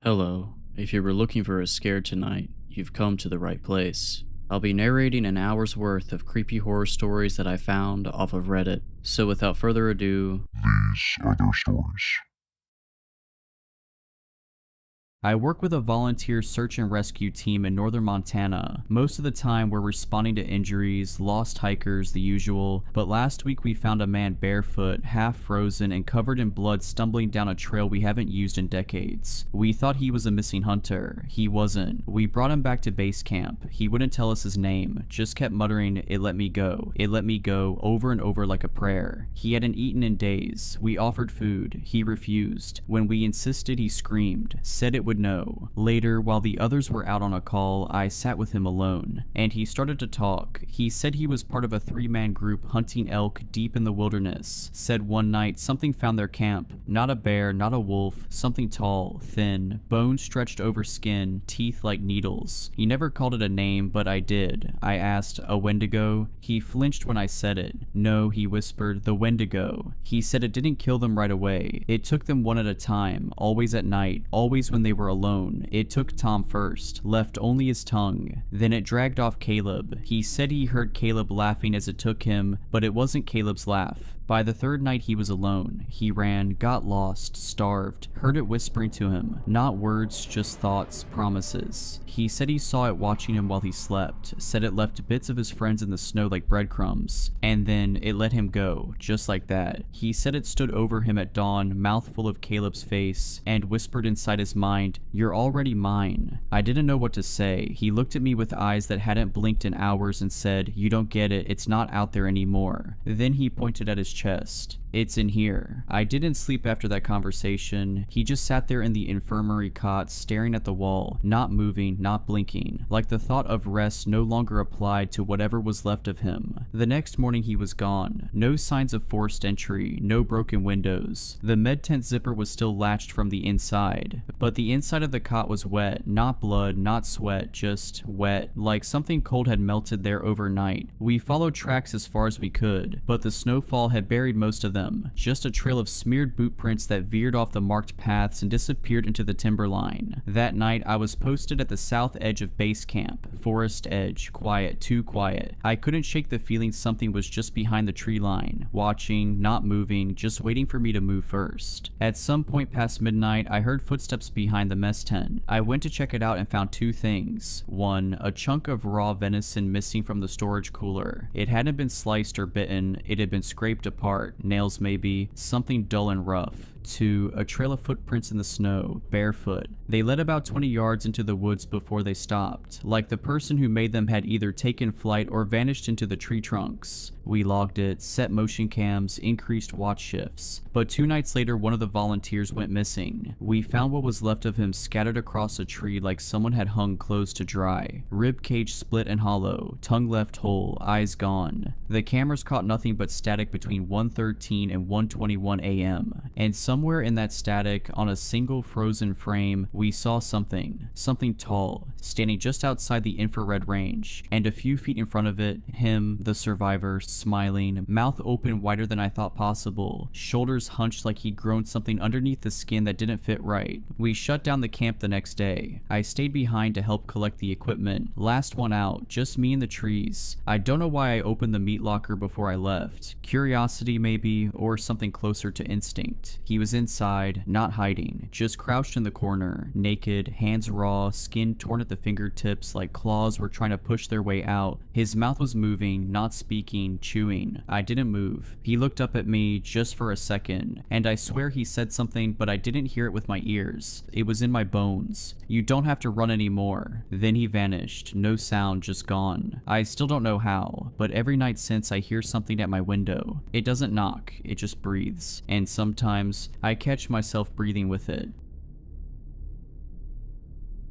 Hello. If you were looking for a scare tonight, you've come to the right place. I'll be narrating an hour's worth of creepy horror stories that I found off of Reddit. So without further ado, These are their stories. I work with a volunteer search and rescue team in northern Montana. Most of the time we're responding to injuries, lost hikers, the usual, but last week we found a man barefoot, half frozen, and covered in blood stumbling down a trail we haven't used in decades. We thought he was a missing hunter. He wasn't. We brought him back to base camp. He wouldn't tell us his name, just kept muttering, "It let me go. It let me go," over and over like a prayer. He hadn't eaten in days. We offered food. He refused. When we insisted, he screamed, said it would know. Later, while the others were out on a call, I sat with him alone, and he started to talk. He said he was part of a 3-man group hunting elk deep in the wilderness. Said one night something found their camp. Not a bear, not a wolf, something tall, thin, bones stretched over skin, teeth like needles. He never called it a name, but I did. I asked, "A Wendigo?" He flinched when I said it. "No," he whispered, "the Wendigo." He said it didn't kill them right away. It took them one at a time, always at night, always when they were alone. It took Tom first, left only his tongue. Then it dragged off Caleb. He said he heard Caleb laughing as it took him, but it wasn't Caleb's laugh. By the third night he was alone. He ran, got lost, starved, heard it whispering to him. Not words, just thoughts, promises. He said he saw it watching him while he slept, said it left bits of his friends in the snow like breadcrumbs, and then it let him go, just like that. He said it stood over him at dawn, mouth full of Caleb's face, and whispered inside his mind, "You're already mine." I didn't know what to say. He looked at me with eyes that hadn't blinked in hours and said, "You don't get it, it's not out there anymore." Then he pointed at his chest. "It's in here." I didn't sleep after that conversation. He just sat there in the infirmary cot, staring at the wall, not moving, not blinking, like the thought of rest no longer applied to whatever was left of him. The next morning he was gone. No signs of forced entry, no broken windows. The med tent zipper was still latched from the inside, but the inside of the cot was wet, not blood, not sweat, just wet, like something cold had melted there overnight. We followed tracks as far as we could, but the snowfall had buried most of them. Just a trail of smeared boot prints that veered off the marked paths and disappeared into the timberline. That night, I was posted at the south edge of base camp. Forest edge, quiet, too quiet. I couldn't shake the feeling something was just behind the tree line, watching, not moving, just waiting for me to move first. At some point past midnight, I heard footsteps behind the mess tent. I went to check it out and found two things. One, a chunk of raw venison missing from the storage cooler. It hadn't been sliced or bitten, it had been scraped apart, nails maybe, something dull and rough. 2, a trail of footprints in the snow, barefoot. They led about 20 yards into the woods before they stopped, like the person who made them had either taken flight or vanished into the tree trunks. We logged it, set motion cams, increased watch shifts. But 2 nights later, one of the volunteers went missing. We found what was left of him scattered across a tree like someone had hung clothes to dry. Rib cage split and hollow, tongue left whole, eyes gone. The cameras caught nothing but static between 1:13 and 1:21 a.m. And somewhere in that static, on a single frozen frame, we saw something tall, standing just outside the infrared range, and a few feet in front of it, him, the survivor, smiling, mouth open wider than I thought possible, shoulders hunched like he'd grown something underneath the skin that didn't fit right. We shut down the camp the next day. I stayed behind to help collect the equipment. Last one out, just me and the trees. I don't know why I opened the meat locker before I left. Curiosity maybe, or something closer to instinct. He was inside, not hiding, just crouched in the corner, naked, hands raw, skin torn at the fingertips like claws were trying to push their way out. His mouth was moving, not speaking, chewing. I didn't move. He looked up at me just for a second, and I swear he said something, but I didn't hear it with my ears. It was in my bones. "You don't have to run anymore." Then he vanished. No sound, just gone. I still don't know how, but every night since I hear something at my window. It doesn't knock, it just breathes. And sometimes I catch myself breathing with it.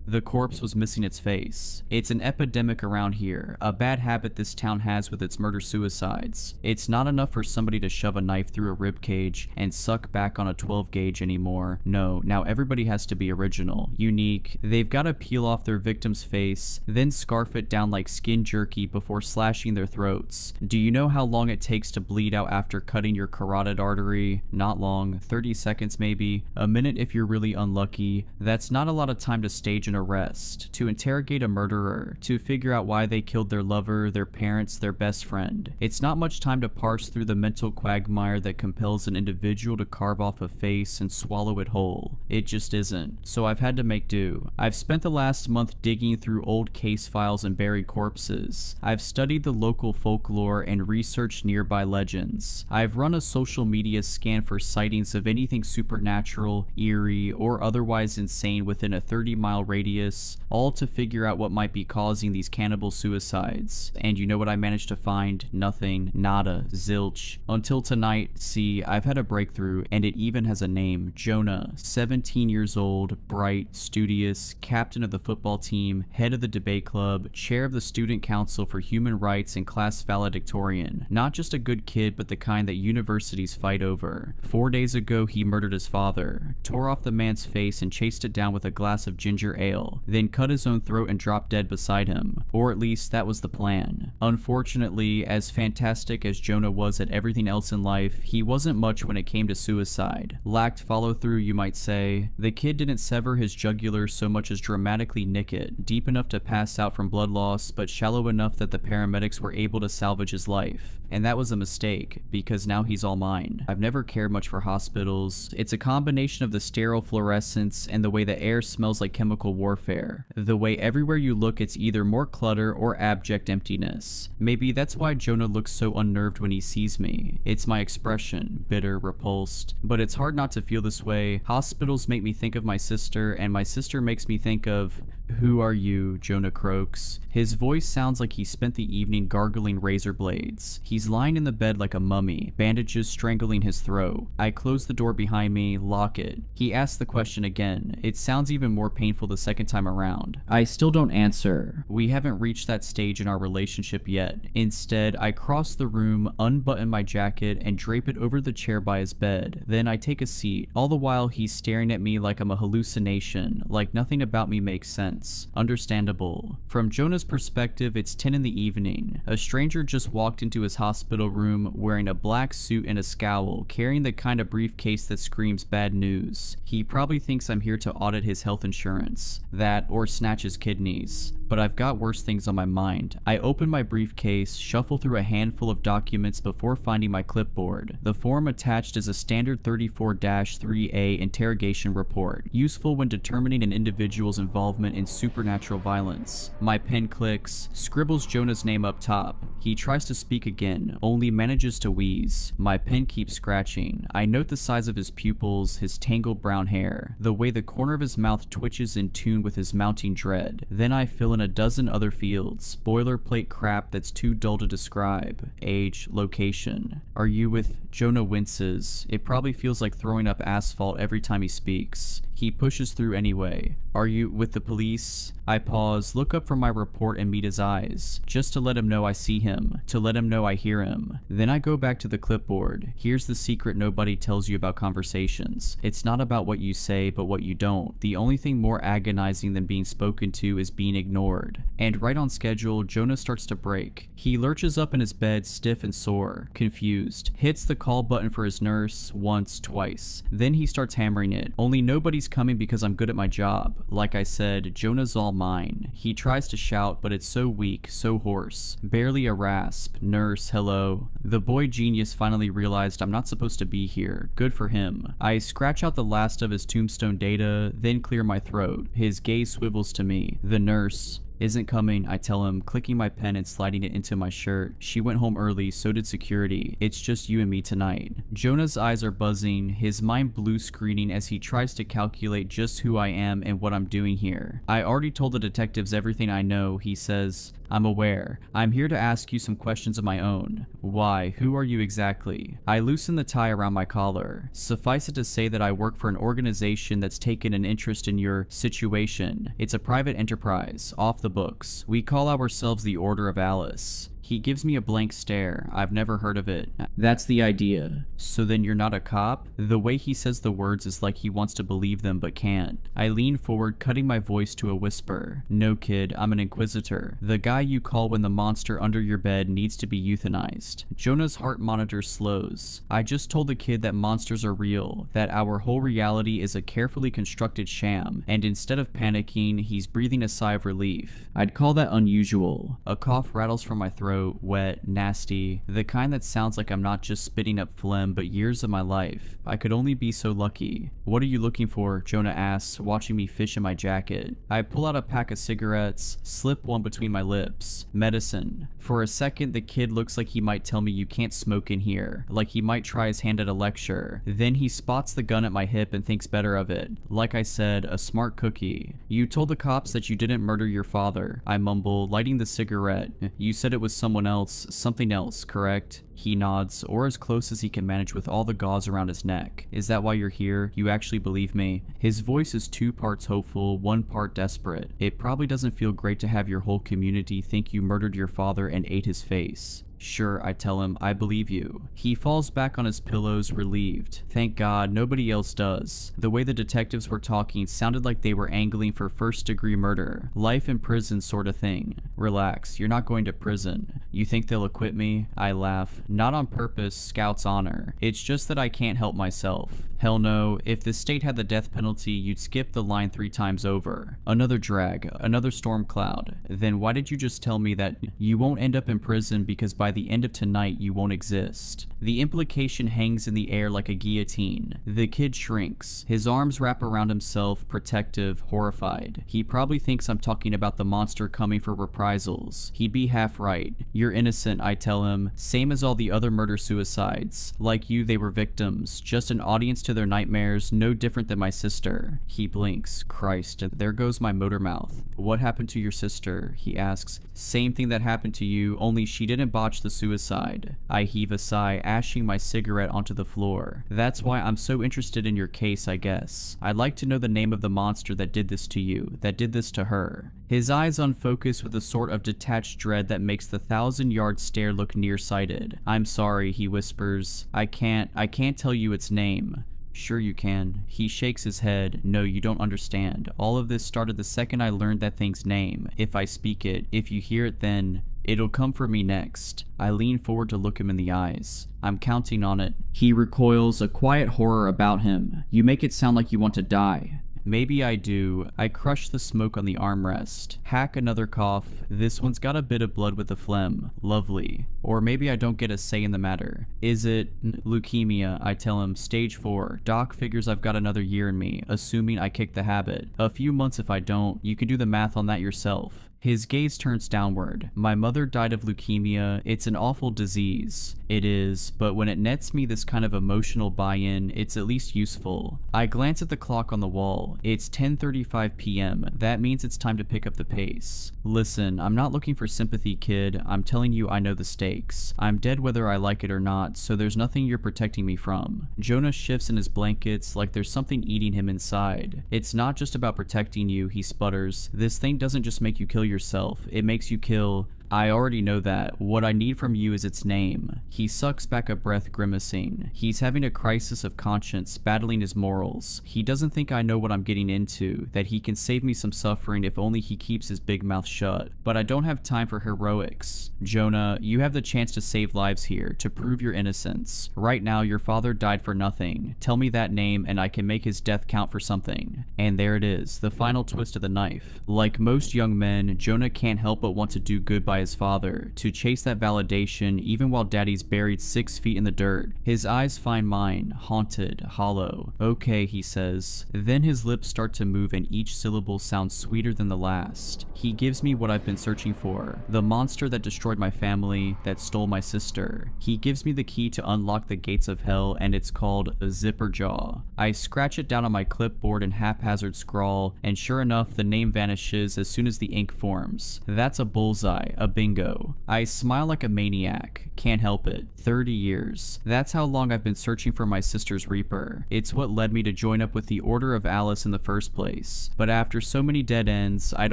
The corpse was missing its face. It's an epidemic around here, a bad habit this town has with its murder-suicides. It's not enough for somebody to shove a knife through a rib cage and suck back on a 12 gauge anymore. No, now everybody has to be original, unique. They've got to peel off their victim's face, then scarf it down like skin jerky before slashing their throats. Do you know how long it takes to bleed out after cutting your carotid artery? Not long, 30 seconds maybe, a minute if you're really unlucky. That's not a lot of time to stage an arrest, to interrogate a murderer, to figure out why they killed their lover, their parents, their best friend. It's not much time to parse through the mental quagmire that compels an individual to carve off a face and swallow it whole. It just isn't. So I've had to make do. I've spent the last month digging through old case files and buried corpses. I've studied the local folklore and researched nearby legends. I've run a social media scan for sightings of anything supernatural, eerie, or otherwise insane within a 30-mile radius, all to figure out what might be causing these cannibal suicides. And you know what I managed to find? Nothing. Nada. Zilch. Until tonight, see, I've had a breakthrough, and it even has a name. Jonah. 17 years old, bright, studious, captain of the football team, head of the debate club, chair of the student council for human rights and class valedictorian. Not just a good kid, but the kind that universities fight over. 4 days ago, he murdered his father, tore off the man's face and chased it down with a glass of ginger ale, then cut his own throat and dropped dead beside him. Or at least that was the plan. Unfortunately, as fantastic as Jonah was at everything else in life, he wasn't much when it came to suicide. Lacked follow through, you might say. The kid didn't sever his jugular so much as dramatically nick it, deep enough to pass out from blood loss, but shallow enough that the paramedics were able to salvage his life. And that was a mistake, because now he's all mine. I've never cared much for hospitals. It's a combination of the sterile fluorescence and the way the air smells like chemical warfare. The way everywhere you look it's either more clutter or abject emptiness. Maybe that's why Jonah looks so unnerved when he sees me. It's my expression, bitter, repulsed. But it's hard not to feel this way. Hospitals make me think of my sister, and my sister makes me think of, "Who are you?" Jonah croaks. His voice sounds like he spent the evening gargling razor blades. He's lying in the bed like a mummy, bandages strangling his throat. I close the door behind me, lock it. He asks the question again. It sounds even more painful the second time around. I still don't answer. We haven't reached that stage in our relationship yet. Instead, I cross the room, unbutton my jacket, and drape it over the chair by his bed. Then I take a seat. All the while, he's staring at me like I'm a hallucination, like nothing about me makes sense. Understandable. From Jonah's perspective, it's 10 in the evening. A stranger just walked into his hospital room wearing a black suit and a scowl, carrying the kind of briefcase that screams bad news. He probably thinks I'm here to audit his health insurance. That, or snatch his kidneys. But I've got worse things on my mind. I open my briefcase, shuffle through a handful of documents before finding my clipboard. The form attached is a standard 34-3A interrogation report, useful when determining an individual's involvement in supernatural violence. My pen clicks, scribbles Jonah's name up top. He tries to speak again, only manages to wheeze. My pen keeps scratching. I note the size of his pupils, his tangled brown hair, the way the corner of his mouth twitches in tune with his mounting dread. Then I fill in a dozen other fields, boilerplate crap that's too dull to describe. Age, location. Are you with? Jonah winces. It probably feels like throwing up asphalt every time he speaks. He pushes through anyway. Are you with the police? I pause, look up from my report and meet his eyes, just to let him know I see him, to let him know I hear him. Then I go back to the clipboard. Here's the secret nobody tells you about conversations. It's not about what you say, but what you don't. The only thing more agonizing than being spoken to is being ignored. And right on schedule, Jonah starts to break. He lurches up in his bed, stiff and sore, confused, hits the call button for his nurse once, twice. Then he starts hammering it. Only nobody's coming because I'm good at my job. Like I said, Jonah's all mine. He tries to shout, but it's so weak, so hoarse. Barely a rasp. Nurse, hello. The boy genius finally realized I'm not supposed to be here. Good for him. I scratch out the last of his tombstone data, then clear my throat. His gaze swivels to me. The nurse isn't coming, I tell him, clicking my pen and sliding it into my shirt. She went home early, so did security. It's just you and me tonight. Jonah's eyes are buzzing, his mind blue screening as he tries to calculate just who I am and what I'm doing here. I already told the detectives everything I know, he says. I'm aware. I'm here to ask you some questions of my own. Why? Who are you exactly? I loosen the tie around my collar. Suffice it to say that I work for an organization that's taken an interest in your situation. It's a private enterprise, off the books. We call ourselves the Order of Alice. He gives me a blank stare. I've never heard of it. That's the idea. So then you're not a cop? The way he says the words is like he wants to believe them but can't. I lean forward, cutting my voice to a whisper. No, kid, I'm an inquisitor. The guy you call when the monster under your bed needs to be euthanized. Jonah's heart monitor slows. I just told the kid that monsters are real, that our whole reality is a carefully constructed sham, and instead of panicking, he's breathing a sigh of relief. I'd call that unusual. A cough rattles from my throat. Wet, nasty, the kind that sounds like I'm not just spitting up phlegm but years of my life. I could only be so lucky. What are you looking for? Jonah asks, watching me fish in my jacket. I pull out a pack of cigarettes, slip one between my lips. Medicine. For a second, the kid looks like he might tell me you can't smoke in here, like he might try his hand at a lecture. Then he spots the gun at my hip and thinks better of it. Like I said, a smart cookie. You told the cops that you didn't murder your father, I mumble, lighting the cigarette. You said it was someone else, something else, correct? He nods, or as close as he can manage with all the gauze around his neck. Is that why you're here? You actually believe me? His voice is 2 parts hopeful, 1 part desperate. It probably doesn't feel great to have your whole community think you murdered your father and ate his face. Sure, I tell him, I believe you. He falls back on his pillows, relieved. Thank God, nobody else does. The way the detectives were talking sounded like they were angling for first-degree murder. Life in prison sort of thing. Relax, you're not going to prison. You think they'll acquit me? I laugh. Not on purpose, Scout's honor. It's just that I can't help myself. Hell no, if the state had the death penalty, you'd skip the line 3 times over. Another drag, another storm cloud. Then why did you just tell me that you won't end up in prison because by the end of tonight you won't exist? The implication hangs in the air like a guillotine. The kid shrinks. His arms wrap around himself, protective, horrified. He probably thinks I'm talking about the monster coming for reprisals. He'd be half right. You're innocent, I tell him. Same as all the other murder-suicides. Like you, they were victims. Just an audience to their nightmares, no different than my sister. He blinks. Christ, there goes my motor mouth. What happened to your sister? He asks. Same thing that happened to you, only she didn't botch the suicide. I heave a sigh, ashing my cigarette onto the floor. That's why I'm so interested in your case, I guess. I'd like to know the name of the monster that did this to you, that did this to her. His eyes unfocus with a sort of detached dread that makes the 1,000-yard stare look nearsighted. I'm sorry, he whispers. I can't tell you its name. Sure you can. He shakes his head. No, you don't understand. All of this started the second I learned that thing's name. If I speak it, if you hear it, then it'll come for me next. I lean forward to look him in the eyes. I'm counting on it. He recoils, a quiet horror about him. You make it sound like you want to die. Maybe I do. I crush the smoke on the armrest. Hack another cough. This one's got a bit of blood with the phlegm. Lovely. Or maybe I don't get a say in the matter. Is it leukemia? I tell him. Stage 4. Doc figures I've got another year in me, assuming I kick the habit. A few months if I don't. You can do the math on that yourself. His gaze turns downward. My mother died of leukemia. It's an awful disease. It is, but when it nets me this kind of emotional buy-in, it's at least useful. I glance at the clock on the wall. It's 10:35 p.m. That means it's time to pick up the pace. Listen, I'm not looking for sympathy, kid. I'm telling you I know the stakes. I'm dead whether I like it or not, so there's nothing you're protecting me from. Jonah shifts in his blankets like there's something eating him inside. It's not just about protecting you, he sputters. This thing doesn't just make you kill yourself, it makes you kill. I already know that. What I need from you is its name. He sucks back a breath, grimacing. He's having a crisis of conscience, battling his morals. He doesn't think I know what I'm getting into, that he can save me some suffering if only he keeps his big mouth shut. But I don't have time for heroics. Jonah, you have the chance to save lives here, to prove your innocence. Right now, your father died for nothing. Tell me that name and I can make his death count for something. And there it is, the final twist of the knife. Like most young men, Jonah can't help but want to do good by his father, to chase that validation even while daddy's buried 6 feet in the dirt. His eyes find mine, haunted, hollow. Okay, he says. Then his lips start to move and each syllable sounds sweeter than the last. He gives me what I've been searching for, the monster that destroyed my family, that stole my sister. He gives me the key to unlock the gates of hell, and it's called a zipper jaw. I scratch it down on my clipboard and haphazard scrawl, and sure enough, the name vanishes as soon as the ink forms. That's a bullseye, a bingo. I smile like a maniac. Can't help it. 30 years. That's how long I've been searching for my sister's Reaper. It's what led me to join up with the Order of Alice in the first place. But after so many dead ends, I'd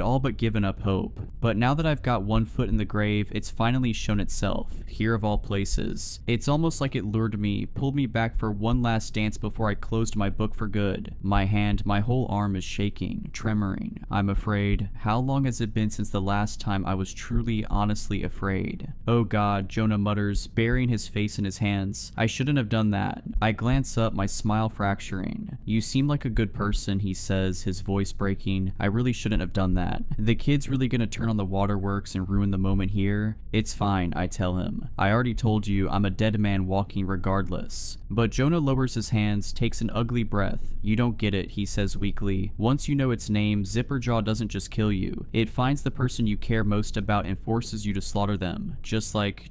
all but given up hope. But now that I've got one foot in the grave, it's finally shown itself, here of all places. It's almost like it lured me, pulled me back for one last dance before I closed my book for good. My hand, my whole arm is shaking, tremoring. I'm afraid. How long has it been since the last time I was truly, honestly afraid? Oh God, Jonah mutters, burying his face in his hands. I shouldn't have done that. I glance up, my smile fracturing. You seem like a good person, he says, his voice breaking. I really shouldn't have done that. The kid's really gonna turn on the waterworks and ruin the moment here? It's fine, I tell him. I already told you I'm a dead man walking regardless. But Jonah lowers his hands, takes an ugly breath. You don't get it, he says weakly. Once you know its name, Zipperjaw doesn't just kill you. It finds the person you care most about and forces you to slaughter them. Just like,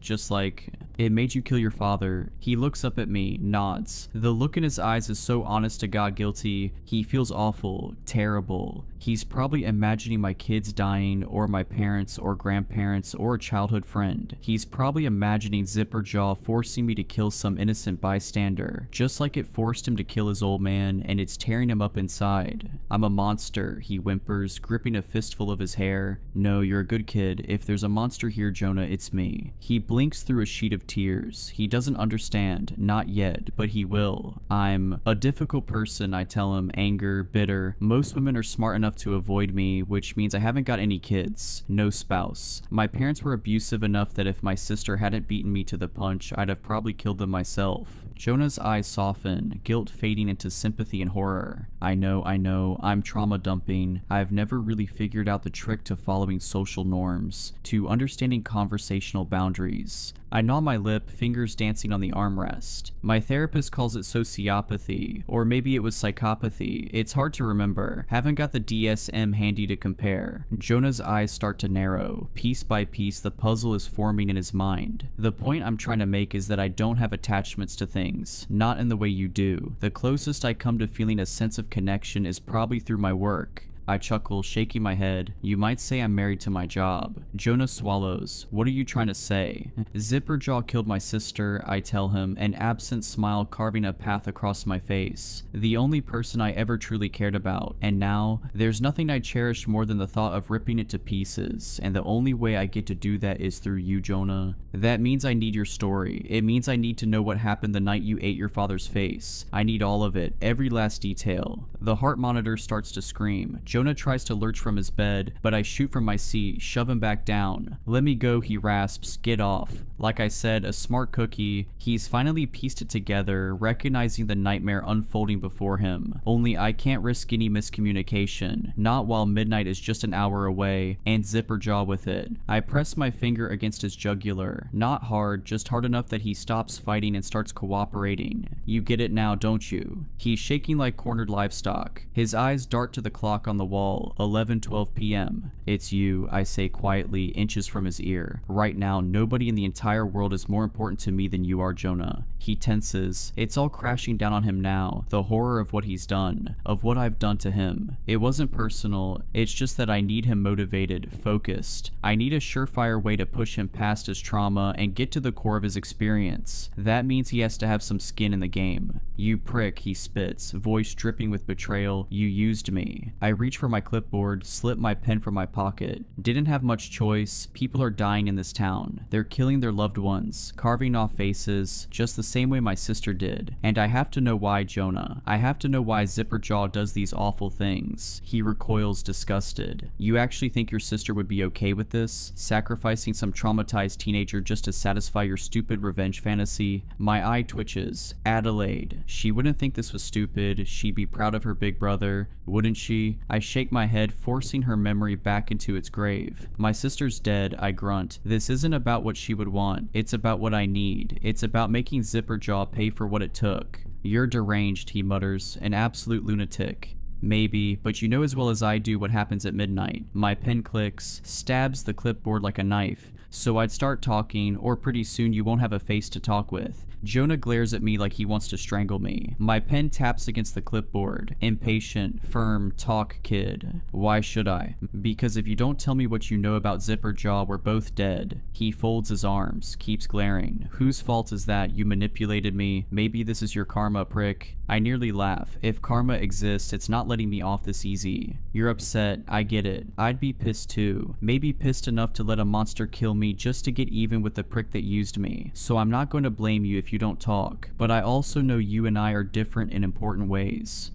it made you kill your father. He looks up at me, nods. The look in his eyes is so honest to God guilty. He feels awful, terrible. He's probably imagining my kids dying, or my parents, or grandparents, or a childhood friend. He's probably imagining Zipperjaw forcing me to kill some innocent bystander, just like it forced him to kill his old man, and it's tearing him up inside. I'm a monster, he whimpers, gripping a fistful of his hair. No, you're a good kid. If there's a monster here, Jonah, it's me. He blinks through a sheet of tears. He doesn't understand, not yet, but he will. I'm a difficult person, I tell him, anger, bitter. Most women are smart enough to avoid me, which means I haven't got any kids. No spouse. My parents were abusive enough that if my sister hadn't beaten me to the punch, I'd have probably killed them myself. Jonah's eyes soften, guilt fading into sympathy and horror. I know, I'm trauma dumping. I've never really figured out the trick to following social norms, to understanding conversational boundaries. I gnaw my lip, fingers dancing on the armrest. My therapist calls it sociopathy, or maybe it was psychopathy. It's hard to remember. Haven't got the DSM handy to compare. Jonah's eyes start to narrow. Piece by piece, the puzzle is forming in his mind. The point I'm trying to make is that I don't have attachments to things, not in the way you do. The closest I come to feeling a sense of connection is probably through my work. I chuckle, shaking my head. You might say I'm married to my job. Jonah swallows. What are you trying to say? Zipperjaw killed my sister, I tell him, an absent smile carving a path across my face. The only person I ever truly cared about. And now, there's nothing I cherish more than the thought of ripping it to pieces, and the only way I get to do that is through you, Jonah. That means I need your story. It means I need to know what happened the night you ate your father's face. I need all of it, every last detail. The heart monitor starts to scream. Jonah tries to lurch from his bed, but I shoot from my seat, shove him back down. Let me go, he rasps. Get off. Like I said, a smart cookie. He's finally pieced it together, recognizing the nightmare unfolding before him. Only I can't risk any miscommunication, not while midnight is just an hour away, and Zipperjaw with it. I press my finger against his jugular. Not hard, just hard enough that he stops fighting and starts cooperating. You get it now, don't you? He's shaking like cornered livestock. His eyes dart to the clock on the wall, 11:12 p.m. It's you, I say quietly, inches from his ear. Right now, nobody in the entire world is more important to me than you are, Jonah. He tenses. It's all crashing down on him now, the horror of what he's done, of what I've done to him. It wasn't personal, it's just that I need him motivated, focused. I need a surefire way to push him past his trauma and get to the core of his experience. That means he has to have some skin in the game. You prick, he spits, voice dripping with betrayal. You used me. I reach for my clipboard, slip my pen from my pocket. Didn't have much choice. People are dying in this town. They're killing their loved ones, carving off faces, just the same way my sister did. And I have to know why, Jonah. I have to know why Zipperjaw does these awful things. He recoils, disgusted. You actually think your sister would be okay with this? Sacrificing some traumatized teenager just to satisfy your stupid revenge fantasy? My eye twitches. Adelaide. She wouldn't think this was stupid. She'd be proud of her big brother, wouldn't she? I I shake my head, forcing her memory back into its grave. My sister's dead, I grunt. This isn't about what she would want. It's about what I need. It's about making Zipperjaw pay for what it took. You're deranged, he mutters, an absolute lunatic. Maybe, but you know as well as I do what happens at midnight. My pen clicks, stabs the clipboard like a knife. So I'd start talking, or pretty soon you won't have a face to talk with. Jonah glares at me like he wants to strangle me. My pen taps against the clipboard. Impatient, firm, talk, kid. Why should I? Because if you don't tell me what you know about Zipperjaw, we're both dead. He folds his arms, keeps glaring. Whose fault is that? You manipulated me. Maybe this is your karma, prick. I nearly laugh. If karma exists, it's not letting me off this easy. You're upset. I get it. I'd be pissed too. Maybe pissed enough to let a monster kill me just to get even with the prick that used me. So I'm not going to blame you if you don't talk, but I also know you and I are different in important ways.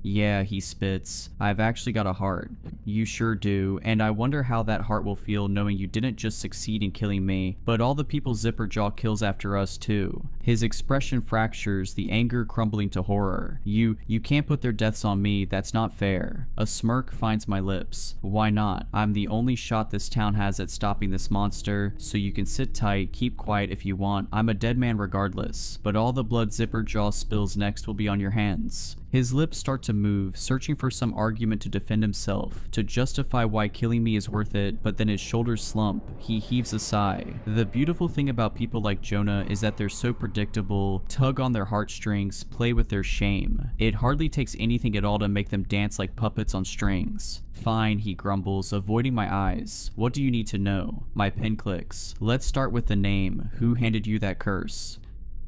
Yeah, he spits. I've actually got a heart. You sure do, and I wonder how that heart will feel knowing you didn't just succeed in killing me, but all the people Zipperjaw kills after us too. His expression fractures, the anger crumbling to horror. You can't put their deaths on me, that's not fair. A smirk finds my lips. Why not? I'm the only shot this town has at stopping this monster, so you can sit tight, keep quiet if you want. I'm a dead man regardless, but all the blood Zipperjaw spills next will be on your hands. His lips start to move, searching for some argument to defend himself, to justify why killing me is worth it, but then his shoulders slump. He heaves a sigh. The beautiful thing about people like Jonah is that they're so predictable, tug on their heartstrings, play with their shame. It hardly takes anything at all to make them dance like puppets on strings. Fine, he grumbles, avoiding my eyes. What do you need to know? My pen clicks. Let's start with the name. Who handed you that curse?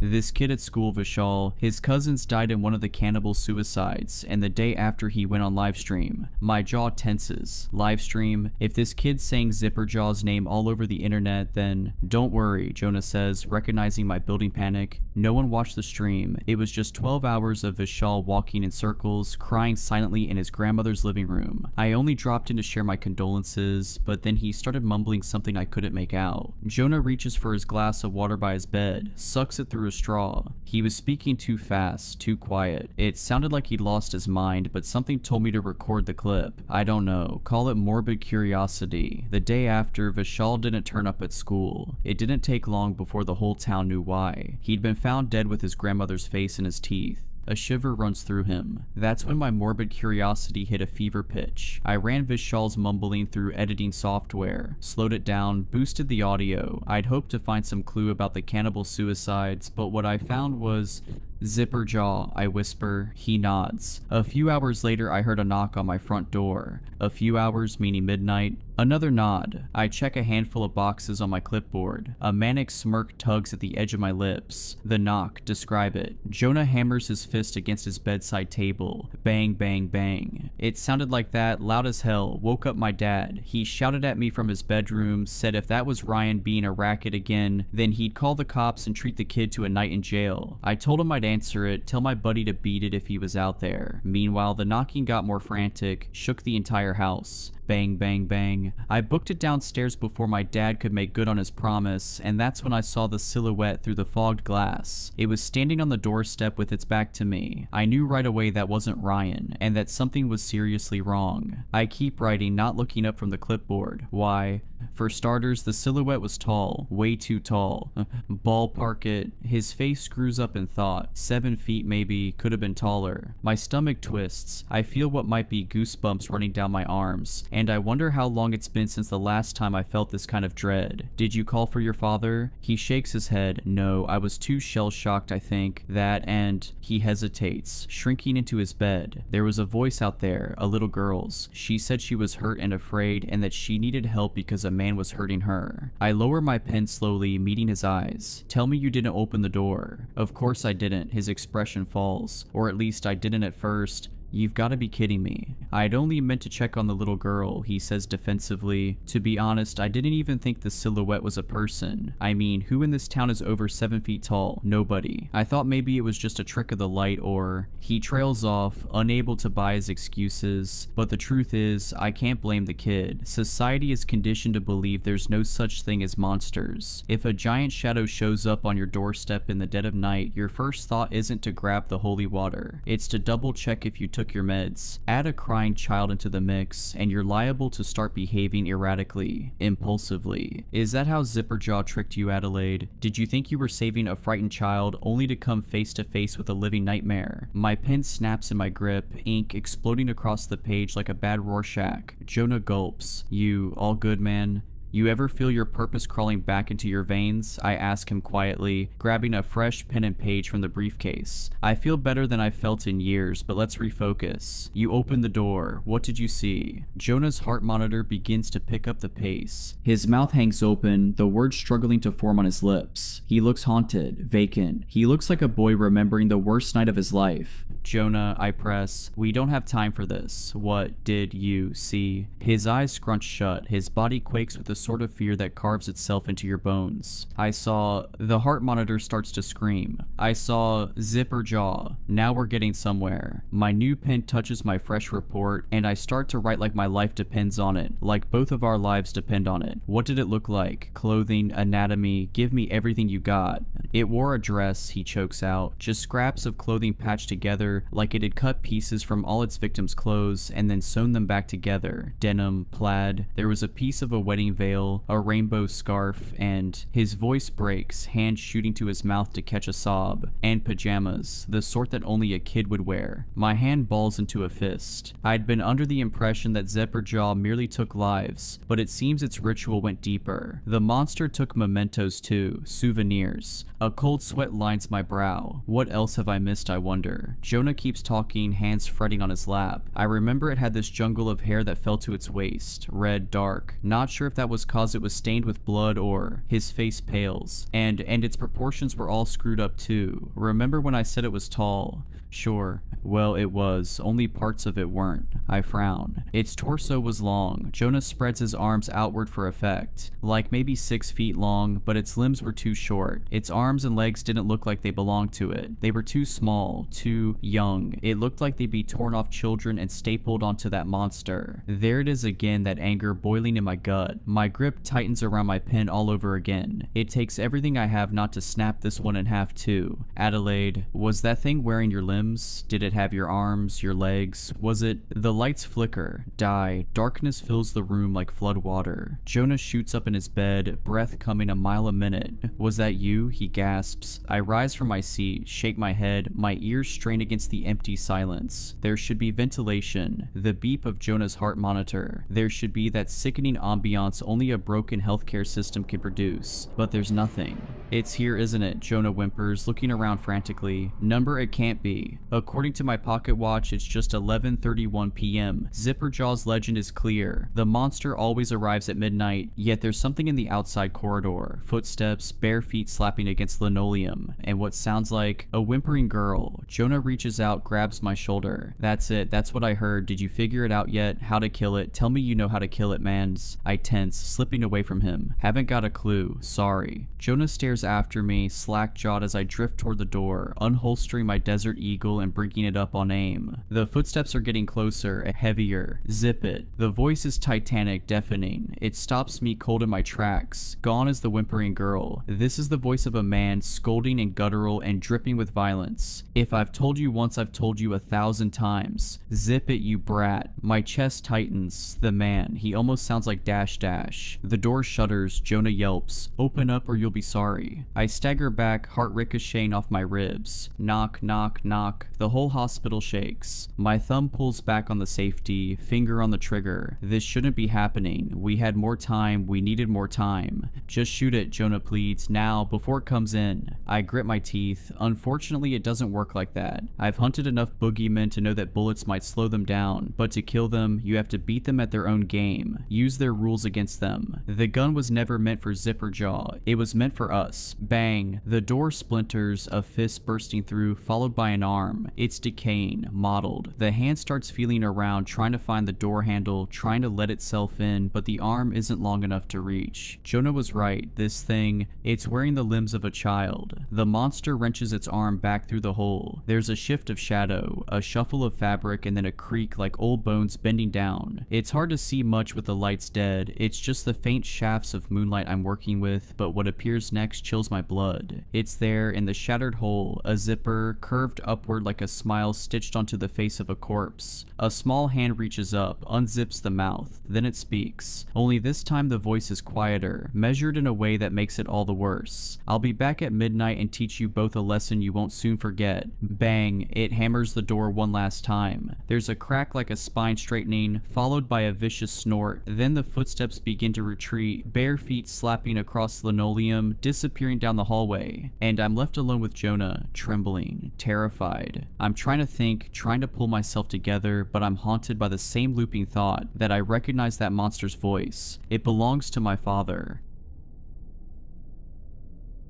This kid at school, Vishal, his cousins died in one of the cannibal suicides, and the day after he went on livestream. My jaw tenses. Livestream? If this kid's saying Zipperjaw's name all over the internet, then don't worry, Jonah says, recognizing my building panic. No one watched the stream. It was just 12 hours of Vishal walking in circles, crying silently in his grandmother's living room. I only dropped in to share my condolences, but then he started mumbling something I couldn't make out. Jonah reaches for his glass of water by his bed, sucks it through a straw. He was speaking too fast, too quiet. It sounded like he'd lost his mind, but something told me to record the clip. I don't know. Call it morbid curiosity. The day after, Vishal didn't turn up at school. It didn't take long before the whole town knew why. He'd been found dead with his grandmother's face in his teeth. A shiver runs through him. That's when my morbid curiosity hit a fever pitch. I ran Vishal's mumbling through editing software, slowed it down, boosted the audio. I'd hoped to find some clue about the cannibal suicides, but what I found was Zipperjaw, I whisper. He nods. A few hours later, I heard a knock on my front door. A few hours, meaning midnight. Another nod. I check a handful of boxes on my clipboard. A manic smirk tugs at the edge of my lips. The knock. Describe it. Jonah hammers his fist against his bedside table. Bang, bang, bang. It sounded like that, loud as hell. Woke up my dad. He shouted at me from his bedroom, said if that was Ryan being a racket again, then he'd call the cops and treat the kid to a night in jail. I told him I'd answer it, tell my buddy to beat it if he was out there. Meanwhile, the knocking got more frantic, shook the entire house. Bang, bang, bang. I booked it downstairs before my dad could make good on his promise, and that's when I saw the silhouette through the fogged glass. It was standing on the doorstep with its back to me. I knew right away that wasn't Ryan, and that something was seriously wrong. I keep writing, not looking up from the clipboard. Why? For starters, the silhouette was tall, way too tall. Ballpark it. His face screws up in thought. 7 feet maybe, could have been taller. My stomach twists. I feel what might be goosebumps running down my arms, and I wonder how long it's been since the last time I felt this kind of dread. Did you call for your father? He shakes his head. No, I was too shell-shocked, I think. That and he hesitates, shrinking into his bed. There was a voice out there, a little girl's. She said she was hurt and afraid, and that she needed help because a man was hurting her. I lower my pen slowly, meeting his eyes. Tell me you didn't open the door. Of course I didn't. His expression falls. Or at least I didn't at first. You've got to be kidding me. I'd only meant to check on the little girl, he says defensively. To be honest, I didn't even think the silhouette was a person. I mean, who in this town is over 7 feet tall? Nobody. I thought maybe it was just a trick of the light or... He trails off, unable to buy his excuses. But the truth is, I can't blame the kid. Society is conditioned to believe there's no such thing as monsters. If a giant shadow shows up on your doorstep in the dead of night, your first thought isn't to grab the holy water. It's to double check if you took took your meds. Add a crying child into the mix, and you're liable to start behaving erratically, impulsively. Is that how Zipperjaw tricked you, Adelaide? Did you think you were saving a frightened child only to come face to face with a living nightmare? My pen snaps in my grip, ink exploding across the page like a bad Rorschach. Jonah gulps. You all good, man? You ever feel your purpose crawling back into your veins? I ask him quietly, grabbing a fresh pen and page from the briefcase. I feel better than I've felt in years, but let's refocus. You open the door. What did you see? Jonah's heart monitor begins to pick up the pace. His mouth hangs open, the words struggling to form on his lips. He looks haunted, vacant. He looks like a boy remembering the worst night of his life. Jonah, I press. We don't have time for this. What did you see? His eyes scrunch shut. His body quakes with the sort of fear that carves itself into your bones. I saw... The heart monitor starts to scream. I saw Zipperjaw. Now we're getting somewhere. My new pen touches my fresh report, and I start to write like my life depends on it, like both of our lives depend on it. What did it look like? Clothing, anatomy, give me everything you got. It wore a dress, he chokes out, just scraps of clothing patched together like it had cut pieces from all its victims' clothes and then sewn them back together. Denim, plaid, there was a piece of a wedding veil, a rainbow scarf, and his voice breaks, hand shooting to his mouth to catch a sob, and pajamas, the sort that only a kid would wear. My hand balls into a fist. I'd been under the impression that Zipperjaw merely took lives, but it seems its ritual went deeper. The monster took mementos too, souvenirs. A cold sweat lines my brow. What else have I missed, I wonder? Jonah keeps talking, hands fretting on his lap. I remember it had this jungle of hair that fell to its waist, red, dark. Not sure if that was cause it was stained with blood or his face pales. And its proportions were all screwed up too. Remember when I said it was tall? Sure. Well, it was. Only parts of it weren't. I frown. Its torso was long. Jonah spreads his arms outward for effect. Like maybe 6 feet long, but its limbs were too short. Its arms and legs didn't look like they belonged to it. They were too small, too young. It looked like they'd be torn off children and stapled onto that monster. There it is again, that anger boiling in my gut. My grip tightens around my pen all over again. It takes everything I have not to snap this one in half too. Adelaide, was that thing wearing your limbs? Did it have your arms, your legs? Was it? The lights flicker, die. Darkness fills the room like flood water. Jonah shoots up in his bed, breath coming a mile a minute. Was that you? He gasps. I rise from my seat, shake my head, my ears strain against the empty silence. There should be ventilation, the beep of Jonah's heart monitor. There should be that sickening ambiance only a broken healthcare system can produce. But there's nothing. It's here, isn't it? Jonah whimpers, looking around frantically. Number it can't be. According to my pocket watch, it's just 11:31 p.m. Zipperjaw's legend is clear. The monster always arrives at midnight, yet there's something in the outside corridor. Footsteps, bare feet slapping against linoleum, and what sounds like a whimpering girl. Jonah reaches out, grabs my shoulder. That's it. That's what I heard. Did you figure it out yet? How to kill it? Tell me you know how to kill it, mans. I tense, slipping away from him. Haven't got a clue. Sorry. Jonah stares after me, slack-jawed as I drift toward the door, unholstering my Desert Eagle and bringing it up on aim. The footsteps are getting closer, heavier. Zip it. The voice is Titanic, deafening. It stops me cold in my tracks. Gone is the whimpering girl. This is the voice of a man, scolding and guttural and dripping with violence. If I've told you once, I've told you 1,000 times. Zip it, you brat. My chest tightens. The man. He almost sounds like Dash Dash. The door shudders. Jonah yelps. Open up or you'll be sorry. I stagger back, heart ricocheting off my ribs. Knock, knock, knock. The whole hospital shakes. My thumb pulls back on the safety, finger on the trigger. This shouldn't be happening. We had more time. We needed more time. Just shoot it, Jonah pleads, now, before it comes in. I grit my teeth. Unfortunately, it doesn't work like that. I've hunted enough boogeymen to know that bullets might slow them down, but to kill them, you have to beat them at their own game. Use their rules against them. The gun was never meant for Zipperjaw. It was meant for us. Bang. The door splinters, a fist bursting through, followed by an arm. It's decaying, mottled. The hand starts feeling around, trying to find the door handle, trying to let itself in, but the arm isn't long enough to reach. Jonah was right. This thing, it's wearing the limbs of a child. The monster wrenches its arm back through the hole. There's a shift of shadow, a shuffle of fabric, and then a creak like old bones bending down. It's hard to see much with the lights dead. It's just just the faint shafts of moonlight I'm working with, but what appears next chills my blood. It's there in the shattered hole, a zipper, curved upward like a smile stitched onto the face of a corpse. A small hand reaches up, unzips the mouth, then it speaks. Only this time the voice is quieter, measured in a way that makes it all the worse. I'll be back at midnight and teach you both a lesson you won't soon forget. Bang, it hammers the door one last time. There's a crack like a spine straightening, followed by a vicious snort. Then the footsteps begin to retreat, bare feet slapping across linoleum, disappearing down the hallway. And I'm left alone with Jonah, trembling, terrified. I'm trying to think, trying to pull myself together, but I'm haunted by the same looping thought that I recognize that monster's voice. It belongs to my father.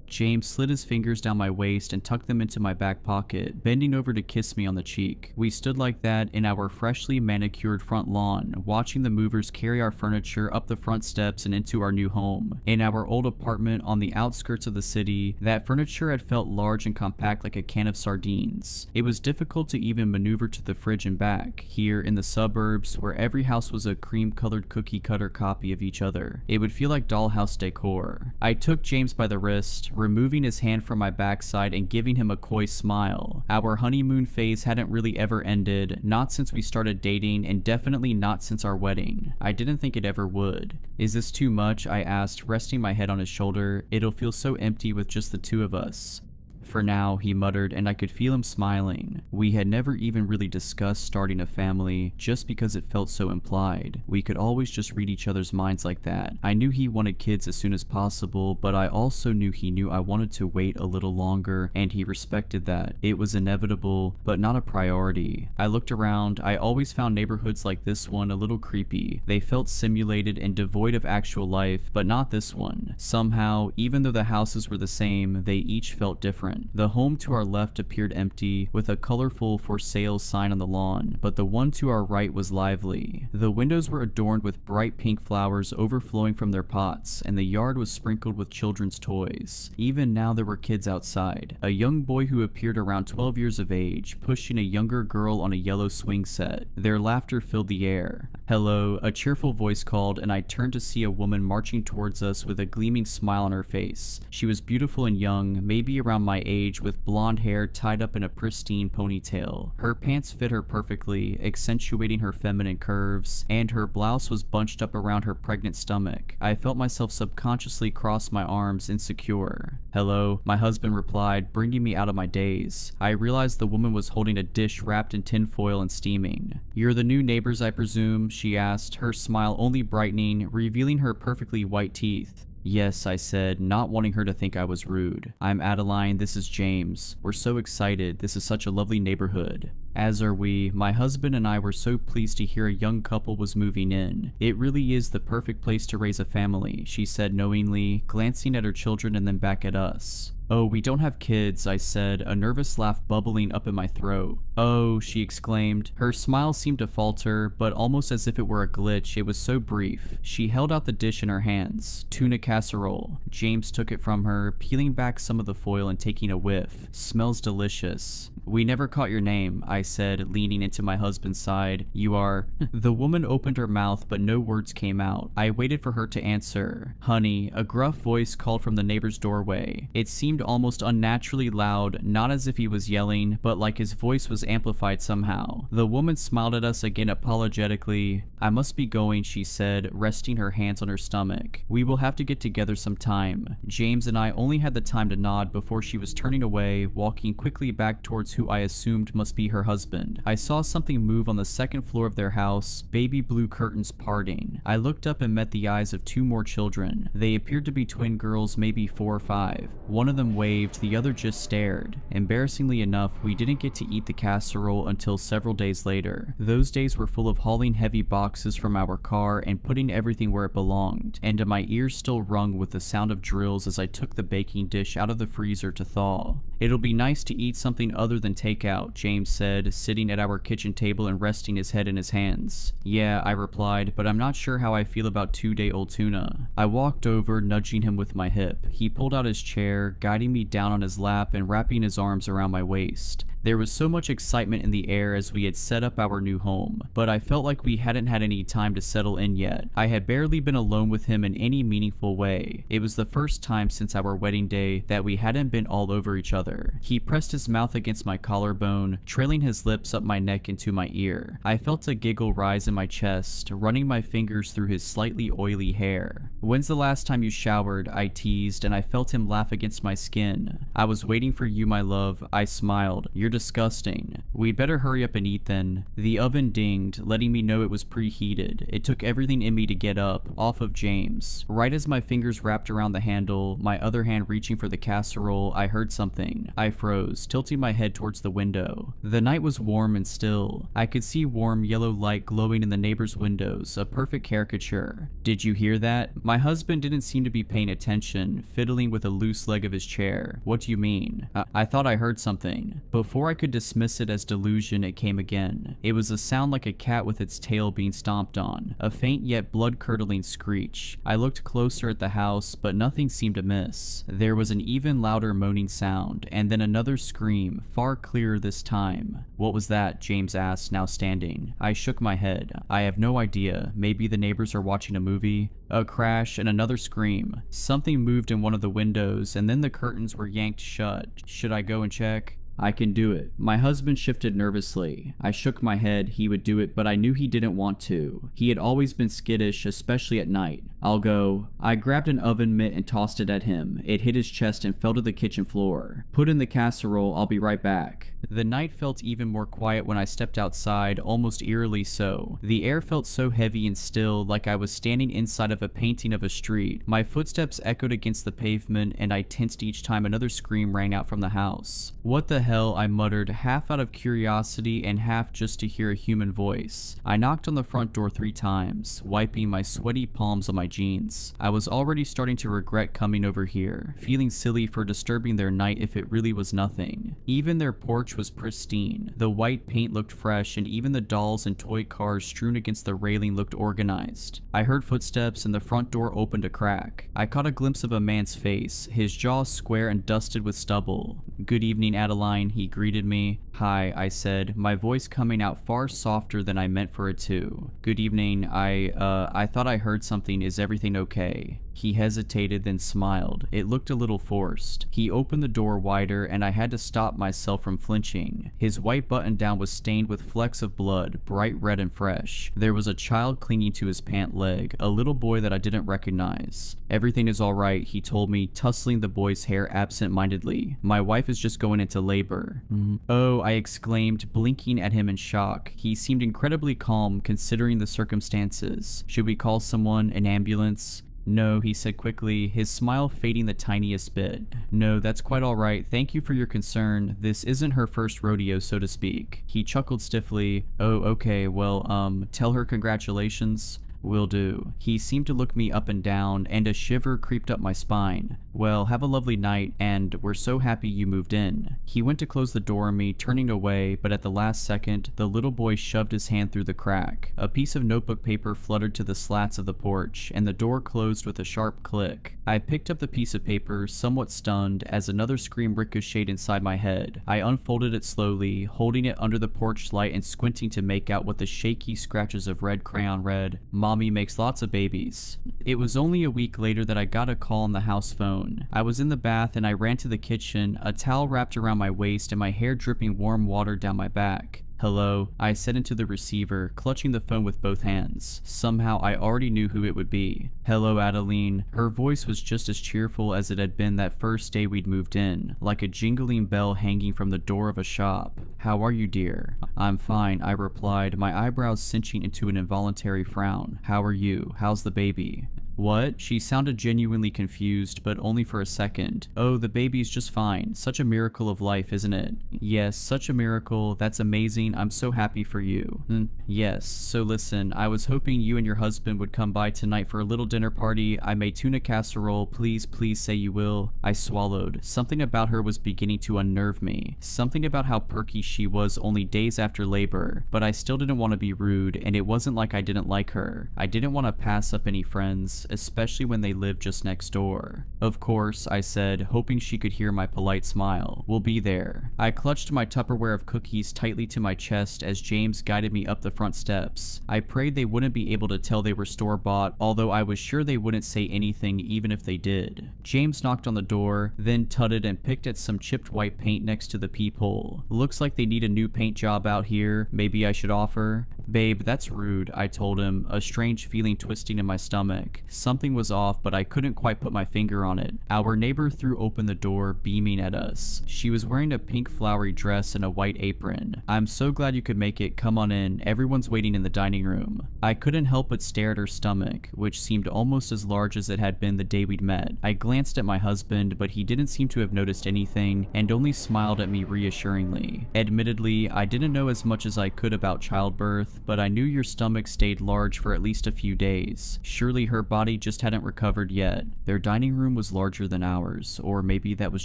James slid his fingers down my waist and tucked them into my back pocket, bending over to kiss me on the cheek. We stood like that in our freshly manicured front lawn, watching the movers carry our furniture up the front steps and into our new home. In our old apartment on the outskirts of the city, that furniture had felt large and compact like a can of sardines. It was difficult to even maneuver to the fridge and back. Here in the suburbs, where every house was a cream-colored cookie-cutter copy of each other, it would feel like dollhouse decor. I took James by the wrist, removing his hand from my backside and giving him a coy smile. Our honeymoon phase hadn't really ever ended, not since we started dating and definitely not since our wedding. I didn't think it ever would. Is this too much? I asked, resting my head on his shoulder. It'll feel so empty with just the two of us. For now, he muttered, and I could feel him smiling. We had never even really discussed starting a family, just because it felt so implied. We could always just read each other's minds like that. I knew he wanted kids as soon as possible, but I also knew he knew I wanted to wait a little longer, and he respected that. It was inevitable, but not a priority. I looked around. I always found neighborhoods like this one a little creepy. They felt simulated and devoid of actual life, but not this one. Somehow, even though the houses were the same, they each felt different. The home to our left appeared empty, with a colorful for sale sign on the lawn, but the one to our right was lively. The windows were adorned with bright pink flowers overflowing from their pots, and the yard was sprinkled with children's toys. Even now there were kids outside. A young boy who appeared around 12 years of age, pushing a younger girl on a yellow swing set. Their laughter filled the air. "Hello," a cheerful voice called, and I turned to see a woman marching towards us with a gleaming smile on her face. She was beautiful and young, maybe around my age, with blonde hair tied up in a pristine ponytail. Her pants fit her perfectly, accentuating her feminine curves, and her blouse was bunched up around her pregnant stomach. I felt myself subconsciously cross my arms, insecure. "Hello," my husband replied, bringing me out of my daze. I realized the woman was holding a dish wrapped in tinfoil and steaming. "You're the new neighbors, I presume?" she asked, her smile only brightening, revealing her perfectly white teeth. "Yes," I said, not wanting her to think I was rude. "I'm Adeline, this is James. We're so excited, this is such a lovely neighborhood." "As are we. My husband and I were so pleased to hear a young couple was moving in. It really is the perfect place to raise a family," she said knowingly, glancing at her children and then back at us. "Oh, we don't have kids," I said, a nervous laugh bubbling up in my throat. "Oh," she exclaimed. Her smile seemed to falter, but almost as if it were a glitch, it was so brief. She held out the dish in her hands. Tuna casserole. James took it from her, peeling back some of the foil and taking a whiff. "Smells delicious." "We never caught your name," I said, leaning into my husband's side. "You are..." The woman opened her mouth, but no words came out. I waited for her to answer. "Honey," a gruff voice called from the neighbor's doorway. It seemed almost unnaturally loud, not as if he was yelling, but like his voice was amplified somehow. The woman smiled at us again apologetically. "I must be going," she said, resting her hands on her stomach. "We will have to get together sometime." James and I only had the time to nod before she was turning away, walking quickly back towards who I assumed must be her husband. I saw something move on the second floor of their house, baby blue curtains parting. I looked up and met the eyes of two more children. They appeared to be twin girls, maybe 4 or 5. One of them waved, the other just stared. Embarrassingly enough, we didn't get to eat the casserole until several days later. Those days were full of hauling heavy boxes from our car and putting everything where it belonged, and my ears still rung with the sound of drills as I took the baking dish out of the freezer to thaw. "It'll be nice to eat something other than takeout," James said, sitting at our kitchen table and resting his head in his hands. "Yeah," I replied, "but I'm not sure how I feel about 2-day-old tuna." I walked over, nudging him with my hip. He pulled out his chair, guiding me down on his lap and wrapping his arms around my waist. There was so much excitement in the air as we had set up our new home, but I felt like we hadn't had any time to settle in yet. I had barely been alone with him in any meaningful way. It was the first time since our wedding day that we hadn't been all over each other. He pressed his mouth against my collarbone, trailing his lips up my neck into my ear. I felt a giggle rise in my chest, running my fingers through his slightly oily hair. "When's the last time you showered?" I teased, and I felt him laugh against my skin. "I was waiting for you, my love." I smiled. "You're disgusting." "We'd better hurry up and eat then." The oven dinged, letting me know it was preheated. It took everything in me to get up, off of James. Right as my fingers wrapped around the handle, my other hand reaching for the casserole, I heard something. I froze, tilting my head towards the window. The night was warm and still. I could see warm yellow light glowing in the neighbor's windows, a perfect caricature. "Did you hear that?" My husband didn't seem to be paying attention, fiddling with a loose leg of his chair. "What do you mean?" I thought I heard something." Before I could dismiss it as delusion, it came again. It was a sound like a cat with its tail being stomped on, a faint yet blood-curdling screech. I looked closer at the house, but nothing seemed amiss. There was an even louder moaning sound, and then another scream, far clearer this time. "What was that?" James asked, now standing. I shook my head. "I have no idea. Maybe the neighbors are watching a movie." A crash and another scream. Something moved in one of the windows, and then the curtains were yanked shut. "Should I go and check?" "I can do it." My husband shifted nervously. I shook my head. He would do it, but I knew he didn't want to. He had always been skittish, especially at night. "I'll go." I grabbed an oven mitt and tossed it at him. It hit his chest and fell to the kitchen floor. "Put in the casserole. I'll be right back." The night felt even more quiet when I stepped outside, almost eerily so. The air felt so heavy and still, like I was standing inside of a painting of a street. My footsteps echoed against the pavement, and I tensed each time another scream rang out from the house. "What the hell?" I muttered, half out of curiosity and half just to hear a human voice. I knocked on the front door 3 times, wiping my sweaty palms on my jeans. I was already starting to regret coming over here, feeling silly for disturbing their night if it really was nothing. Even their porch was pristine. The white paint looked fresh, and even the dolls and toy cars strewn against the railing looked organized. I heard footsteps, and the front door opened a crack. I caught a glimpse of a man's face, his jaw square and dusted with stubble. "Good evening, Adeline," he greeted me. "Hi," I said, my voice coming out far softer than I meant for it to. "Good evening. I thought I heard something. Is everything okay?" He hesitated, then smiled. It looked a little forced. He opened the door wider, and I had to stop myself from flinching. His white button-down was stained with flecks of blood, bright red and fresh. There was a child clinging to his pant leg, a little boy that I didn't recognize. "Everything is all right," he told me, tussling the boy's hair absent-mindedly. "My wife is just going into labor." "Oh," I exclaimed, blinking at him in shock. He seemed incredibly calm, considering the circumstances. "Should we call someone, an ambulance?" "No," he said quickly, his smile fading the tiniest bit. "No, that's quite all right. Thank you for your concern. This isn't her first rodeo, so to speak." He chuckled stiffly. "Oh, okay, well, tell her congratulations." "Will do." He seemed to look me up and down, and a shiver creeped up my spine. "Well, have a lovely night, and we're so happy you moved in." He went to close the door on me, turning away, but at the last second, the little boy shoved his hand through the crack. A piece of notebook paper fluttered to the slats of the porch, and the door closed with a sharp click. I picked up the piece of paper, somewhat stunned, as another scream ricocheted inside my head. I unfolded it slowly, holding it under the porch light and squinting to make out what the shaky scratches of red crayon read. "Mommy makes lots of babies." It was only a week later that I got a call on the house phone. I was in the bath and I ran to the kitchen, a towel wrapped around my waist and my hair dripping warm water down my back. "Hello," I said into the receiver, clutching the phone with both hands. Somehow I already knew who it would be. "Hello, Adeline." Her voice was just as cheerful as it had been that first day we'd moved in, like a jingling bell hanging from the door of a shop. "How are you, dear?" "I'm fine," I replied, my eyebrows cinching into an involuntary frown. "How are you? How's the baby?" "What?" She sounded genuinely confused, but only for a second. "Oh, the baby's just fine. Such a miracle of life, isn't it?" "Yes, such a miracle. That's amazing. I'm so happy for you." "Yes. So listen, I was hoping you and your husband would come by tonight for a little dinner party. I made tuna casserole. Please, please say you will." I swallowed. Something about her was beginning to unnerve me. Something about how perky she was only days after labor. But I still didn't want to be rude, and it wasn't like I didn't like her. I didn't want to pass up any friends. parents, especially when they live just next door. Of course, I said, hoping she could hear my polite smile. We'll be there. I clutched my Tupperware of cookies tightly to my chest as James guided me up the front steps. I prayed they wouldn't be able to tell they were store-bought, although I was sure they wouldn't say anything even if they did. James knocked on the door, then tutted and picked at some chipped white paint next to the peephole. Looks like they need a new paint job out here. Maybe I should offer? Babe, that's rude, I told him, a strange feeling twisting in my stomach. Something was off, but I couldn't quite put my finger on it. Our neighbor threw open the door, beaming at us. She was wearing a pink flowery dress and a white apron. I'm so glad you could make it. Come on in. Everyone's waiting in the dining room. I couldn't help but stare at her stomach, which seemed almost as large as it had been the day we'd met. I glanced at my husband, but he didn't seem to have noticed anything and only smiled at me reassuringly. Admittedly, I didn't know as much as I could about childbirth, but I knew your stomach stayed large for at least a few days. Surely her body just hadn't recovered yet. Their dining room was larger than ours, or maybe that was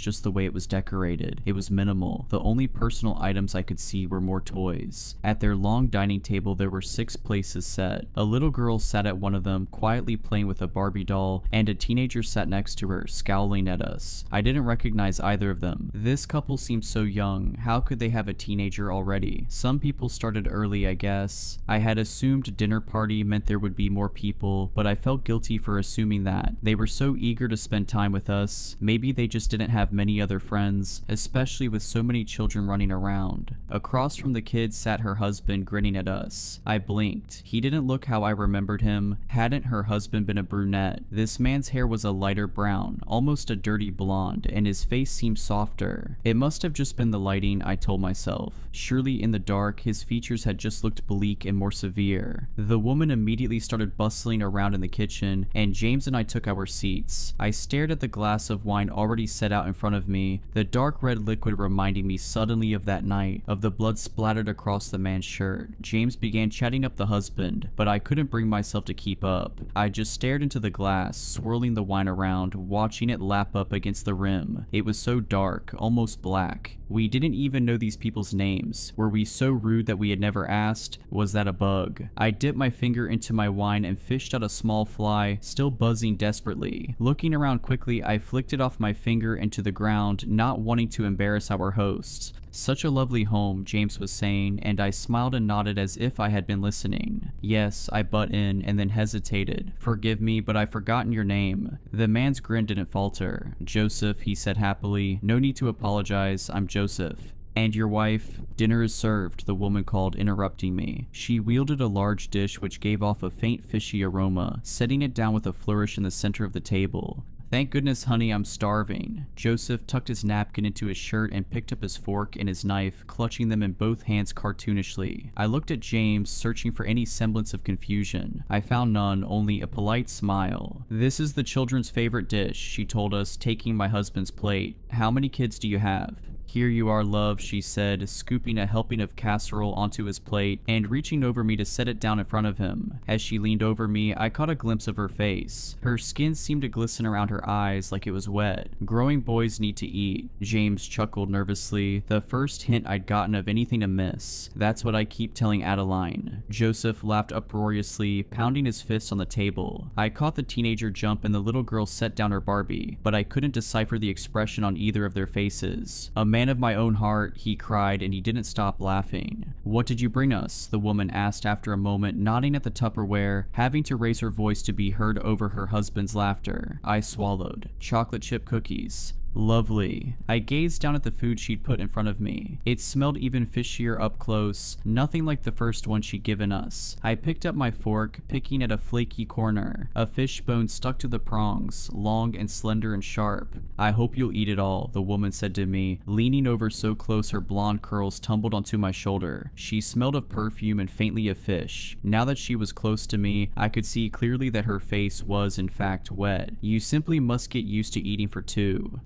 just the way it was decorated. It was minimal. The only personal items I could see were more toys. At their long dining table there were 6 places set. A little girl sat at one of them, quietly playing with a Barbie doll, and a teenager sat next to her, scowling at us. I didn't recognize either of them. This couple seemed so young. How could they have a teenager already? Some people started early, I guess. I had assumed dinner party meant there would be more people, but I felt guilty for assuming that. They were so eager to spend time with us. Maybe they just didn't have many other friends, especially with so many children running around. Across from the kids sat her husband, grinning at us. I blinked. He didn't look how I remembered him. Hadn't her husband been a brunette? This man's hair was a lighter brown, almost a dirty blonde, and his face seemed softer. It must have just been the lighting, I told myself. Surely in the dark, his features had just looked bleak and more severe. The woman immediately started bustling around in the kitchen, and James and I took our seats. I stared at the glass of wine already set out in front of me, the dark red liquid reminding me suddenly of that night, of the blood splattered across the man's shirt. James began chatting up the husband, but I couldn't bring myself to keep up. I just stared into the glass, swirling the wine around, watching it lap up against the rim. It was so dark, almost black. We didn't even know these people's names. Were we so rude that we had never asked? Was that a bug? I dipped my finger into my wine and fished out a small fly, still buzzing desperately. Looking around quickly, I flicked it off my finger into the ground, not wanting to embarrass our hosts. Such a lovely home, James was saying, and I smiled and nodded as if I had been listening. Yes, I butt in and then hesitated. Forgive me, but I've forgotten your name. The man's grin didn't falter. Joseph, he said happily. No need to apologize, I'm Joseph. And your wife? Dinner is served, the woman called, interrupting me. She wielded a large dish which gave off a faint fishy aroma, setting it down with a flourish in the center of the table. Thank goodness, honey, I'm starving. Joseph tucked his napkin into his shirt and picked up his fork and his knife, clutching them in both hands cartoonishly. I looked at James, searching for any semblance of confusion. I found none, only a polite smile. This is the children's favorite dish, she told us, taking my husband's plate. How many kids do you have? Here you are, love, she said, scooping a helping of casserole onto his plate and reaching over me to set it down in front of him. As she leaned over me, I caught a glimpse of her face. Her skin seemed to glisten around her eyes like it was wet. Growing boys need to eat. James chuckled nervously, the first hint I'd gotten of anything amiss. That's what I keep telling Adeline. Joseph laughed uproariously, pounding his fist on the table. I caught the teenager jump and the little girl set down her Barbie, but I couldn't decipher the expression on either of their faces. A man of my own heart, he cried, and he didn't stop laughing. What did you bring us? The woman asked after a moment, nodding at the Tupperware, having to raise her voice to be heard over her husband's laughter. I swallowed. Chocolate chip cookies. Lovely. I gazed down at the food she'd put in front of me. It smelled even fishier up close, nothing like the first one she'd given us. I picked up my fork, picking at a flaky corner. A fish bone stuck to the prongs, long and slender and sharp. I hope you'll eat it all, the woman said to me, leaning over so close her blonde curls tumbled onto my shoulder. She smelled of perfume and faintly of fish. Now that she was close to me, I could see clearly that her face was in fact wet. You simply must get used to eating for two.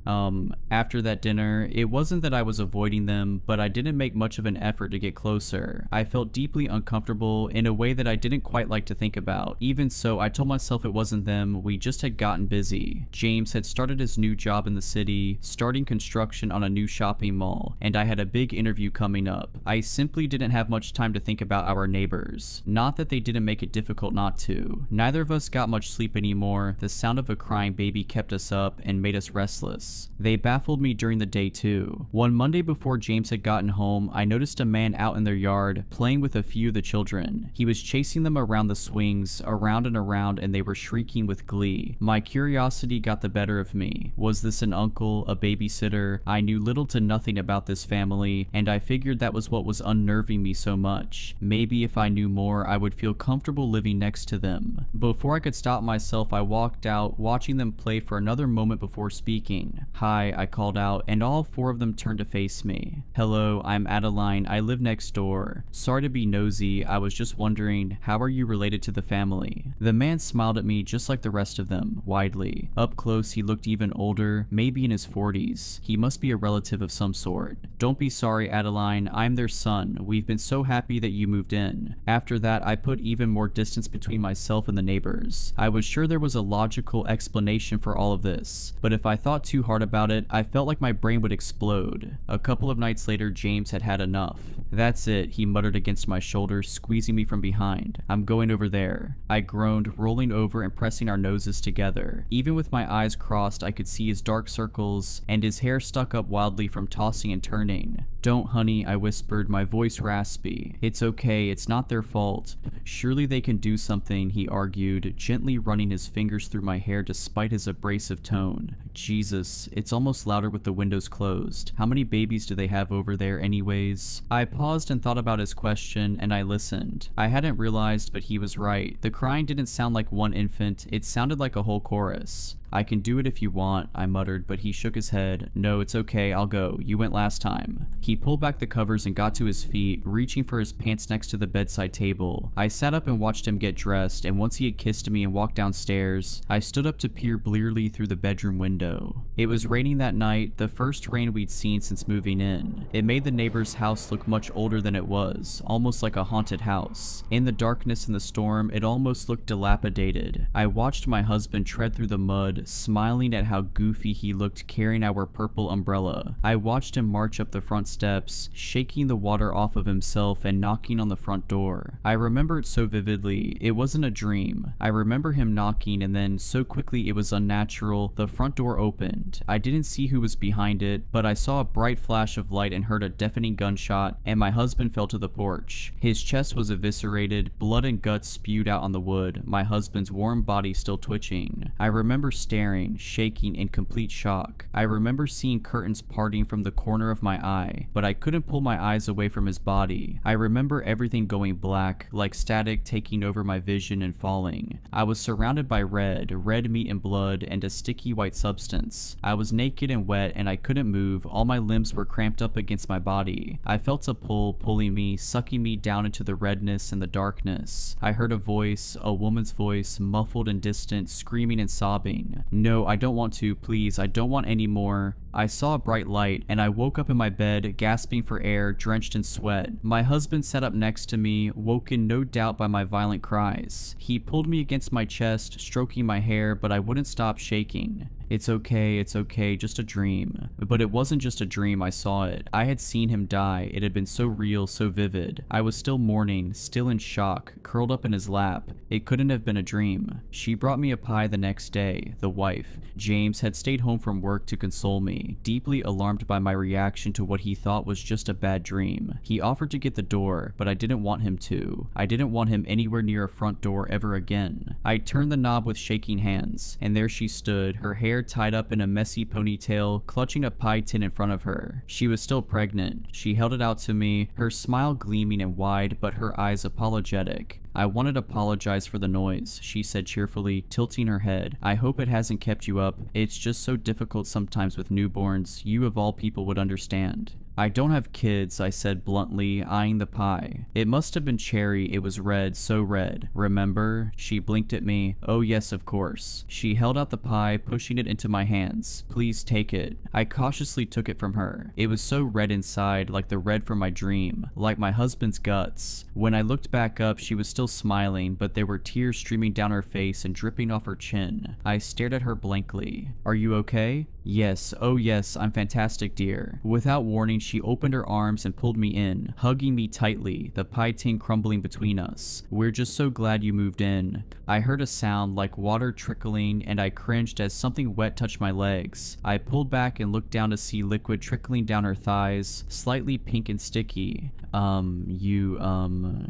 After that dinner, it wasn't that I was avoiding them, but I didn't make much of an effort to get closer. I felt deeply uncomfortable in a way that I didn't quite like to think about. Even so, I told myself it wasn't them, we just had gotten busy. James had started his new job in the city, starting construction on a new shopping mall, and I had a big interview coming up. I simply didn't have much time to think about our neighbors. Not that they didn't make it difficult not to. Neither of us got much sleep anymore. The sound of a crying baby kept us up and made us restless. They baffled me during the day too. One Monday before James had gotten home, I noticed a man out in their yard playing with a few of the children. He was chasing them around the swings, around and around, and they were shrieking with glee. My curiosity got the better of me. Was this an uncle, a babysitter? I knew little to nothing about this family, and I figured that was what was unnerving me so much. Maybe if I knew more, I would feel comfortable living next to them. Before I could stop myself, I walked out, watching them play for another moment before speaking. "Hi," I called out, and all four of them turned to face me. "Hello, I'm Adeline. I live next door. Sorry to be nosy. I was just wondering, how are you related to the family?" The man smiled at me just like the rest of them, widely. Up close, he looked even older, maybe in his 40s. He must be a relative of some sort. "Don't be sorry, Adeline. I'm their son. We've been so happy that you moved in." After that, I put even more distance between myself and the neighbors. I was sure there was a logical explanation for all of this, but if I thought too hard about it, I felt like my brain would explode. A couple of nights later, James had had enough. "That's it," he muttered against my shoulder, squeezing me from behind. "I'm going over there." I groaned, rolling over and pressing our noses together. Even with my eyes crossed, I could see his dark circles, and his hair stuck up wildly from tossing and turning. "Don't, honey," I whispered, my voice raspy. "It's okay, it's not their fault. Surely they can do something," he argued, gently running his fingers through my hair despite his abrasive tone. "Jesus, it's almost louder with the windows closed. How many babies do they have over there anyways?" I paused and thought about his question, and I listened. I hadn't realized, but he was right. The crying didn't sound like one infant, it sounded like a whole chorus. "I can do it if you want," I muttered, but he shook his head. "No, it's okay, I'll go. You went last time." He pulled back the covers and got to his feet, reaching for his pants next to the bedside table. I sat up and watched him get dressed, and once he had kissed me and walked downstairs, I stood up to peer blearily through the bedroom window. It was raining that night, the first rain we'd seen since moving in. It made the neighbor's house look much older than it was, almost like a haunted house. In the darkness and the storm, it almost looked dilapidated. I watched my husband tread through the mud, smiling at how goofy he looked carrying our purple umbrella. I watched him march up the front steps, shaking the water off of himself and knocking on the front door. I remember it so vividly. It wasn't a dream. I remember him knocking, and then so quickly it was unnatural, the front door opened. I didn't see who was behind it, but I saw a bright flash of light and heard a deafening gunshot, and my husband fell to the porch. His chest was eviscerated, blood and guts spewed out on the wood, my husband's warm body still twitching. I remember staring, shaking in complete shock. I remember seeing curtains parting from the corner of my eye, but I couldn't pull my eyes away from his body. I remember everything going black, like static taking over my vision and falling. I was surrounded by red meat and blood, and a sticky white substance. I was naked and wet, and I couldn't move. All my limbs were cramped up against my body. I felt a pull pulling me, sucking me down into the redness and the darkness. I heard a voice, a woman's voice, muffled and distant, screaming and sobbing. "No, I don't want to, please, I don't want any more." I saw a bright light, and I woke up in my bed, gasping for air, drenched in sweat. My husband sat up next to me, woken no doubt by my violent cries. He pulled me against my chest, stroking my hair, but I wouldn't stop shaking. It's okay, just a dream." But it wasn't just a dream, I saw it. I had seen him die. It had been so real, so vivid. I was still mourning, still in shock, curled up in his lap. It couldn't have been a dream. She brought me a pie the next day, the wife. James had stayed home from work to console me, deeply alarmed by my reaction to what he thought was just a bad dream. He offered to get the door, but I didn't want him to. I didn't want him anywhere near a front door ever again. I turned the knob with shaking hands, and there she stood, her hair tied up in a messy ponytail, clutching a pie tin in front of her. She was still pregnant. She held it out to me, her smile gleaming and wide, but her eyes apologetic. "I wanted to apologize for the noise," she said cheerfully, tilting her head. "I hope it hasn't kept you up. It's just so difficult sometimes with newborns. You of all people would understand." I don't have kids, I said bluntly, eyeing the pie. It must have been cherry, it was red, so red. Remember? She blinked at me. Oh yes, of course. She held out the pie, pushing it into my hands. Please take it. I cautiously took it from her. It was so red inside, like the red from my dream, like my husband's guts. When I looked back up, she was still smiling, but there were tears streaming down her face and dripping off her chin. I stared at her blankly. Are you okay? Yes, oh yes, I'm fantastic, dear. Without warning, she opened her arms and pulled me in, hugging me tightly, the pie tin crumbling between us. We're just so glad you moved in. I heard a sound like water trickling, and I cringed as something wet touched my legs. I pulled back and looked down to see liquid trickling down her thighs, slightly pink and sticky.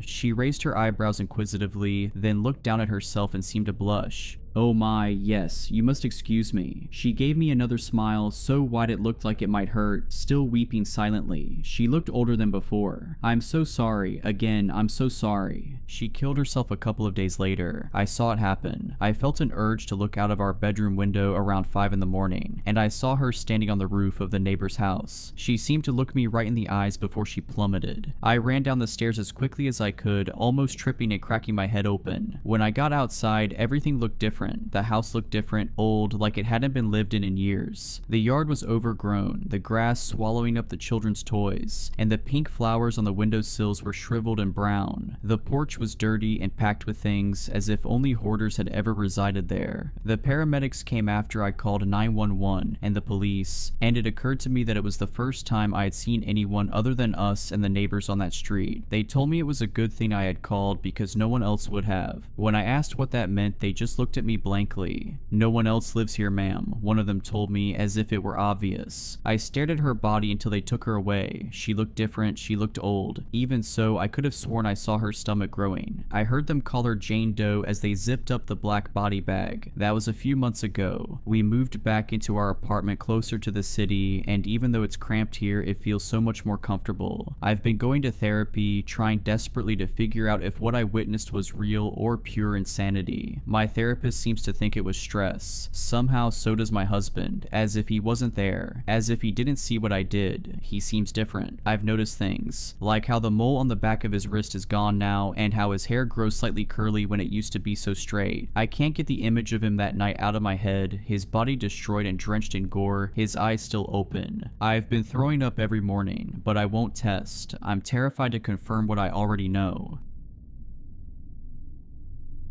She raised her eyebrows inquisitively, then looked down at herself and seemed to blush. Oh my, yes, you must excuse me. She gave me another smile, so wide it looked like it might hurt, still weeping silently. She looked older than before. I'm so sorry. Again, I'm so sorry. She killed herself a couple of days later. I saw it happen. I felt an urge to look out of our bedroom window around 5 in the morning, and I saw her standing on the roof of the neighbor's house. She seemed to look me right in the eyes before she plummeted. I ran down the stairs as quickly as I could, almost tripping and cracking my head open. When I got outside, everything looked different. The house looked different, old, like it hadn't been lived in years. The yard was overgrown, the grass swallowing up the children's toys, and the pink flowers on the windowsills were shriveled and brown. The porch was dirty and packed with things, as if only hoarders had ever resided there. The paramedics came after I called 911 and the police, and it occurred to me that it was the first time I had seen anyone other than us and the neighbors on that street. They told me it was a good thing I had called because no one else would have. When I asked what that meant, they just looked at me blankly. No one else lives here, ma'am, one of them told me, as if it were obvious. I stared at her body until they took her away. She looked different, she looked old. Even so, I could have sworn I saw her stomach growing. I heard them call her Jane Doe as they zipped up the black body bag. That was a few months ago. We moved back into our apartment closer to the city, and even though it's cramped here, it feels so much more comfortable. I've been going to therapy, trying desperately to figure out if what I witnessed was real or pure insanity. My therapist seems to think it was stress. Somehow so does my husband, as if he wasn't there, as if he didn't see what I did. He seems different. I've noticed things, like how the mole on the back of his wrist is gone now, and how his hair grows slightly curly when it used to be so straight. I can't get the image of him that night out of my head, his body destroyed and drenched in gore, his eyes still open. I've been throwing up every morning, but I won't test. I'm terrified to confirm what I already know.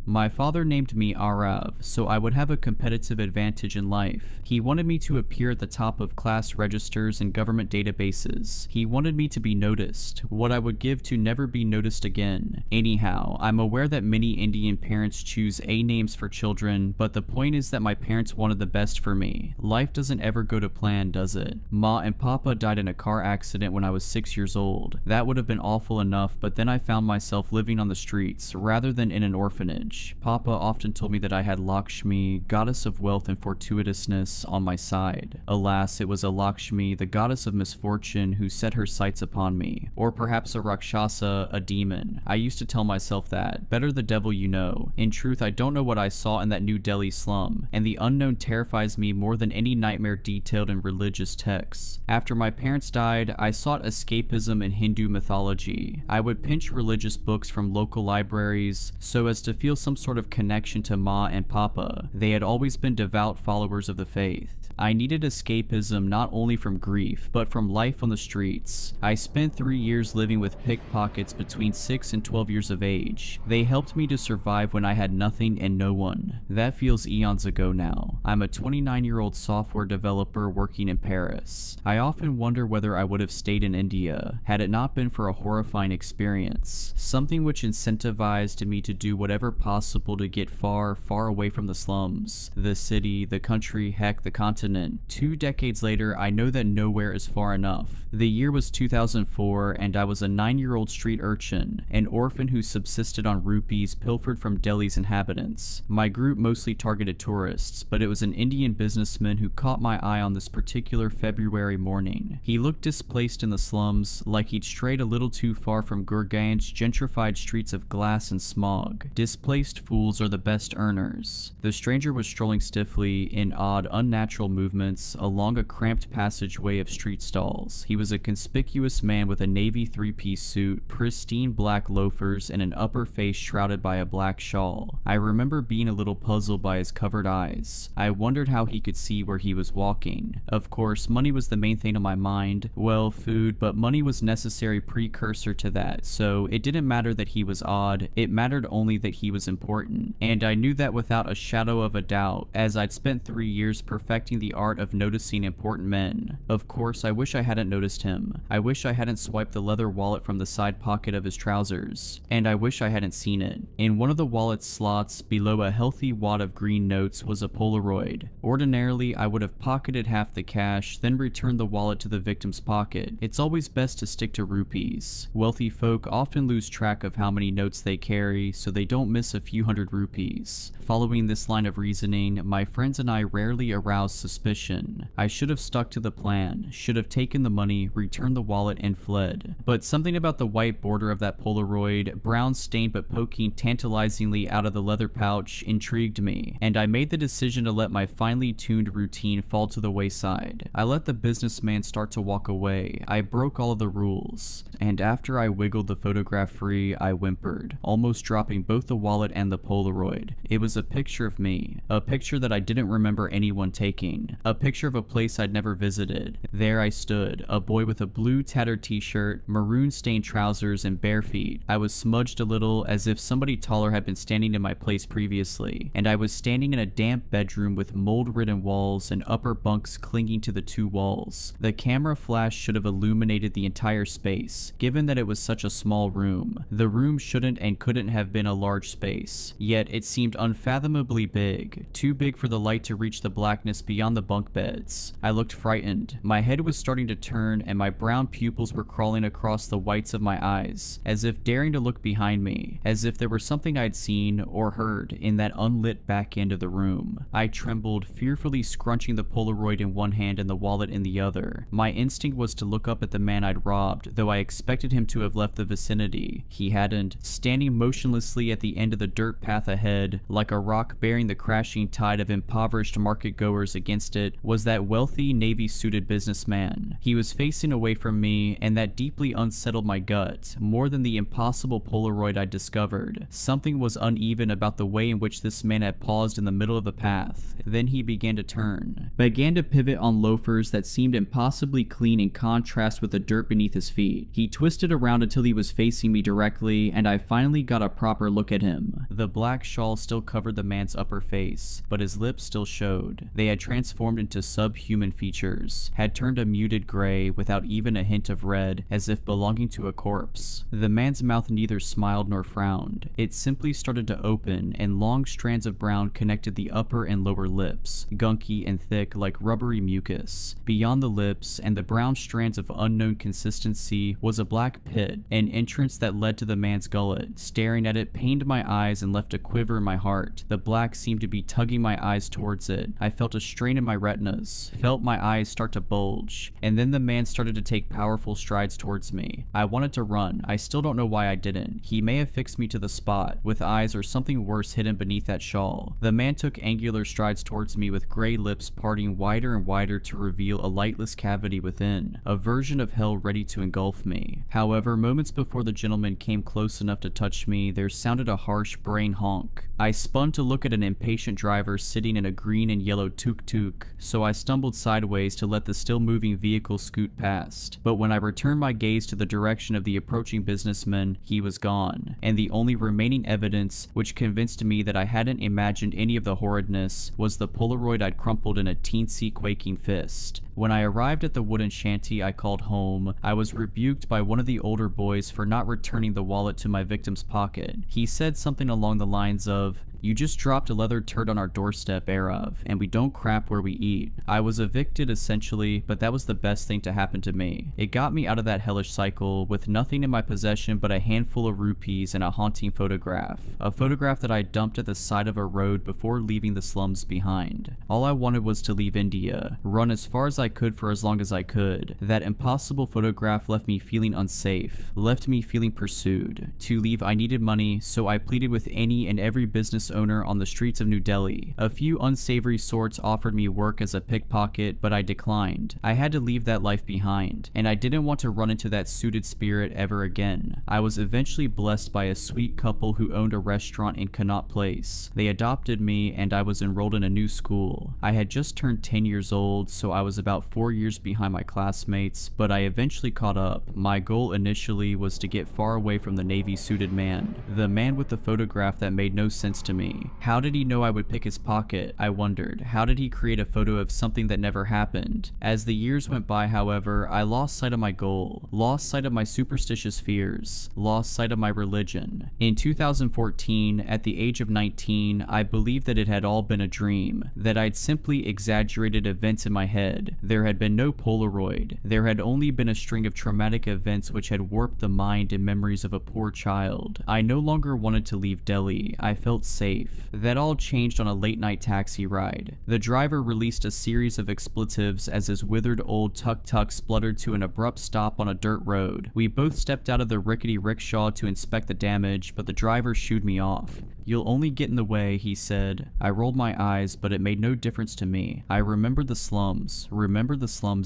My father named me Arav, so I would have a competitive advantage in life. He wanted me to appear at the top of class registers and government databases. He wanted me to be noticed, what I would give to never be noticed again. Anyhow, I'm aware that many Indian parents choose A names for children, but the point is that my parents wanted the best for me. Life doesn't ever go to plan, does it? Ma and Papa died in a car accident when I was 6 years old. That would have been awful enough, but then I found myself living on the streets, rather than in an orphanage. Papa often told me that I had Lakshmi, goddess of wealth and fortuitousness, on my side. Alas, it was a Lakshmi, the goddess of misfortune, who set her sights upon me. Or perhaps a Rakshasa, a demon. I used to tell myself that. Better the devil you know. In truth, I don't know what I saw in that New Delhi slum, and the unknown terrifies me more than any nightmare detailed in religious texts. After my parents died, I sought escapism in Hindu mythology. I would pinch religious books from local libraries so as to feel some sort of connection to Ma and Papa. They had always been devout followers of the faith. I needed escapism not only from grief, but from life on the streets. I spent 3 years living with pickpockets between 6 and 12 years of age. They helped me to survive when I had nothing and no one. That feels eons ago now. I'm a 29-year-old software developer working in Paris. I often wonder whether I would have stayed in India had it not been for a horrifying experience, something which incentivized me to do whatever possible to get far, far away from the slums, the city, the country, heck, the continent. 2 decades later, I know that nowhere is far enough. The year was 2004, and I was a 9-year-old street urchin, an orphan who subsisted on rupees pilfered from Delhi's inhabitants. My group mostly targeted tourists, but it was an Indian businessman who caught my eye on this particular February morning. He looked displaced in the slums, like he'd strayed a little too far from Gurgaon's gentrified streets of glass and smog. Displaced fools are the best earners. The stranger was strolling stiffly, in odd, unnatural movements along a cramped passageway of street stalls. He was a conspicuous man with a navy three-piece suit, pristine black loafers, and an upper face shrouded by a black shawl. I remember being a little puzzled by his covered eyes. I wondered how he could see where he was walking. Of course, money was the main thing on my mind. Well, food, but money was necessary precursor to that, so it didn't matter that he was odd, it mattered only that he was important. And I knew that without a shadow of a doubt, as I'd spent 3 years perfecting the art of noticing important men. Of course, I wish I hadn't noticed him. I wish I hadn't swiped the leather wallet from the side pocket of his trousers. And I wish I hadn't seen it. In one of the wallet's slots, below a healthy wad of green notes, was a Polaroid. Ordinarily, I would have pocketed half the cash, then returned the wallet to the victim's pocket. It's always best to stick to rupees. Wealthy folk often lose track of how many notes they carry, so they don't miss a few hundred rupees. Following this line of reasoning, my friends and I rarely aroused suspicion. I should have stuck to the plan, should have taken the money, returned the wallet, and fled. But something about the white border of that Polaroid, brown stained but poking tantalizingly out of the leather pouch, intrigued me, and I made the decision to let my finely tuned routine fall to the wayside. I let the businessman start to walk away. I broke all of the rules, and after I wiggled the photograph free, I whimpered, almost dropping both the wallet and the Polaroid. It was a picture of me, a picture that I didn't remember anyone taking, a picture of a place I'd never visited. There I stood, a boy with a blue tattered t-shirt, maroon stained trousers, and bare feet. I was smudged a little, as if somebody taller had been standing in my place previously, and I was standing in a damp bedroom with mold-ridden walls and upper bunks clinging to the two walls. The camera flash should have illuminated the entire space, given that it was such a small room. The room shouldn't and couldn't have been a large space, yet it seemed unfathomably big, too big for the light to reach the blackness beyond the bunk beds. I looked frightened. My head was starting to turn, and my brown pupils were crawling across the whites of my eyes, as if daring to look behind me, as if there were something I'd seen or heard in that unlit back end of the room. I trembled, fearfully scrunching the Polaroid in one hand and the wallet in the other. My instinct was to look up at the man I'd robbed, though I expected him to have left the vicinity. He hadn't. Standing motionlessly at the end of the dirt path ahead, like a rock bearing the crashing tide of impoverished market goers against it, was that wealthy, navy-suited businessman. He was facing away from me, and that deeply unsettled my gut, more than the impossible Polaroid I'd discovered. Something was uneven about the way in which this man had paused in the middle of the path. Then he began to pivot on loafers that seemed impossibly clean in contrast with the dirt beneath his feet. He twisted around until he was facing me directly, and I finally got a proper look at him. The black shawl still covered the man's upper face, but his lips still showed. They had transformed into subhuman features, had turned a muted gray without even a hint of red, as if belonging to a corpse. The man's mouth neither smiled nor frowned. It simply started to open, and long strands of brown connected the upper and lower lips, gunky and thick like rubbery mucus. Beyond the lips and the brown strands of unknown consistency was a black pit, an entrance that led to the man's gullet. Staring at it pained my eyes and left a quiver in my heart. The black seemed to be tugging my eyes towards it. I felt a strain in my retinas, felt my eyes start to bulge, and then the man started to take powerful strides towards me. I wanted to run. I still don't know why I didn't. He may have fixed me to the spot, with eyes or something worse hidden beneath that shawl. The man took angular strides towards me with gray lips parting wider and wider to reveal a lightless cavity within, a version of hell ready to engulf me. However, moments before the gentleman came close enough to touch me, there sounded a harsh brain honk. I spun to look at an impatient driver sitting in a green and yellow tuk-tuk, so I stumbled sideways to let the still moving vehicle scoot past. But when I returned my gaze to the direction of the approaching businessman, he was gone, and the only remaining evidence which convinced me that I hadn't imagined any of the horridness was the Polaroid I'd crumpled in a teensy quaking fist. When I arrived at the wooden shanty I called home, I was rebuked by one of the older boys for not returning the wallet to my victim's pocket. He said something along the lines of, "You just dropped a leather turd on our doorstep, Arav, and we don't crap where we eat." I was evicted essentially, but that was the best thing to happen to me. It got me out of that hellish cycle with nothing in my possession but a handful of rupees and a haunting photograph. A photograph that I dumped at the side of a road before leaving the slums behind. All I wanted was to leave India, run as far as I could for as long as I could. That impossible photograph left me feeling unsafe, left me feeling pursued. To leave I needed money, so I pleaded with any and every business owner on the streets of New Delhi. A few unsavory sorts offered me work as a pickpocket, but I declined. I had to leave that life behind, and I didn't want to run into that suited spirit ever again. I was eventually blessed by a sweet couple who owned a restaurant in Connaught Place. They adopted me, and I was enrolled in a new school. I had just turned 10 years old, so I was about 4 years behind my classmates, but I eventually caught up. My goal initially was to get far away from the navy-suited man, the man with the photograph that made no sense to me. How did he know I would pick his pocket? I wondered. How did he create a photo of something that never happened? As the years went by, however, I lost sight of my goal, lost sight of my superstitious fears, lost sight of my religion. In 2014, at the age of 19, I believed that it had all been a dream, that I'd simply exaggerated events in my head. There had been no Polaroid. There had only been a string of traumatic events which had warped the mind and memories of a poor child. I no longer wanted to leave Delhi. I felt safe. That all changed on a late-night taxi ride. The driver released a series of expletives as his withered old tuk-tuk spluttered to an abrupt stop on a dirt road. We both stepped out of the rickety rickshaw to inspect the damage, but the driver shooed me off. "You'll only get in the way," he said. I rolled my eyes, but it made no difference to me. I remembered the slums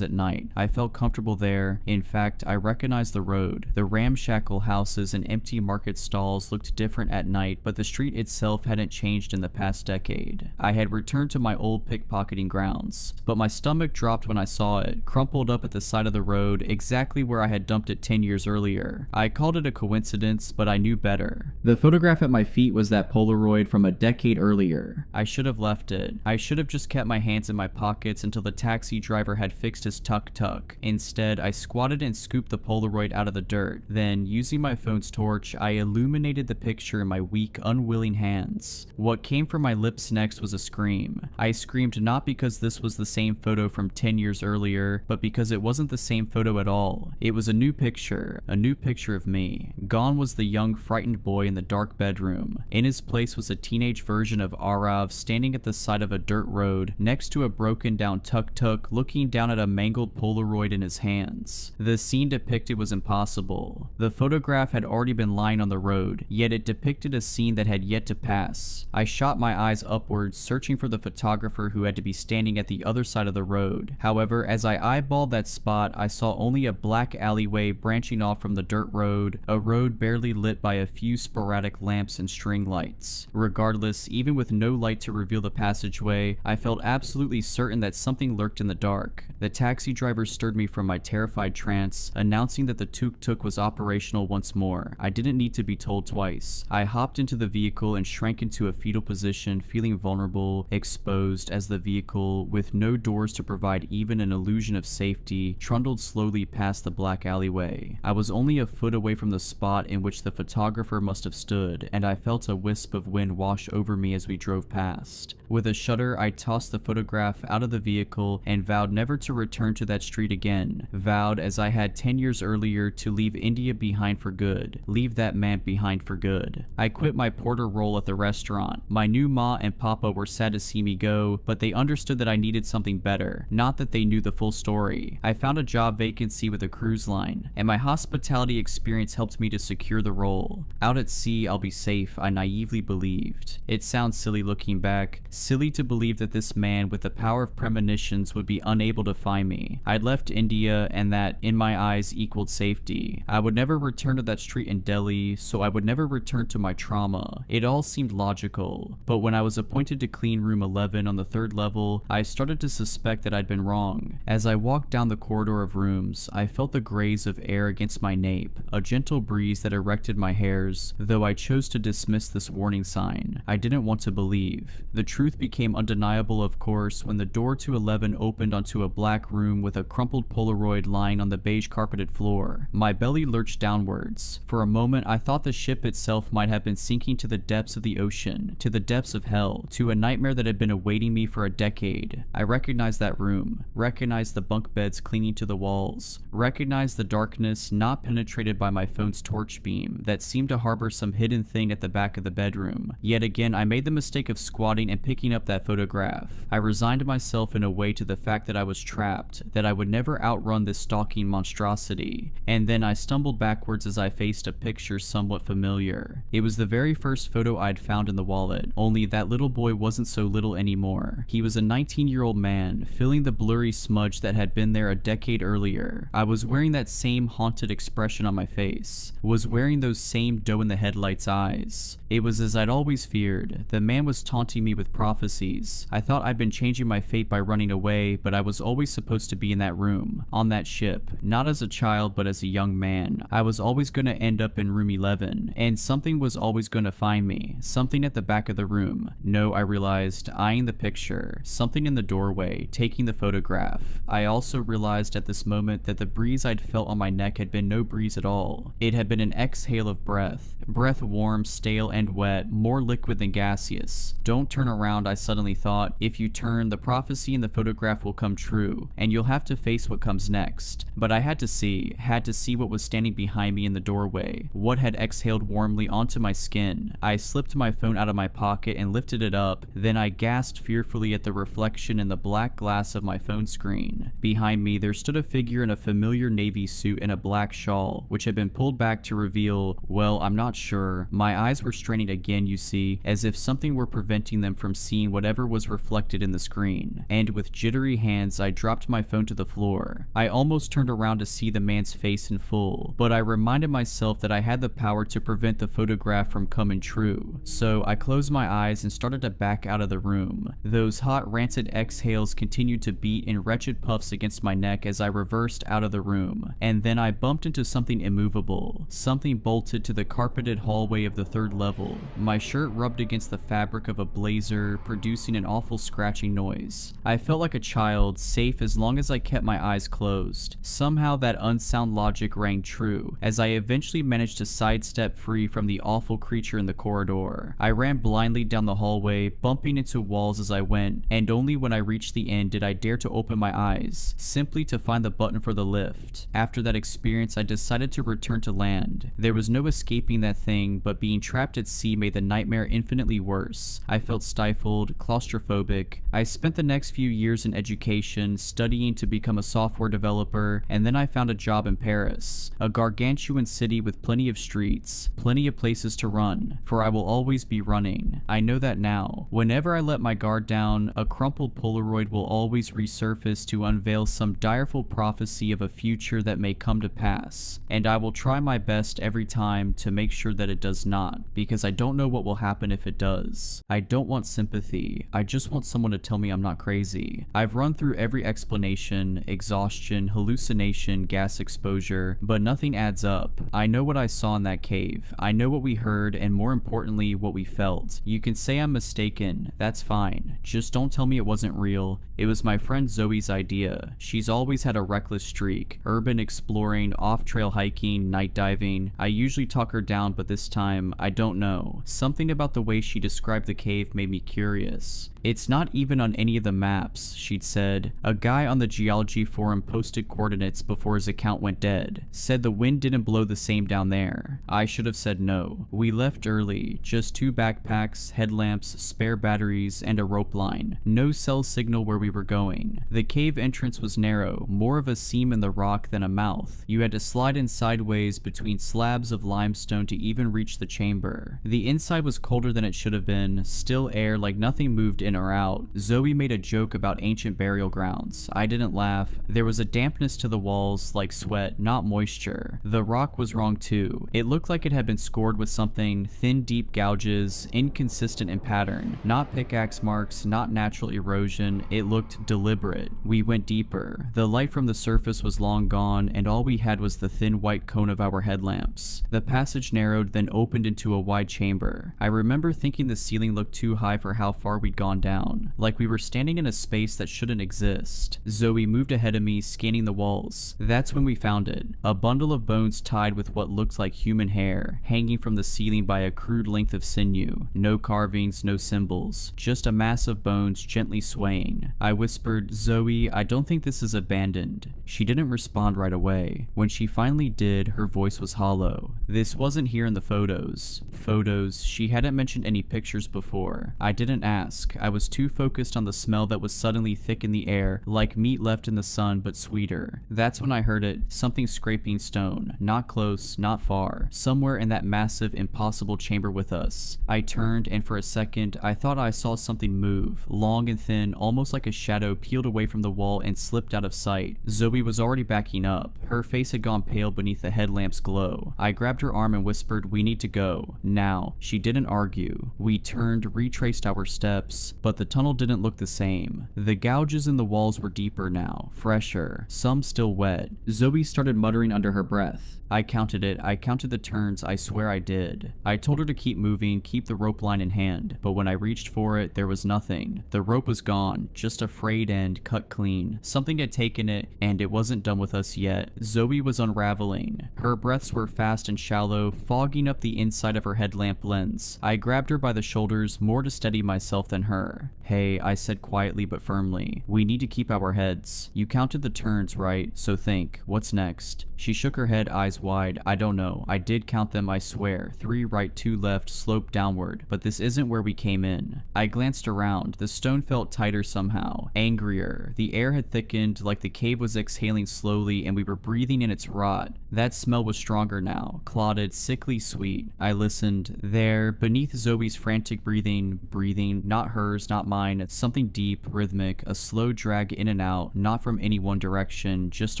at night. I felt comfortable there. In fact, I recognized the road. The ramshackle houses and empty market stalls looked different at night, but the street itself hadn't changed in the past decade. I had returned to my old pickpocketing grounds, but my stomach dropped when I saw it, crumpled up at the side of the road, exactly where I had dumped it 10 years earlier. I called it a coincidence, but I knew better. The photograph at my feet was that Polaroid from a decade earlier. I should have left it. I should have just kept my hands in my pockets until the taxi driver had fixed his tuk-tuk. Instead, I squatted and scooped the Polaroid out of the dirt. Then, using my phone's torch, I illuminated the picture in my weak, unwilling hands. What came from my lips next was a scream. I screamed not because this was the same photo from 10 years earlier, but because it wasn't the same photo at all. It was a new picture of me. Gone was the young, frightened boy in the dark bedroom. In his place was a teenage version of Arav standing at the side of a dirt road next to a broken down tuk-tuk, looking down at a mangled Polaroid in his hands. The scene depicted was impossible. The photograph had already been lying on the road, yet it depicted a scene that had yet to pass. I shot my eyes upwards, searching for the photographer who had to be standing at the other side of the road. However, as I eyeballed that spot, I saw only a black alleyway branching off from the dirt road, a road barely lit by a few sporadic lamps and string lights. Regardless, even with no light to reveal the passageway, I felt absolutely certain that something lurked in the dark. The taxi driver stirred me from my terrified trance, announcing that the tuk-tuk was operational once more. I didn't need to be told twice. I hopped into the vehicle and shrank into a fetal position, feeling vulnerable, exposed as the vehicle, with no doors to provide even an illusion of safety, trundled slowly past the black alleyway. I was only a foot away from the spot in which the photographer must have stood, and I felt a wisp of wind wash over me as we drove past. With a shudder, I tossed the photograph out of the vehicle and vowed never to return to that street again. Vowed, as I had 10 years earlier, to leave India behind for good. Leave that man behind for good. I quit my porter role at the restaurant. My new ma and papa were sad to see me go, but they understood that I needed something better. Not that they knew the full story. I found a job vacancy with a cruise line, and my hospitality experience helped me to secure the role. Out at sea, I'll be safe, I naively believed. It sounds silly looking back. Silly to believe that this man with the power of premonitions would be unable to find me. I'd left India, and that, in my eyes, equaled safety. I would never return to that street in Delhi, so I would never return to my trauma. It all seemed logical. But when I was appointed to clean room 11 on the 3rd level, I started to suspect that I'd been wrong. As I walked down the corridor of rooms, I felt the graze of air against my nape, a gentle breeze that erected my hairs, though I chose to dismiss this warning sign. I didn't want to believe. The truth became undeniable, of course, when the door to 11 opened onto a black room with a crumpled Polaroid lying on the beige carpeted floor. My belly lurched downwards. For a moment, I thought the ship itself might have been sinking to the depths of the ocean, to the depths of hell, to a nightmare that had been awaiting me for a decade. I recognized that room, recognized the bunk beds clinging to the walls, recognized the darkness not penetrated by my phone's torch beam that seemed to harbor some hidden thing at the back of the bedroom. Yet again, I made the mistake of squatting and picking up that photograph. I resigned myself in a way to the fact that I was trapped, that I would never outrun this stalking monstrosity. And then I stumbled backwards as I faced a picture somewhat familiar. It was the very first photo I'd found in the wallet, only that little boy wasn't so little anymore. He was a 19-year-old man, filling the blurry smudge that had been there a decade earlier. I was wearing that same haunted expression on my face, was wearing those same doe-in-the-headlights eyes. It was as I'd always feared. The man was taunting me with prophecies. I thought I'd been changing my fate by running away, but I was always supposed to be in that room, on that ship, not as a child but as a young man. I was always going to end up in room 11, and something was always going to find me, something at the back of the room. No, I realized, eyeing the picture, something in the doorway, taking the photograph. I also realized at this moment that the breeze I'd felt on my neck had been no breeze at all. It had been an exhale of breath. Breath warm, stale, and wet, more liquid than gaseous. Don't turn around, I suddenly thought. If you turn, the prophecy in the photograph will come true, and you'll have to face what comes next. But I had to see what was standing behind me in the doorway, what had exhaled warmly onto my skin. I slipped my phone out of my pocket and lifted it up, then I gasped fearfully at the reflection in the black glass of my phone screen. Behind me, there stood a figure in a familiar navy suit and a black shawl, which had been pulled back to reveal, well, I'm not sure. My eyes were straining again, you see, as if something were preventing them from seeing whatever was reflected in the screen. And with jittery hands, I dropped my phone to the floor. I almost turned around to see the man's face in full, but I reminded myself that I had the power to prevent the photograph from coming true. So I closed my eyes and started to back out of the room. Those hot, rancid exhales continued to beat in wretched puffs against my neck as I reversed out of the room. And then I bumped into something immovable, something bolted to the carpeted hallway of the third level. My shirt rubbed against the fabric of a blazer, producing an awful scratching noise. I felt like a child, safe as long as I kept my eyes closed. Somehow that unsound logic rang true, as I eventually managed to sidestep free from the awful creature in the corridor. I ran blindly down the hallway, bumping into walls as I went, and only when I reached the end did I dare to open my eyes, simply to find the button for the lift. After that experience, I decided to return to land. There was no escaping that thing, but being trapped at sea made the nightmare infinitely worse. I felt stifled, claustrophobic. I spent the next few years in education, studying to become a software developer, and then I found a job in Paris, a gargantuan city with plenty of streets, plenty of places to run, for I will always be running. I know that now. Whenever I let my guard down, a crumpled Polaroid will always resurface to unveil some direful prophecy of a future that may come to pass, and I will try my best every time to make sure that it does not, because I don't know what will happen if it does. I don't want sympathy. I just want someone to tell me I'm not crazy. I've run through every explanation, exhaustion, hallucination, gas exposure, but nothing adds up. I know what I saw in that cave. I know what we heard, and more importantly, what we felt. You can say I'm mistaken. That's fine. Just don't tell me it wasn't real. It was my friend Zoe's idea. She's always had a reckless streak. Urban exploring, off-trail hiking, night diving. I usually talk her down, but this time, I don't know. Something about the way she described the cave made me curious. It's not even on any of the maps, she'd said. A guy on the geology forum posted coordinates before his account went dead. Said the wind didn't blow the same down there. I should have said no. We left early. Just 2 backpacks, headlamps, spare batteries, and a rope line. No cell signal where we were going. The cave entrance was narrow, more of a seam in the rock than a mouth. You had to slide in sideways between slabs of limestone to even reach the chamber. The inside was colder than it should have been, still air like nothing moved in or out. Zoe made a joke about ancient burial grounds. I didn't laugh. There was a dampness to the walls, like sweat, not moisture. The rock was wrong too. It looked like it had been scored with something, thin deep gouges, inconsistent in pattern. Not pickaxe marks, not natural erosion. It looked deliberate. We went deeper. The light from the surface was long gone, and all we had was the thin white cone of our headlamps. The passage narrowed, then opened into a wide chamber. I remember thinking the ceiling looked too high for how far we'd gone down, like we were standing in a space that shouldn't exist. Zoe moved ahead of me, scanning the walls. That's when we found it. A bundle of bones tied with what looked like human hair, hanging from the ceiling by a crude length of sinew. No carvings, no symbols, just a mass of bones gently swaying. I whispered, "Zoe, I don't think this is abandoned." She didn't respond right away. When she finally did, her voice was hollow. "This wasn't here in the photos." photos. She hadn't mentioned any pictures before. I didn't ask. I was too focused on the smell that was suddenly thick in the air, like meat left in the sun but sweeter. That's when I heard it, something scraping stone. Not close, not far. Somewhere in that massive, impossible chamber with us. I turned, and for a second, I thought I saw something move. Long and thin, almost like a shadow peeled away from the wall and slipped out of sight. Zoe was already backing up. Her face had gone pale beneath the headlamp's glow. I grabbed her arm and whispered, "We need to go. Now." She didn't argue. We turned, retraced our steps, but the tunnel didn't look the same. The gouges in the walls were deeper now, fresher, some still wet. Zoe started muttering under her breath. I counted it. I counted the turns. I swear I did. I told her to keep moving, keep the rope line in hand, but when I reached for it, there was nothing. The rope was gone, just a frayed end cut clean. Something had taken it, and it wasn't done with us yet. Zoe was unraveling. Her breaths were fast and shallow, fogging up the inside of her headlamp lens. I grabbed her by the shoulders, more to steady myself than her. "Hey," I said quietly but firmly. "We need to keep our heads. You counted the turns, right? So think, what's next?" She shook her head, eyes wide. "I don't know. I did count them, I swear. 3 right, 2 left, slope downward. But this isn't where we came in." I glanced around. The stone felt tighter somehow, angrier. The air had thickened, like the cave was exhaling slowly and we were breathing in its rot. That smell was stronger now, clotted, sickly sweet. I listened. There, beneath Zoe's frantic breathing, not hers, not mine, something deep, rhythmic, a slow drag in and out, not from any one direction, just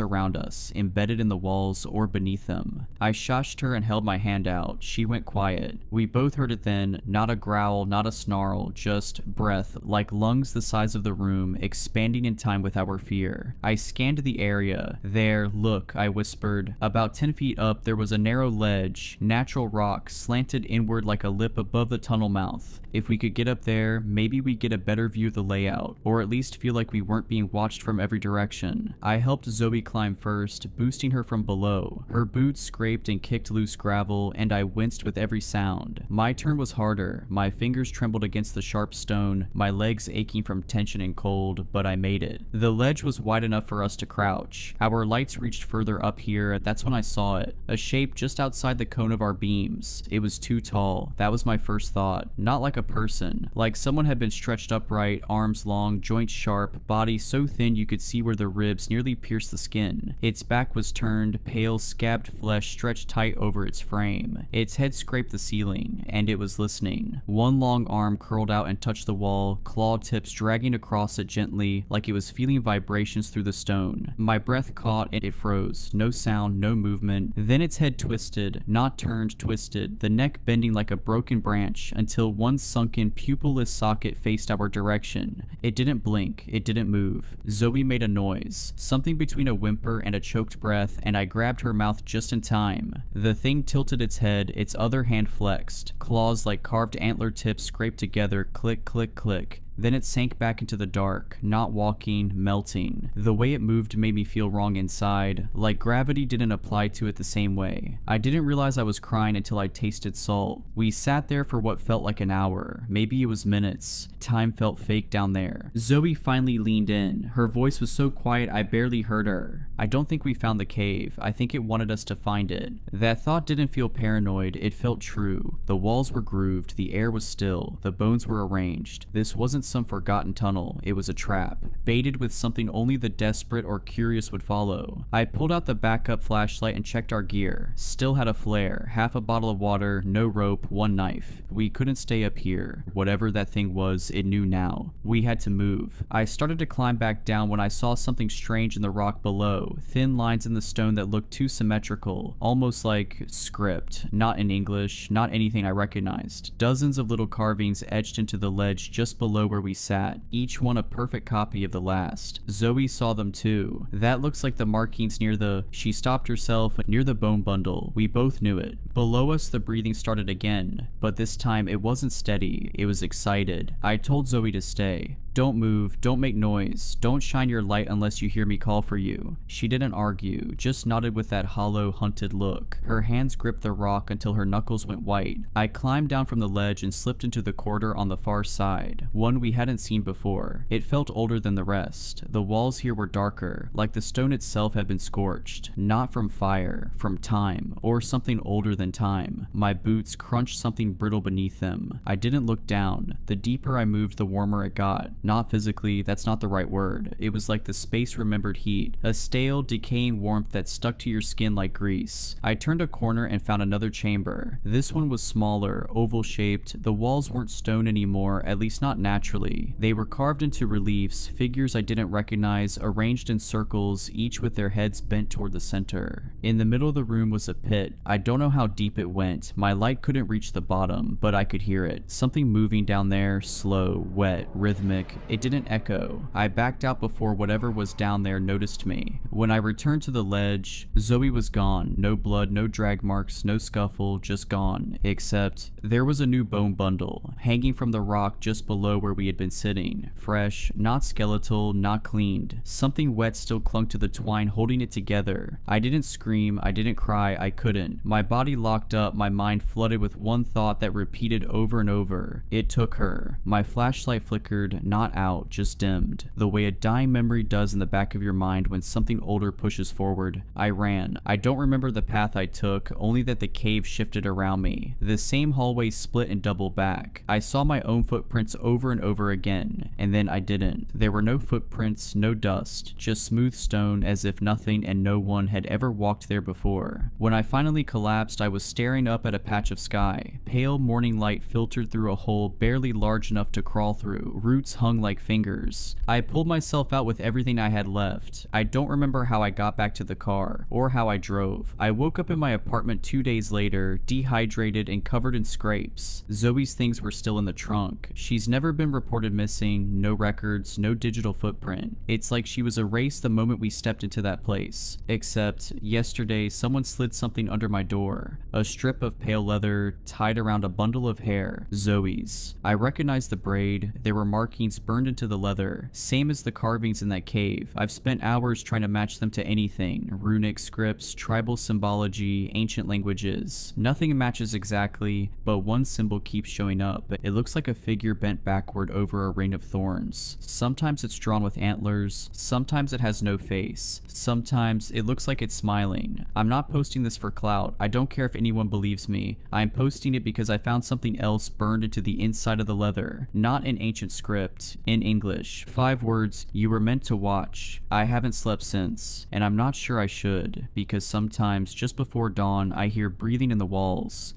around us, embedded in the walls or beneath them. I shushed her and held my hand out. She went quiet. We both heard it then, not a growl, not a snarl, just breath, like lungs the size of the room, expanding in time with our fear. I scanned the area. "There, look," I whispered. About 10 feet up, there was a narrow ledge, natural rock, slanted inward like a lip above the tunnel mouth. If we could get up there, maybe we'd get a better view of the layout, or at least feel like we weren't being watched from every direction. I helped Zoe climb first, boosting her from below. Her boots scraped and kicked loose gravel, and I winced with every sound. My turn was harder. My fingers trembled against the sharp stone, my legs aching from tension and cold, but I made it. The ledge was wide enough for us to crouch. Our lights reached further up here. That's when I saw it. A shape just outside the cone of our beams. It was too tall. That was my first thought. Not like a person. Like someone had been stretched upright, arms long, joints sharp, body so thin you could see where the ribs nearly pierced the skin. Its back was turned, pale, scabbed flesh stretched tight over its frame. Its head scraped the ceiling, and it was listening. One long arm curled out and touched the wall, claw tips dragging across it gently, like it was feeling vibrations through the stone. My breath caught and it froze. No sound, no movement. Then its head twisted, not turned, twisted, the neck bending like a broken branch, until one sunken, pupilless socket faced our direction. It didn't blink. It didn't move. Zoe made a noise, something between a whimper and a choked breath, and I grabbed her mouth just in time. The thing tilted its head, its other hand flexed. Claws like carved antler tips scraped together, click, click, click. Then it sank back into the dark, not walking, melting. The way it moved made me feel wrong inside, like gravity didn't apply to it the same way. I didn't realize I was crying until I tasted salt. We sat there for what felt like an hour, maybe it was minutes. Time felt fake down there. Zoe finally leaned in. Her voice was so quiet I barely heard her. "I don't think we found the cave. I think it wanted us to find it." That thought didn't feel paranoid, it felt true. The walls were grooved, the air was still, the bones were arranged. This wasn't some forgotten tunnel, it was a trap, baited with something only the desperate or curious would follow. I pulled out the backup flashlight and checked our gear. Still had a flare, half a bottle of water, no rope, one knife. We couldn't stay up here. Whatever that thing was, it knew now. We had to move. I started to climb back down when I saw something strange in the rock below, thin lines in the stone that looked too symmetrical, almost like script, not in English, not anything I recognized. Dozens of little carvings etched into the ledge just below where we sat, each one a perfect copy of the last. Zoe saw them too. "That looks like the markings near the..." She stopped herself, near the bone bundle. We both knew it. Below us the breathing started again, but this time it wasn't steady, it was excited. I told Zoe to stay. "Don't move, don't make noise, don't shine your light unless you hear me call for you." She didn't argue, just nodded with that hollow, hunted look. Her hands gripped the rock until her knuckles went white. I climbed down from the ledge and slipped into the corridor on the far side, one we hadn't seen before. It felt older than the rest. The walls here were darker, like the stone itself had been scorched. Not from fire, from time, or something older than time. My boots crunched something brittle beneath them. I didn't look down. The deeper I moved, the warmer it got. Not physically, that's not the right word. It was like the space-remembered heat. A stale, decaying warmth that stuck to your skin like grease. I turned a corner and found another chamber. This one was smaller, oval-shaped. The walls weren't stone anymore, at least not naturally. They were carved into reliefs, figures I didn't recognize, arranged in circles, each with their heads bent toward the center. In the middle of the room was a pit. I don't know how deep it went. My light couldn't reach the bottom, but I could hear it. Something moving down there, slow, wet, rhythmic. It didn't echo. I backed out before whatever was down there noticed me. When I returned to the ledge, Zoe was gone. No blood, no drag marks, no scuffle, just gone. Except, there was a new bone bundle, hanging from the rock just below where we had been sitting. Fresh, not skeletal, not cleaned. Something wet still clung to the twine holding it together. I didn't scream, I didn't cry, I couldn't. My body locked up, my mind flooded with one thought that repeated over and over. It took her. My flashlight flickered, not out, just dimmed. The way a dying memory does in the back of your mind when something older pushes forward. I ran. I don't remember the path I took, only that the cave shifted around me. The same hallway split and doubled back. I saw my own footprints over and over again, and then I didn't. There were no footprints, no dust, just smooth stone as if nothing and no one had ever walked there before. When I finally collapsed, I was staring up at a patch of sky. Pale morning light filtered through a hole barely large enough to crawl through. Roots hung like fingers. I pulled myself out with everything I had left. I don't remember how I got back to the car, or how I drove. I woke up in my apartment 2 days later, dehydrated and covered in scrapes. Zoe's things were still in the trunk. She's never been reported missing, no records, no digital footprint. It's like she was erased the moment we stepped into that place. Except, yesterday someone slid something under my door. A strip of pale leather tied around a bundle of hair. Zoe's. I recognized the braid. There were markings burned into the leather, same as the carvings in that cave. I've spent hours trying to match them to anything. Runic scripts, tribal symbology, ancient languages. Nothing matches exactly, but one symbol keeps showing up. It looks like a figure bent backward over a ring of thorns. Sometimes it's drawn with antlers, sometimes it has no face, sometimes it looks like it's smiling. I'm not posting this for clout. I don't care if anyone believes me. I'm posting it because I found something else burned into the inside of the leather. Not in ancient script, in English. 5 words, "You were meant to watch." I haven't slept since, and I'm not sure I should, because sometimes just before dawn I hear breathing in the walls.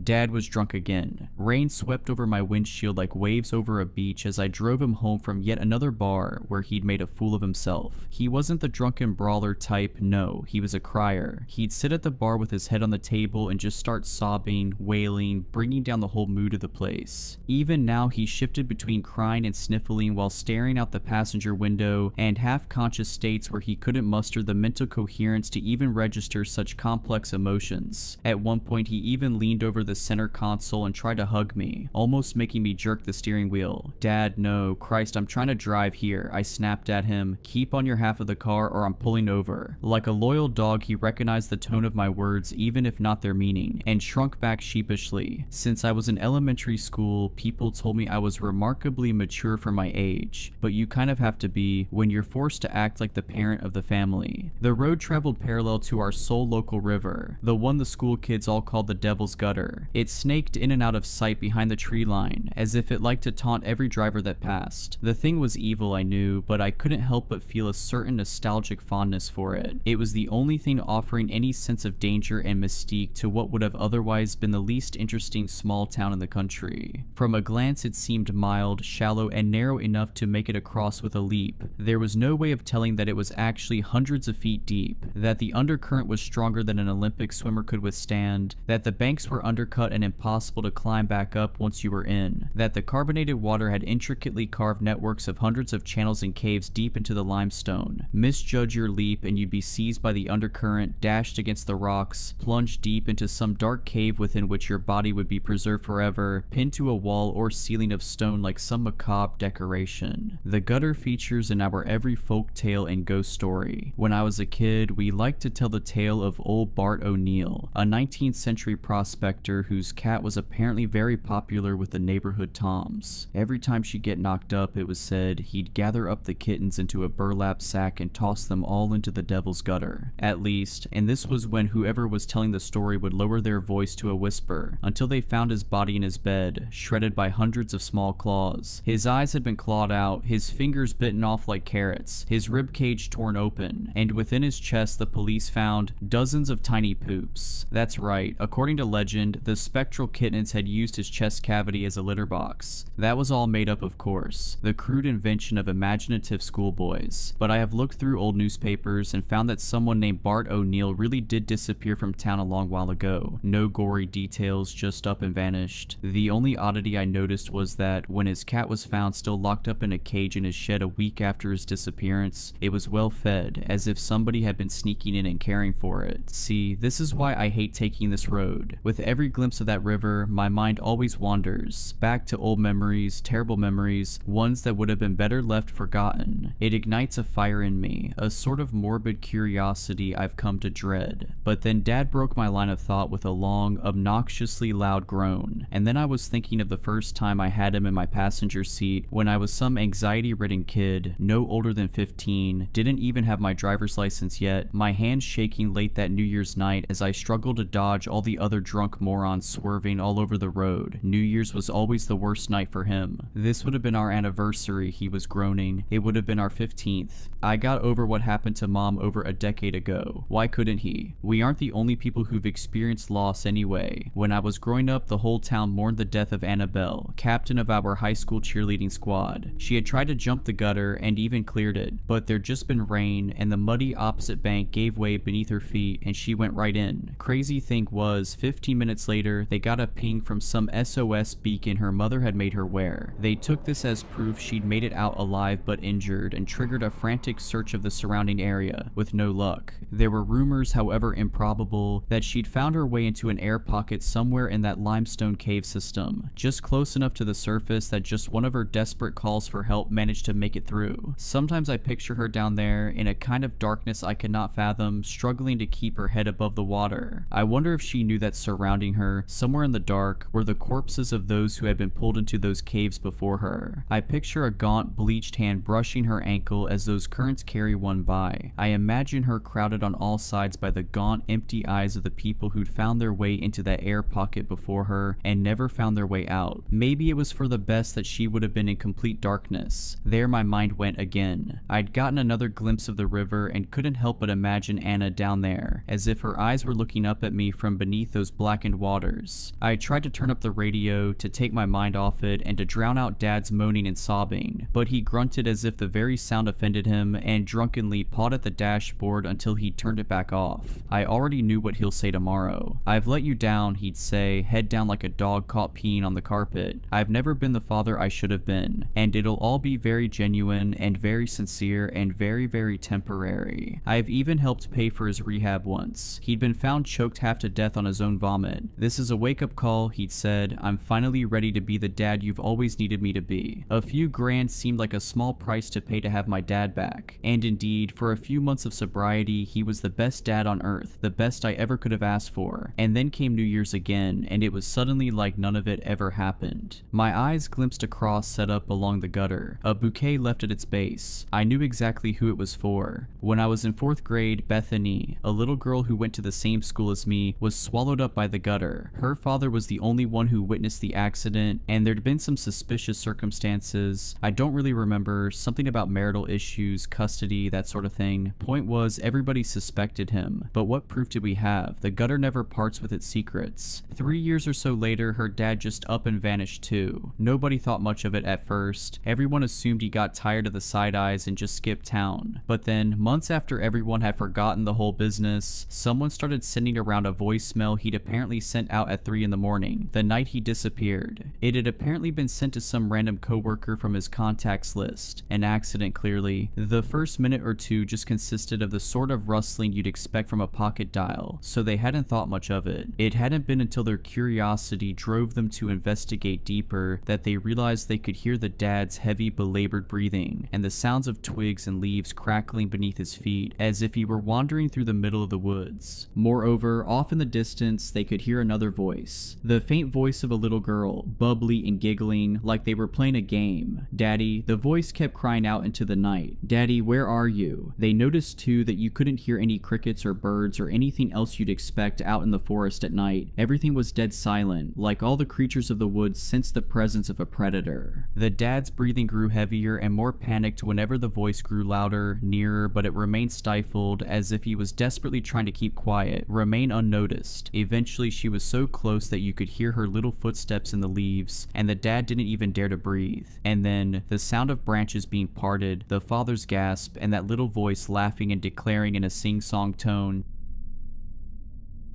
Dad was drunk again. Rain swept over my windshield like waves over a beach as I drove him home from yet another bar where he'd made a fool of himself. He wasn't the drunken brawler type, no, he was a crier. He'd sit at the bar with his head on the table and just start sobbing, wailing, bringing down the whole mood of the place. Even now he shifted between crying and sniffling while staring out the passenger window and half-conscious states where he couldn't muster the mental coherence to even register such complex emotions. At one point he even leaned over the center console and tried to hug me, almost making me jerk the steering wheel. "Dad, no, Christ, I'm trying to drive here," I snapped at him. "Keep on your half of the car or I'm pulling over." Like a loyal dog, he recognized the tone of my words even if not their meaning, and shrunk back sheepishly. Since I was in elementary school, people told me I was remarkably mature for my age, but you kind of have to be when you're forced to act like the parent of the family. The road traveled parallel to our sole local river, the one the school kids all called the Devil's Gutter. It snaked in and out of sight behind the tree line, as if it liked to taunt every driver that passed. The thing was evil, I knew, but I couldn't help but feel a certain nostalgic fondness for it. It was the only thing offering any sense of danger and mystique to what would have otherwise been the least interesting small town in the country. From a glance it seemed mild, shallow, and narrow enough to make it across with a leap. There was no way of telling that it was actually hundreds of feet deep, that the undercurrent was stronger than an Olympic swimmer could withstand, that the banks were undercut undercut and impossible to climb back up once you were in, that the carbonated water had intricately carved networks of hundreds of channels and caves deep into the limestone. Misjudge your leap and you'd be seized by the undercurrent, dashed against the rocks, plunged deep into some dark cave within which your body would be preserved forever, pinned to a wall or ceiling of stone like some macabre decoration. The gutter features in our every folk tale and ghost story. When I was a kid, we liked to tell the tale of old Bart O'Neill, a 19th century prospector whose cat was apparently very popular with the neighborhood toms. Every time she'd get knocked up, it was said, he'd gather up the kittens into a burlap sack and toss them all into the devil's gutter. At least, and this was when whoever was telling the story would lower their voice to a whisper, until they found his body in his bed, shredded by hundreds of small claws. His eyes had been clawed out, his fingers bitten off like carrots, his rib cage torn open, and within his chest the police found dozens of tiny poops. That's right, according to legend, the spectral kittens had used his chest cavity as a litter box. That was all made up, of course, the crude invention of imaginative schoolboys. But I have looked through old newspapers and found that someone named Bart O'Neill really did disappear from town a long while ago. No gory details, just up and vanished. The only oddity I noticed was that when his cat was found still locked up in a cage in his shed a week after his disappearance, it was well fed, as if somebody had been sneaking in and caring for it. See, this is why I hate taking this road. With every glimpse of that river, my mind always wanders, back to old memories, terrible memories, ones that would have been better left forgotten. It ignites a fire in me, a sort of morbid curiosity I've come to dread. But then Dad broke my line of thought with a long, obnoxiously loud groan, and then I was thinking of the first time I had him in my passenger seat when I was some anxiety-ridden kid, no older than 15, didn't even have my driver's license yet, my hands shaking late that New Year's night as I struggled to dodge all the other drunk morons swerving all over the road. New Year's was always the worst night for him. This would have been our anniversary, he was groaning. It would have been our 15th. I got over what happened to Mom over a decade ago. Why couldn't he? We aren't the only people who've experienced loss anyway. When I was growing up, the whole town mourned the death of Annabelle, captain of our high school cheerleading squad. She had tried to jump the gutter and even cleared it, but there'd just been rain and the muddy opposite bank gave way beneath her feet and she went right in. Crazy thing was, 15 minutes later, they got a ping from some SOS beacon her mother had made her wear. They took this as proof she'd made it out alive but injured and triggered a frantic search of the surrounding area, with no luck. There were rumors, however improbable, that she'd found her way into an air pocket somewhere in that limestone cave system, just close enough to the surface that just one of her desperate calls for help managed to make it through. Sometimes I picture her down there, in a kind of darkness I could not fathom, struggling to keep her head above the water. I wonder if she knew that surrounding her, somewhere in the dark, were the corpses of those who had been pulled into those caves before her. I picture a gaunt, bleached hand brushing her ankle as those currents carry one by. I imagine her crowded on all sides by the gaunt, empty eyes of the people who'd found their way into that air pocket before her and never found their way out. Maybe it was for the best that she would have been in complete darkness. There my mind went again. I'd gotten another glimpse of the river and couldn't help but imagine Anna down there, as if her eyes were looking up at me from beneath those blackened waters. I tried to turn up the radio to take my mind off it and to drown out Dad's moaning and sobbing, but he grunted as if the very sound offended him and drunkenly pawed at the dashboard until he turned it back off. I already knew what he'll say tomorrow. "I've let you down," he'd say, head down like a dog caught peeing on the carpet. "I've never been the father I should have been, and it'll all be very genuine and very sincere and very, very temporary. I've even helped pay for his rehab once. He'd been found choked half to death on his own vomit. This is a wake-up call," he'd said. "I'm finally ready to be the dad you've always needed me to be." A few grand seemed like a small price to pay to have my dad back. And indeed, for a few months of sobriety, he was the best dad on earth, the best I ever could have asked for. And then came New Year's again, and it was suddenly like none of it ever happened. My eyes glimpsed a cross set up along the gutter, a bouquet left at its base. I knew exactly who it was for. When I was in 4th grade, Bethany, a little girl who went to the same school as me, was swallowed up by the gutter. Her father was the only one who witnessed the accident, and there'd been some suspicious circumstances. I don't really remember, something about marital issues, custody, that sort of thing. Point was, everybody suspected him. But what proof did we have? The gutter never parts with its secrets. 3 years or so later, her dad just up and vanished too. Nobody thought much of it at first. Everyone assumed he got tired of the side eyes and just skipped town. But then, months after everyone had forgotten the whole business, someone started sending around a voicemail he'd apparently sent sent out at 3 in the morning, the night he disappeared. It had apparently been sent to some random coworker from his contacts list. An accident, clearly. The first minute or two just consisted of the sort of rustling you'd expect from a pocket dial, so they hadn't thought much of it. It hadn't been until their curiosity drove them to investigate deeper that they realized they could hear the dad's heavy, belabored breathing and the sounds of twigs and leaves crackling beneath his feet as if he were wandering through the middle of the woods. Moreover, off in the distance, they could hear another voice. The faint voice of a little girl, bubbly and giggling like they were playing a game. "Daddy," the voice kept crying out into the night. "Daddy, where are you?" They noticed too that you couldn't hear any crickets or birds or anything else you'd expect out in the forest at night. Everything was dead silent, like all the creatures of the woods sensed the presence of a predator. The dad's breathing grew heavier and more panicked whenever the voice grew louder, nearer, but it remained stifled, as if he was desperately trying to keep quiet, remain unnoticed. Eventually she was so close that you could hear her little footsteps in the leaves, and the dad didn't even dare to breathe. And then, the sound of branches being parted, the father's gasp, and that little voice laughing and declaring in a sing-song tone.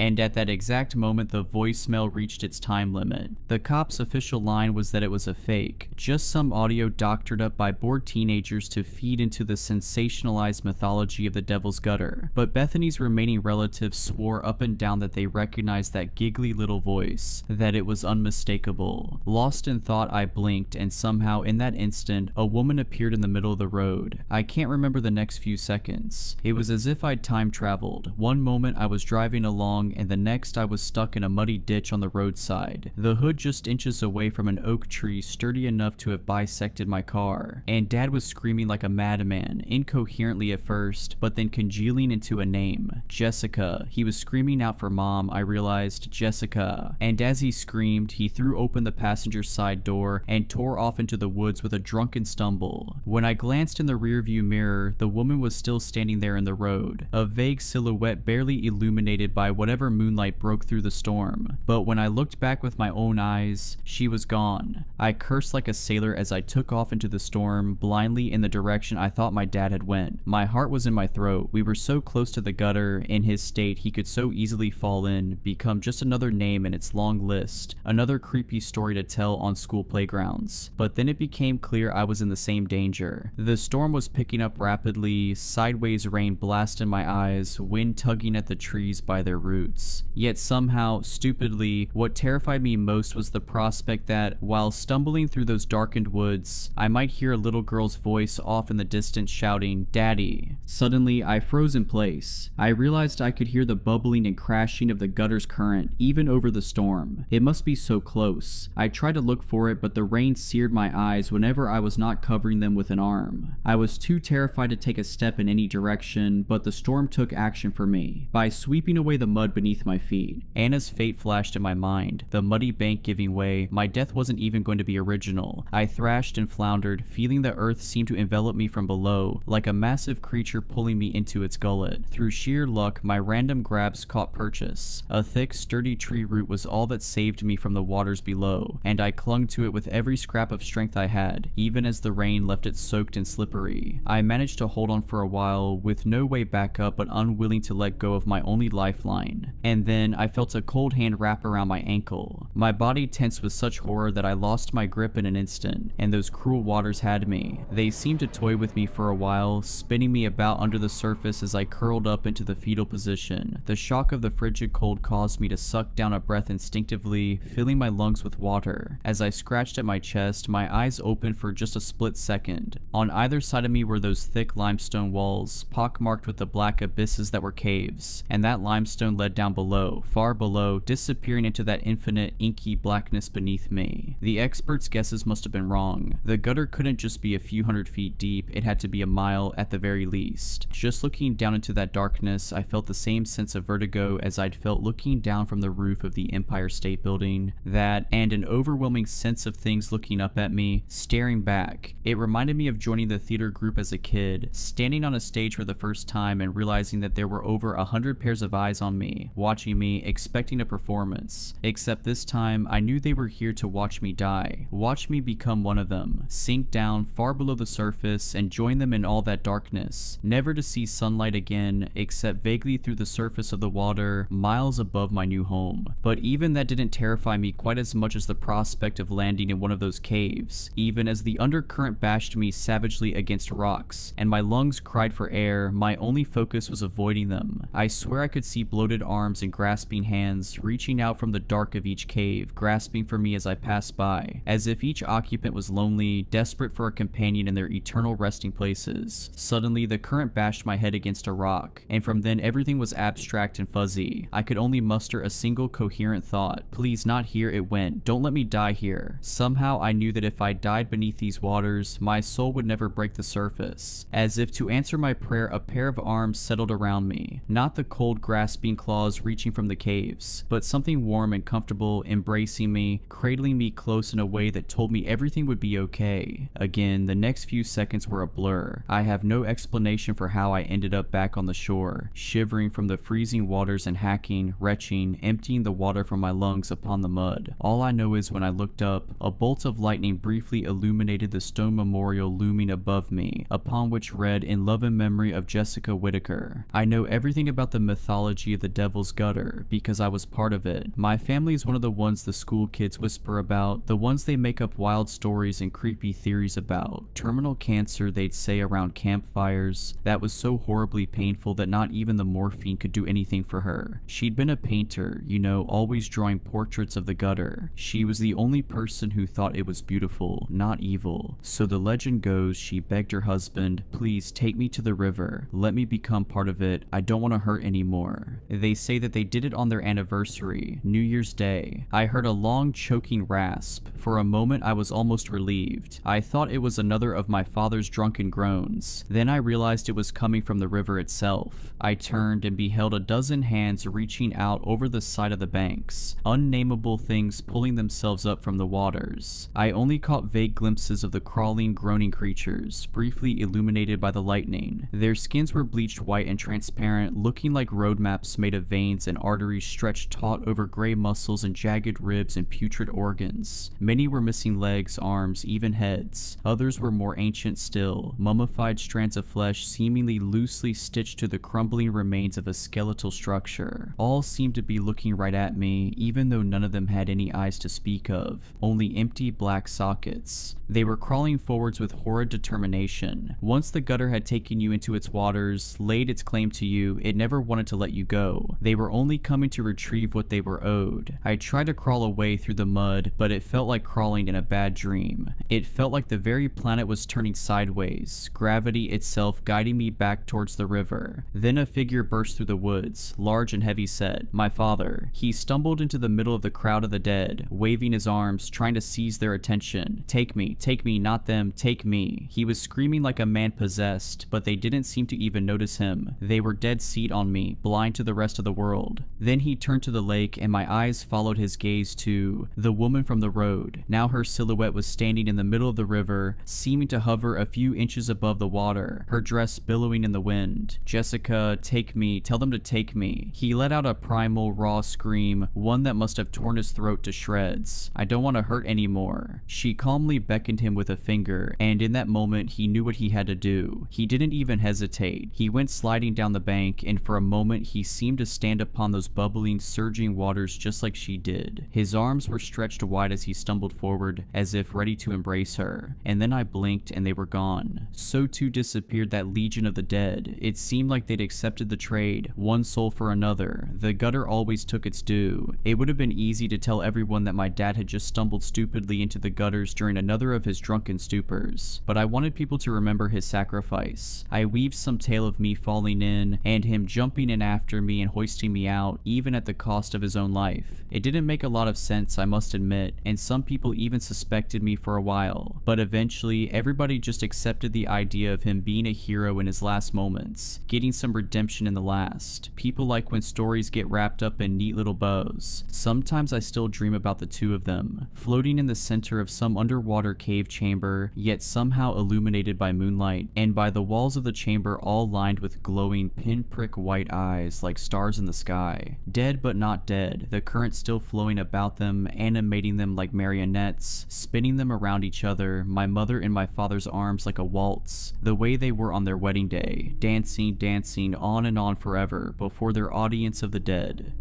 And at that exact moment, the voicemail reached its time limit. The cop's official line was that it was a fake, just some audio doctored up by bored teenagers to feed into the sensationalized mythology of the Devil's Gutter. But Bethany's remaining relatives swore up and down that they recognized that giggly little voice, that it was unmistakable. Lost in thought, I blinked, and somehow in that instant, a woman appeared in the middle of the road. I can't remember the next few seconds. It was as if I'd time traveled. One moment I was driving along, and the next I was stuck in a muddy ditch on the roadside. The hood just inches away from an oak tree sturdy enough to have bisected my car, and Dad was screaming like a madman, incoherently at first, but then congealing into a name. Jessica. He was screaming out for Mom, I realized. Jessica. And as he screamed, he threw open the passenger side door and tore off into the woods with a drunken stumble. When I glanced in the rearview mirror, the woman was still standing there in the road, a vague silhouette barely illuminated by whatever moonlight broke through the storm. But when I looked back with my own eyes, she was gone. I cursed like a sailor as I took off into the storm, blindly in the direction I thought my dad had went. My heart was in my throat. We were so close to the gutter. In his state, he could so easily fall in, become just another name in its long list, another creepy story to tell on school playgrounds. But then it became clear I was in the same danger. The storm was picking up rapidly, sideways rain blasted my eyes, wind tugging at the trees by their roots. Yet somehow, stupidly, what terrified me most was the prospect that, while stumbling through those darkened woods, I might hear a little girl's voice off in the distance shouting, "Daddy." Suddenly, I froze in place. I realized I could hear the bubbling and crashing of the gutter's current, even over the storm. It must be so close. I tried to look for it, but the rain seared my eyes whenever I was not covering them with an arm. I was too terrified to take a step in any direction, but the storm took action for me, by sweeping away the mud beneath my feet. Anna's fate flashed in my mind, the muddy bank giving way. My death wasn't even going to be original. I thrashed and floundered, feeling the earth seem to envelop me from below, like a massive creature pulling me into its gullet. Through sheer luck, my random grabs caught purchase. A thick, sturdy tree root was all that saved me from the waters below, and I clung to it with every scrap of strength I had, even as the rain left it soaked and slippery. I managed to hold on for a while, with no way back up but unwilling to let go of my only lifeline. And then I felt a cold hand wrap around my ankle. My body tensed with such horror that I lost my grip in an instant, and those cruel waters had me. They seemed to toy with me for a while, spinning me about under the surface as I curled up into the fetal position. The shock of the frigid cold caused me to suck down a breath instinctively, filling my lungs with water. As I scratched at my chest, my eyes opened for just a split second. On either side of me were those thick limestone walls, pockmarked with the black abysses that were caves, and that limestone led down below, far below, disappearing into that infinite, inky blackness beneath me. The experts' guesses must have been wrong. The gutter couldn't just be a few hundred feet deep, it had to be a mile at the very least. Just looking down into that darkness, I felt the same sense of vertigo as I'd felt looking down from the roof of the Empire State Building. That, and an overwhelming sense of things looking up at me, staring back. It reminded me of joining the theater group as a kid, standing on a stage for the first time and realizing that there were over 100 pairs of eyes on me. watching me, expecting a performance. Except this time, I knew they were here to watch me die, watch me become one of them, sink down far below the surface and join them in all that darkness, never to see sunlight again except vaguely through the surface of the water miles above my new home. But even that didn't terrify me quite as much as the prospect of landing in one of those caves, even as the undercurrent bashed me savagely against rocks, and my lungs cried for air. My only focus was avoiding them. I swear I could see bloated arms and grasping hands reaching out from the dark of each cave, grasping for me as I passed by, as if each occupant was lonely, desperate for a companion in their eternal resting places. Suddenly, the current bashed my head against a rock, and from then everything was abstract and fuzzy. I could only muster a single coherent thought: please, not here. It went. Don't let me die here. Somehow I knew that if I died beneath these waters, my soul would never break the surface. As if to answer my prayer, a pair of arms settled around me. Not the cold, grasping claws reaching from the caves, but something warm and comfortable, embracing me, cradling me close in a way that told me everything would be okay. Again, the next few seconds were a blur. I have no explanation for how I ended up back on the shore, shivering from the freezing waters and hacking, retching, emptying the water from my lungs upon the mud. All I know is when I looked up, a bolt of lightning briefly illuminated the stone memorial looming above me, upon which read, "In love and memory of Jessica Whitaker." I know everything about the mythology of the Devil's Gutter because I was part of it. My family is one of the ones the school kids whisper about, the ones they make up wild stories and creepy theories about. Terminal cancer, they'd say around campfires, that was so horribly painful that not even the morphine could do anything for her. She'd been a painter, you know, always drawing portraits of the gutter. She was the only person who thought it was beautiful, not evil. So the legend goes she begged her husband, "Please take me to the river. Let me become part of it. I don't want to hurt anymore." They say that they did it on their anniversary, New Year's Day. I heard a long choking rasp. For a moment I was almost relieved. I thought it was another of my father's drunken groans. Then I realized it was coming from the river itself. I turned and beheld a dozen hands reaching out over the side of the banks, unnameable things pulling themselves up from the waters. I only caught vague glimpses of the crawling, groaning creatures, briefly illuminated by the lightning. Their skins were bleached white and transparent, looking like road maps made of veins and arteries stretched taut over gray muscles and jagged ribs and putrid organs. Many were missing legs, arms, even heads. Others were more ancient still, mummified strands of flesh seemingly loosely stitched to the crumbling remains of a skeletal structure. All seemed to be looking right at me, even though none of them had any eyes to speak of, only empty black sockets. They were crawling forwards with horrid determination. Once the gutter had taken you into its waters, laid its claim to you, it never wanted to let you go. They were only coming to retrieve what they were owed. I tried to crawl away through the mud, but it felt like crawling in a bad dream. It felt like the very planet was turning sideways, gravity itself guiding me back towards the river. Then a figure burst through the woods, large and heavy set. My father. He stumbled into the middle of the crowd of the dead, waving his arms, trying to seize their attention. Take me, not them, take me. He was screaming like a man possessed, but they didn't seem to even notice him. They were dead set on me, blind to the rest of the world. Then he turned to the lake, and my eyes followed his gaze to the woman from the road. Now her silhouette was standing in the middle of the river, seeming to hover a few inches above the water, her dress billowing in the wind. "Jessica, take me, tell them to take me." He let out a primal, raw scream, one that must have torn his throat to shreds. "I don't want to hurt anymore." She calmly beckoned him with a finger, and in that moment he knew what he had to do. He didn't even hesitate. He went sliding down the bank, and for a moment he seemed to stand upon those bubbling, surging waters just like she did. His arms were stretched wide as he stumbled forward, as if ready to embrace her. And then I blinked and they were gone. So too disappeared that legion of the dead. It seemed like they'd accepted the trade, one soul for another. The gutter always took its due. It would have been easy to tell everyone that my dad had just stumbled stupidly into the gutters during another of his drunken stupors, but I wanted people to remember his sacrifice. I weaved some tale of me falling in, and him jumping in after me and hoisting me out, even at the cost of his own life. It didn't make a lot of sense, I must admit, and some people even suspected me for a while, but eventually everybody just accepted the idea of him being a hero in his last moments, getting some redemption in the last. People like when stories get wrapped up in neat little bows. Sometimes I still dream about the two of them, floating in the center of some underwater cave chamber, yet somehow illuminated by moonlight, and by the walls of the chamber all lined with glowing pinprick white eyes like stars stars in the sky. Dead but not dead, the current still flowing about them, animating them like marionettes, spinning them around each other, my mother in my father's arms like a waltz, the way they were on their wedding day, dancing, dancing on and on forever before their audience of the dead.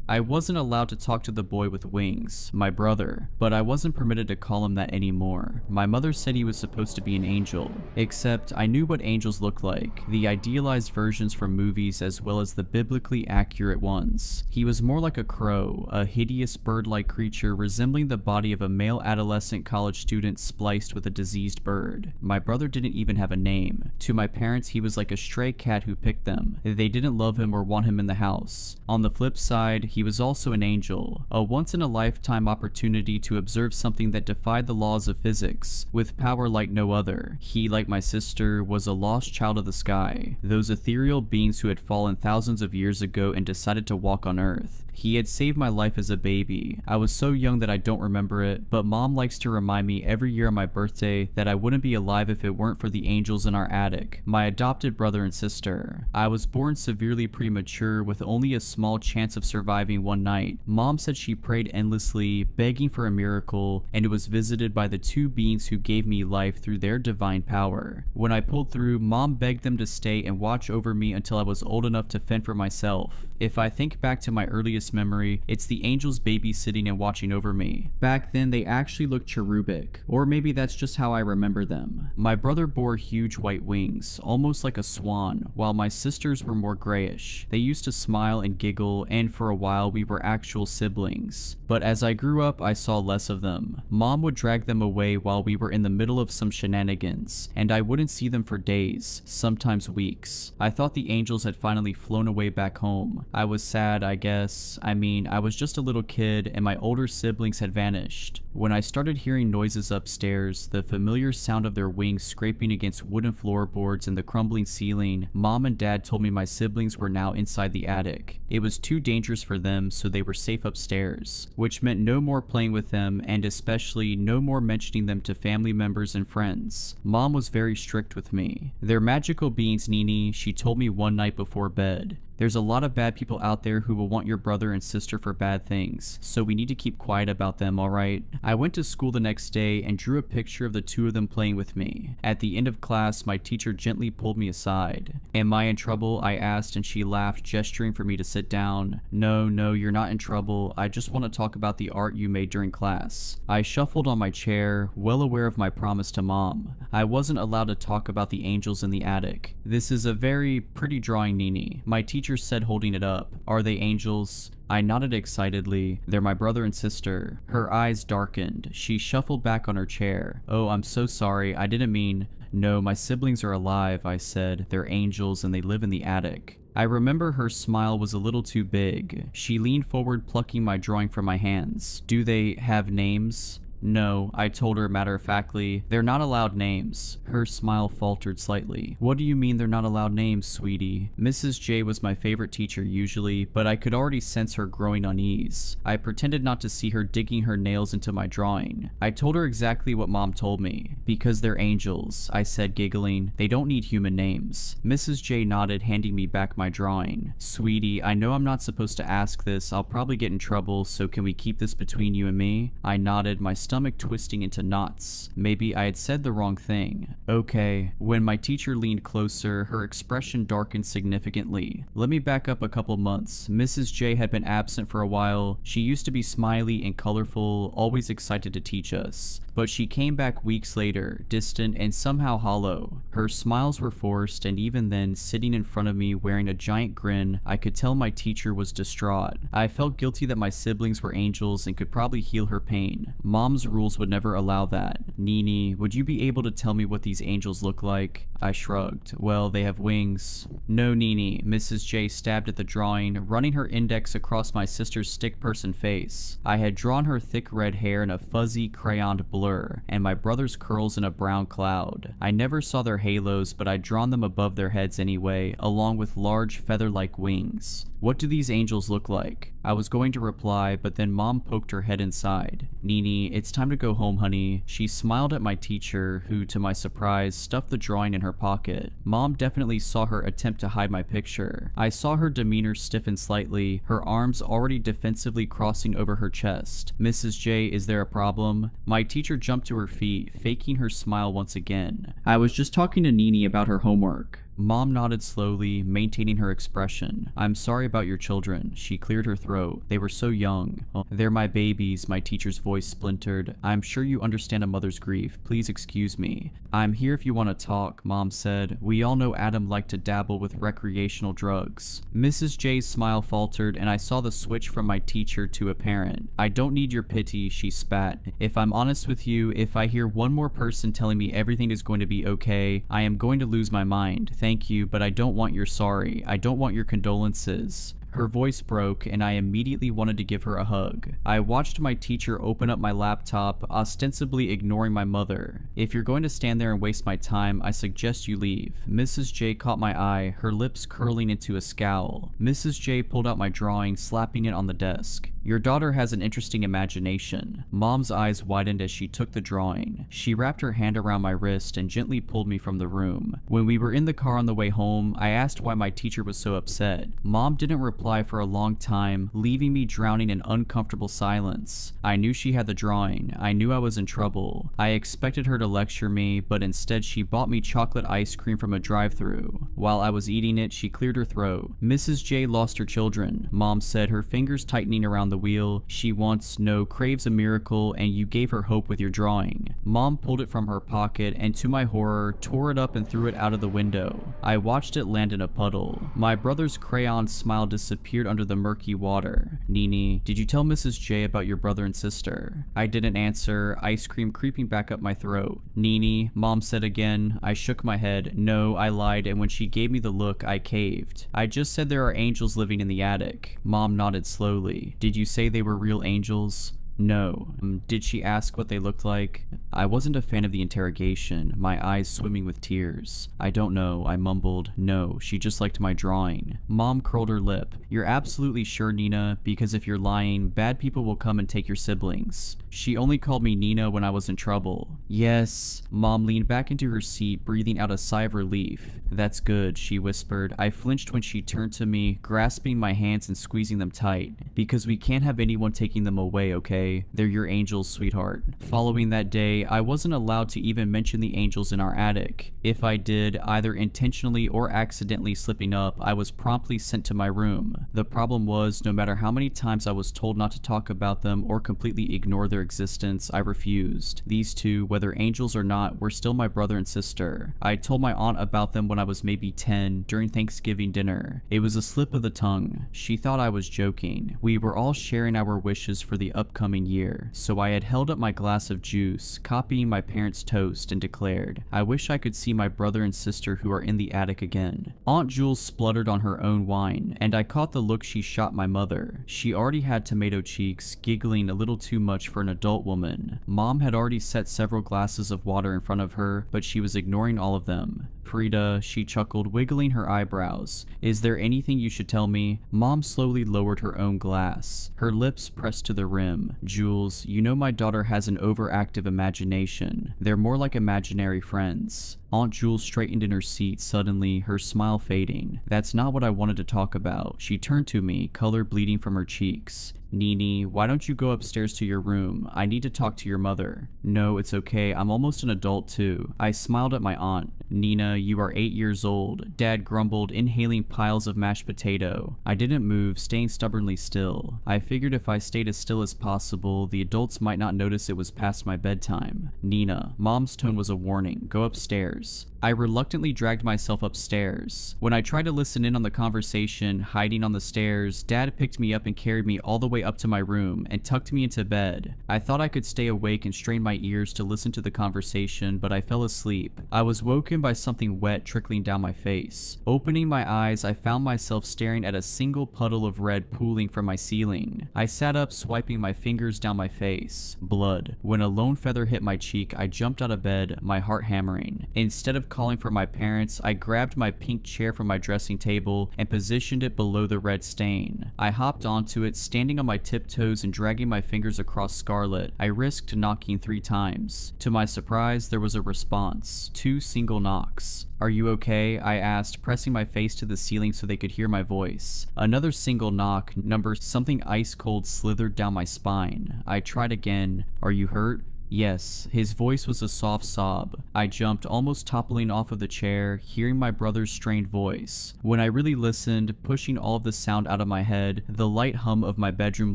I wasn't allowed to talk to the boy with wings, my brother, but I wasn't permitted to call him that anymore. My mother said he was supposed to be an angel, except I knew what angels looked like, the idealized versions from movies as well as the biblically accurate ones. He was more like a crow, a hideous bird-like creature resembling the body of a male adolescent college student spliced with a diseased bird. My brother didn't even have a name. To my parents, he was like a stray cat who picked them. They didn't love him or want him in the house. On the flip side, he was also an angel, a once-in-a-lifetime opportunity to observe something that defied the laws of physics, with power like no other. He, like my sister, was a lost child of the sky, those ethereal beings who had fallen thousands of years ago and decided to walk on Earth. He had saved my life as a baby. I was so young that I don't remember it, but Mom likes to remind me every year on my birthday that I wouldn't be alive if it weren't for the angels in our attic, my adopted brother and sister. I was born severely premature with only a small chance of surviving one night. Mom said she prayed endlessly, begging for a miracle, and it was visited by the two beings who gave me life through their divine power. When I pulled through, Mom begged them to stay and watch over me until I was old enough to fend for myself. If I think back to my earliest memory, it's the angels babysitting and watching over me. Back then, they actually looked cherubic, or maybe that's just how I remember them. My brother bore huge white wings, almost like a swan, while my sisters were more grayish. They used to smile and giggle, and for a while we were actual siblings. But as I grew up, I saw less of them. Mom would drag them away while we were in the middle of some shenanigans, and I wouldn't see them for days, sometimes weeks. I thought the angels had finally flown away back home. I was sad, I guess. I was just a little kid and my older siblings had vanished. When I started hearing noises upstairs, the familiar sound of their wings scraping against wooden floorboards and the crumbling ceiling, Mom and Dad told me my siblings were now inside the attic. It was too dangerous for them, so they were safe upstairs, which meant no more playing with them and especially no more mentioning them to family members and friends. Mom was very strict with me. They're magical beings, Nini, she told me one night before bed. There's a lot of bad people out there who will want your brother and sister for bad things, so we need to keep quiet about them, alright? I went to school the next day and drew a picture of the two of them playing with me. At the end of class, my teacher gently pulled me aside. Am I in trouble? I asked, and she laughed, gesturing for me to sit down. No, you're not in trouble. I just want to talk about the art you made during class. I shuffled on my chair, well aware of my promise to Mom. I wasn't allowed to talk about the angels in the attic. This is a very pretty drawing, Nini. My teacher said, holding it up. Are they angels? I nodded excitedly. They're my brother and sister. Her eyes darkened. She shuffled back on her chair. Oh, I'm so sorry. I didn't mean... No, my siblings are alive, I said. They're angels and they live in the attic. I remember her smile was a little too big. She leaned forward, plucking my drawing from my hands. Do they have names? No, I told her matter-of-factly. They're not allowed names. Her smile faltered slightly. What do you mean they're not allowed names, sweetie? Mrs. J was my favorite teacher usually, but I could already sense her growing unease. I pretended not to see her digging her nails into my drawing. I told her exactly what Mom told me. Because they're angels, I said, giggling. They don't need human names. Mrs. J nodded, handing me back my drawing. Sweetie, I know I'm not supposed to ask this. I'll probably get in trouble, so can we keep this between you and me? I nodded, my stomach twisting into knots. Maybe I had said the wrong thing. Okay. When my teacher leaned closer, her expression darkened significantly. Let me back up a couple months. Mrs. J had been absent for a while. She used to be smiley and colorful, always excited to teach us. But she came back weeks later, distant and somehow hollow. Her smiles were forced, and even then, sitting in front of me wearing a giant grin, I could tell my teacher was distraught. I felt guilty that my siblings were angels and could probably heal her pain. Mom's rules would never allow that. Nini, would you be able to tell me what these angels look like? I shrugged. Well, they have wings. No, Nini. Mrs. J stabbed at the drawing, running her index across my sister's stick person face. I had drawn her thick red hair in a fuzzy, crayoned blur blur, and my brother's curls in a brown cloud. I never saw their halos, but I'd drawn them above their heads anyway, along with large feather-like wings. What do these angels look like? I was going to reply, but then Mom poked her head inside. Nini, it's time to go home, honey. She smiled at my teacher, who, to my surprise, stuffed the drawing in her pocket. Mom definitely saw her attempt to hide my picture. I saw her demeanor stiffen slightly, her arms already defensively crossing over her chest. Mrs. J, is there a problem? My teacher jumped to her feet, faking her smile once again. I was just talking to Nini about her homework. Mom nodded slowly, maintaining her expression. I'm sorry about your children. She cleared her throat. They were so young. They're my babies, my teacher's voice splintered. I'm sure you understand a mother's grief. Please excuse me. I'm here if you want to talk, Mom said. We all know Adam liked to dabble with recreational drugs. Mrs. J's smile faltered, and I saw the switch from my teacher to a parent. I don't need your pity, she spat. If I'm honest with you, if I hear one more person telling me everything is going to be okay, I am going to lose my mind. Thank you, but I don't want your sorry. I don't want your condolences. Her voice broke, and I immediately wanted to give her a hug. I watched my teacher open up my laptop, ostensibly ignoring my mother. If you're going to stand there and waste my time, I suggest you leave. Mrs. J caught my eye, her lips curling into a scowl. Mrs. J pulled out my drawing, slapping it on the desk. Your daughter has an interesting imagination. Mom's eyes widened as she took the drawing. She wrapped her hand around my wrist and gently pulled me from the room. When we were in the car on the way home, I asked why my teacher was so upset. Mom didn't reply for a long time, leaving me drowning in uncomfortable silence. I knew she had the drawing. I knew I was in trouble. I expected her to lecture me, but instead she bought me chocolate ice cream from a drive-thru. While I was eating it, she cleared her throat. Mrs. J lost her children, Mom said, her fingers tightening around the wheel. She wants, no, craves a miracle, and you gave her hope with your drawing. Mom pulled it from her pocket and, to my horror, tore it up and threw it out of the window. I watched it land in a puddle. My brother's crayon smile disappeared under the murky water. Nini, did you tell Mrs. J about your brother and sister? I didn't answer, ice cream creeping back up my throat. Nini, Mom said again. I shook my head. No, I lied, and when she gave me the look, I caved. I just said there are angels living in the attic. Mom nodded slowly. Did you say they were real angels? No. Did she ask what they looked like? I wasn't a fan of the interrogation, my eyes swimming with tears. I don't know, I mumbled. No, she just liked my drawing. Mom curled her lip. You're absolutely sure, Nina, because if you're lying, bad people will come and take your siblings. She only called me Nina when I was in trouble. Yes. Mom leaned back into her seat, breathing out a sigh of relief. That's good, she whispered. I flinched when she turned to me, grasping my hands and squeezing them tight. Because we can't have anyone taking them away, okay? They're your angels, sweetheart. Following that day, I wasn't allowed to even mention the angels in our attic. If I did, either intentionally or accidentally slipping up, I was promptly sent to my room. The problem was, no matter how many times I was told not to talk about them or completely ignore their existence, I refused. These two, whether angels or not, were still my brother and sister. I told my aunt about them when I was maybe 10, during Thanksgiving dinner. It was a slip of the tongue. She thought I was joking. We were all sharing our wishes for the upcoming year, so I had held up my glass of juice, copying my parents' toast, and declared, I wish I could see my brother and sister who are in the attic again. Aunt Jules spluttered on her own wine, and I caught the look she shot my mother. She already had tomato cheeks, giggling a little too much for an adult woman. Mom had already set several glasses of water in front of her, but she was ignoring all of them. Frida, she chuckled, wiggling her eyebrows. Is there anything you should tell me? Mom slowly lowered her own glass, her lips pressed to the rim. Jules, you know my daughter has an overactive imagination. They're more like imaginary friends. Aunt Jules straightened in her seat suddenly, her smile fading. That's not what I wanted to talk about. She turned to me, color bleeding from her cheeks. Nini, why don't you go upstairs to your room? I need to talk to your mother. No, it's okay. I'm almost an adult too. I smiled at my aunt. Nina, you are 8 years old. Dad grumbled, inhaling piles of mashed potato. I didn't move, staying stubbornly still. I figured if I stayed as still as possible, the adults might not notice it was past my bedtime. Nina, Mom's tone was a warning. Go upstairs. I reluctantly dragged myself upstairs. When I tried to listen in on the conversation, hiding on the stairs, Dad picked me up and carried me all the way up to my room and tucked me into bed. I thought I could stay awake and strain my ears to listen to the conversation, but I fell asleep. I was woken driven by something wet trickling down my face. Opening my eyes, I found myself staring at a single puddle of red pooling from my ceiling. I sat up, swiping my fingers down my face. Blood. When a lone feather hit my cheek, I jumped out of bed, my heart hammering. Instead of calling for my parents, I grabbed my pink chair from my dressing table and positioned it below the red stain. I hopped onto it, standing on my tiptoes and dragging my fingers across scarlet. I risked knocking 3 times. To my surprise, there was a response. 2 single knocks. "Are you okay?" I asked, pressing my face to the ceiling so they could hear my voice. Another single knock, something ice cold slithered down my spine. I tried again. "Are you hurt?" Yes, his voice was a soft sob. I jumped, almost toppling off of the chair, hearing my brother's strained voice. When I really listened, pushing all of the sound out of my head, the light hum of my bedroom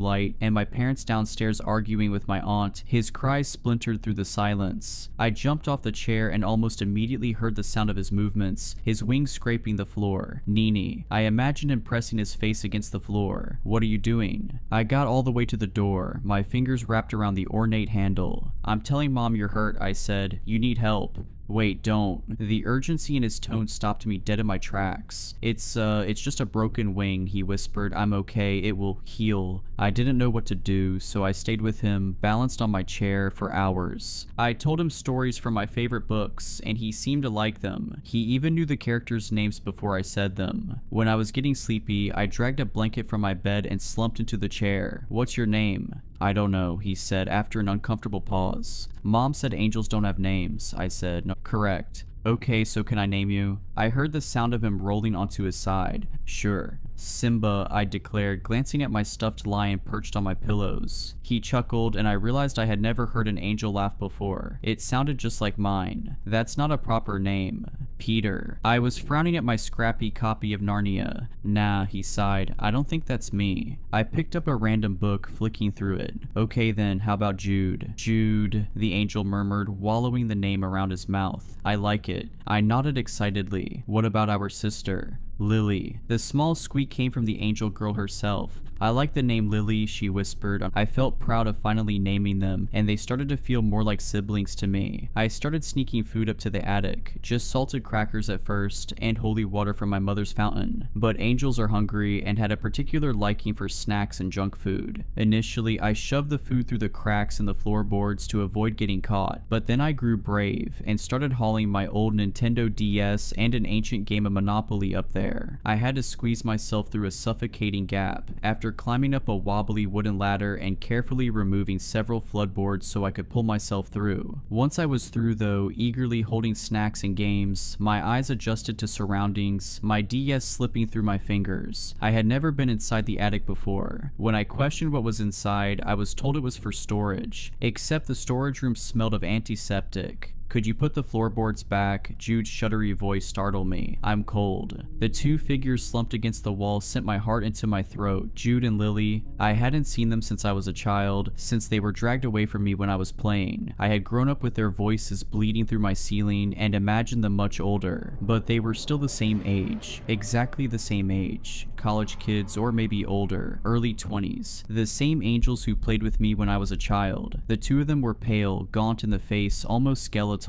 light, and my parents downstairs arguing with my aunt, his cries splintered through the silence. I jumped off the chair and almost immediately heard the sound of his movements, his wings scraping the floor. Nini. I imagined him pressing his face against the floor. "What are you doing?" I got all the way to the door, my fingers wrapped around the ornate handle. "I'm telling Mom you're hurt," I said. "You need help." "Wait, don't." The urgency in his tone stopped me dead in my tracks. It's just a broken wing," he whispered. "I'm okay. It will heal." I didn't know what to do, so I stayed with him, balanced on my chair, for hours. I told him stories from my favorite books, and he seemed to like them. He even knew the characters' names before I said them. When I was getting sleepy, I dragged a blanket from my bed and slumped into the chair. "What's your name?" "I don't know," he said after an uncomfortable pause. "Mom said angels don't have names," I said. "No, correct." "Okay, so can I name you?" I heard the sound of him rolling onto his side. "Sure." "Simba," I declared, glancing at my stuffed lion perched on my pillows. He chuckled, and I realized I had never heard an angel laugh before. It sounded just like mine. "That's not a proper name." "Peter." I was frowning at my scrappy copy of Narnia. "Nah," he sighed. "I don't think that's me." I picked up a random book, flicking through it. "Okay then, how about Jude?" "Jude," the angel murmured, wallowing the name around his mouth. "I like it." I nodded excitedly. "What about our sister?" "Lily." The small squeak came from the angel girl herself. "I like the name Lily," she whispered. I felt proud of finally naming them, and they started to feel more like siblings to me. I started sneaking food up to the attic, just salted crackers at first, and holy water from my mother's fountain. But angels are hungry and had a particular liking for snacks and junk food. Initially, I shoved the food through the cracks in the floorboards to avoid getting caught, but then I grew brave and started hauling my old Nintendo DS and an ancient game of Monopoly up there. I had to squeeze myself through a suffocating gap, after climbing up a wobbly wooden ladder and carefully removing several floodboards so I could pull myself through. Once I was through though, eagerly holding snacks and games, my eyes adjusted to surroundings, my DS slipping through my fingers. I had never been inside the attic before. When I questioned what was inside, I was told it was for storage, except the storage room smelled of antiseptic. "Could you put the floorboards back?" Jude's shuddery voice startled me. "I'm cold." The two figures slumped against the wall sent my heart into my throat. Jude and Lily. I hadn't seen them since I was a child, since they were dragged away from me when I was playing. I had grown up with their voices bleeding through my ceiling and imagined them much older, but they were still the same age. Exactly the same age. College kids, or maybe older, early 20s. The same angels who played with me when I was a child. The two of them were pale, gaunt in the face, almost skeletal.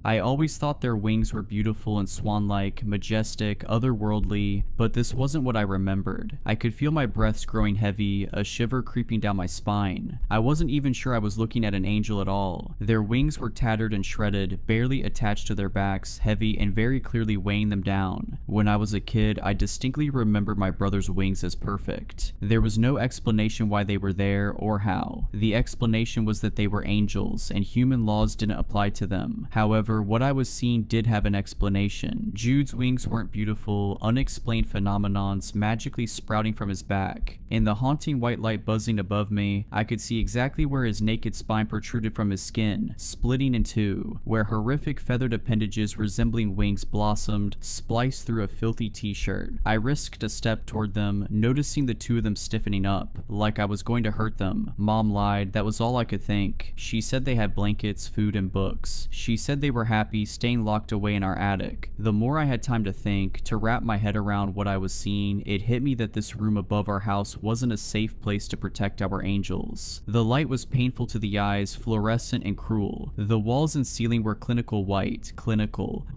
I always thought their wings were beautiful and swan-like, majestic, otherworldly, but this wasn't what I remembered. I could feel my breaths growing heavy, a shiver creeping down my spine. I wasn't even sure I was looking at an angel at all. Their wings were tattered and shredded, barely attached to their backs, heavy and very clearly weighing them down. When I was a kid, I distinctly remembered my brother's wings as perfect. There was no explanation why they were there or how. The explanation was that they were angels, and human laws didn't apply to them. However, what I was seeing did have an explanation. Jude's wings weren't beautiful, unexplained phenomenons magically sprouting from his back. In the haunting white light buzzing above me, I could see exactly where his naked spine protruded from his skin, splitting in two, where horrific feathered appendages resembling wings blossomed, spliced through a filthy t-shirt. I risked a step toward them, noticing the two of them stiffening up, like I was going to hurt them. Mom lied, that was all I could think. She said they had blankets, food, and books. She said they were happy staying locked away in our attic. The more I had time to think, to wrap my head around what I was seeing, it hit me that this room above our house wasn't a safe place to protect our angels. The light was painful to the eyes, fluorescent and cruel. The walls and ceiling were clinical white,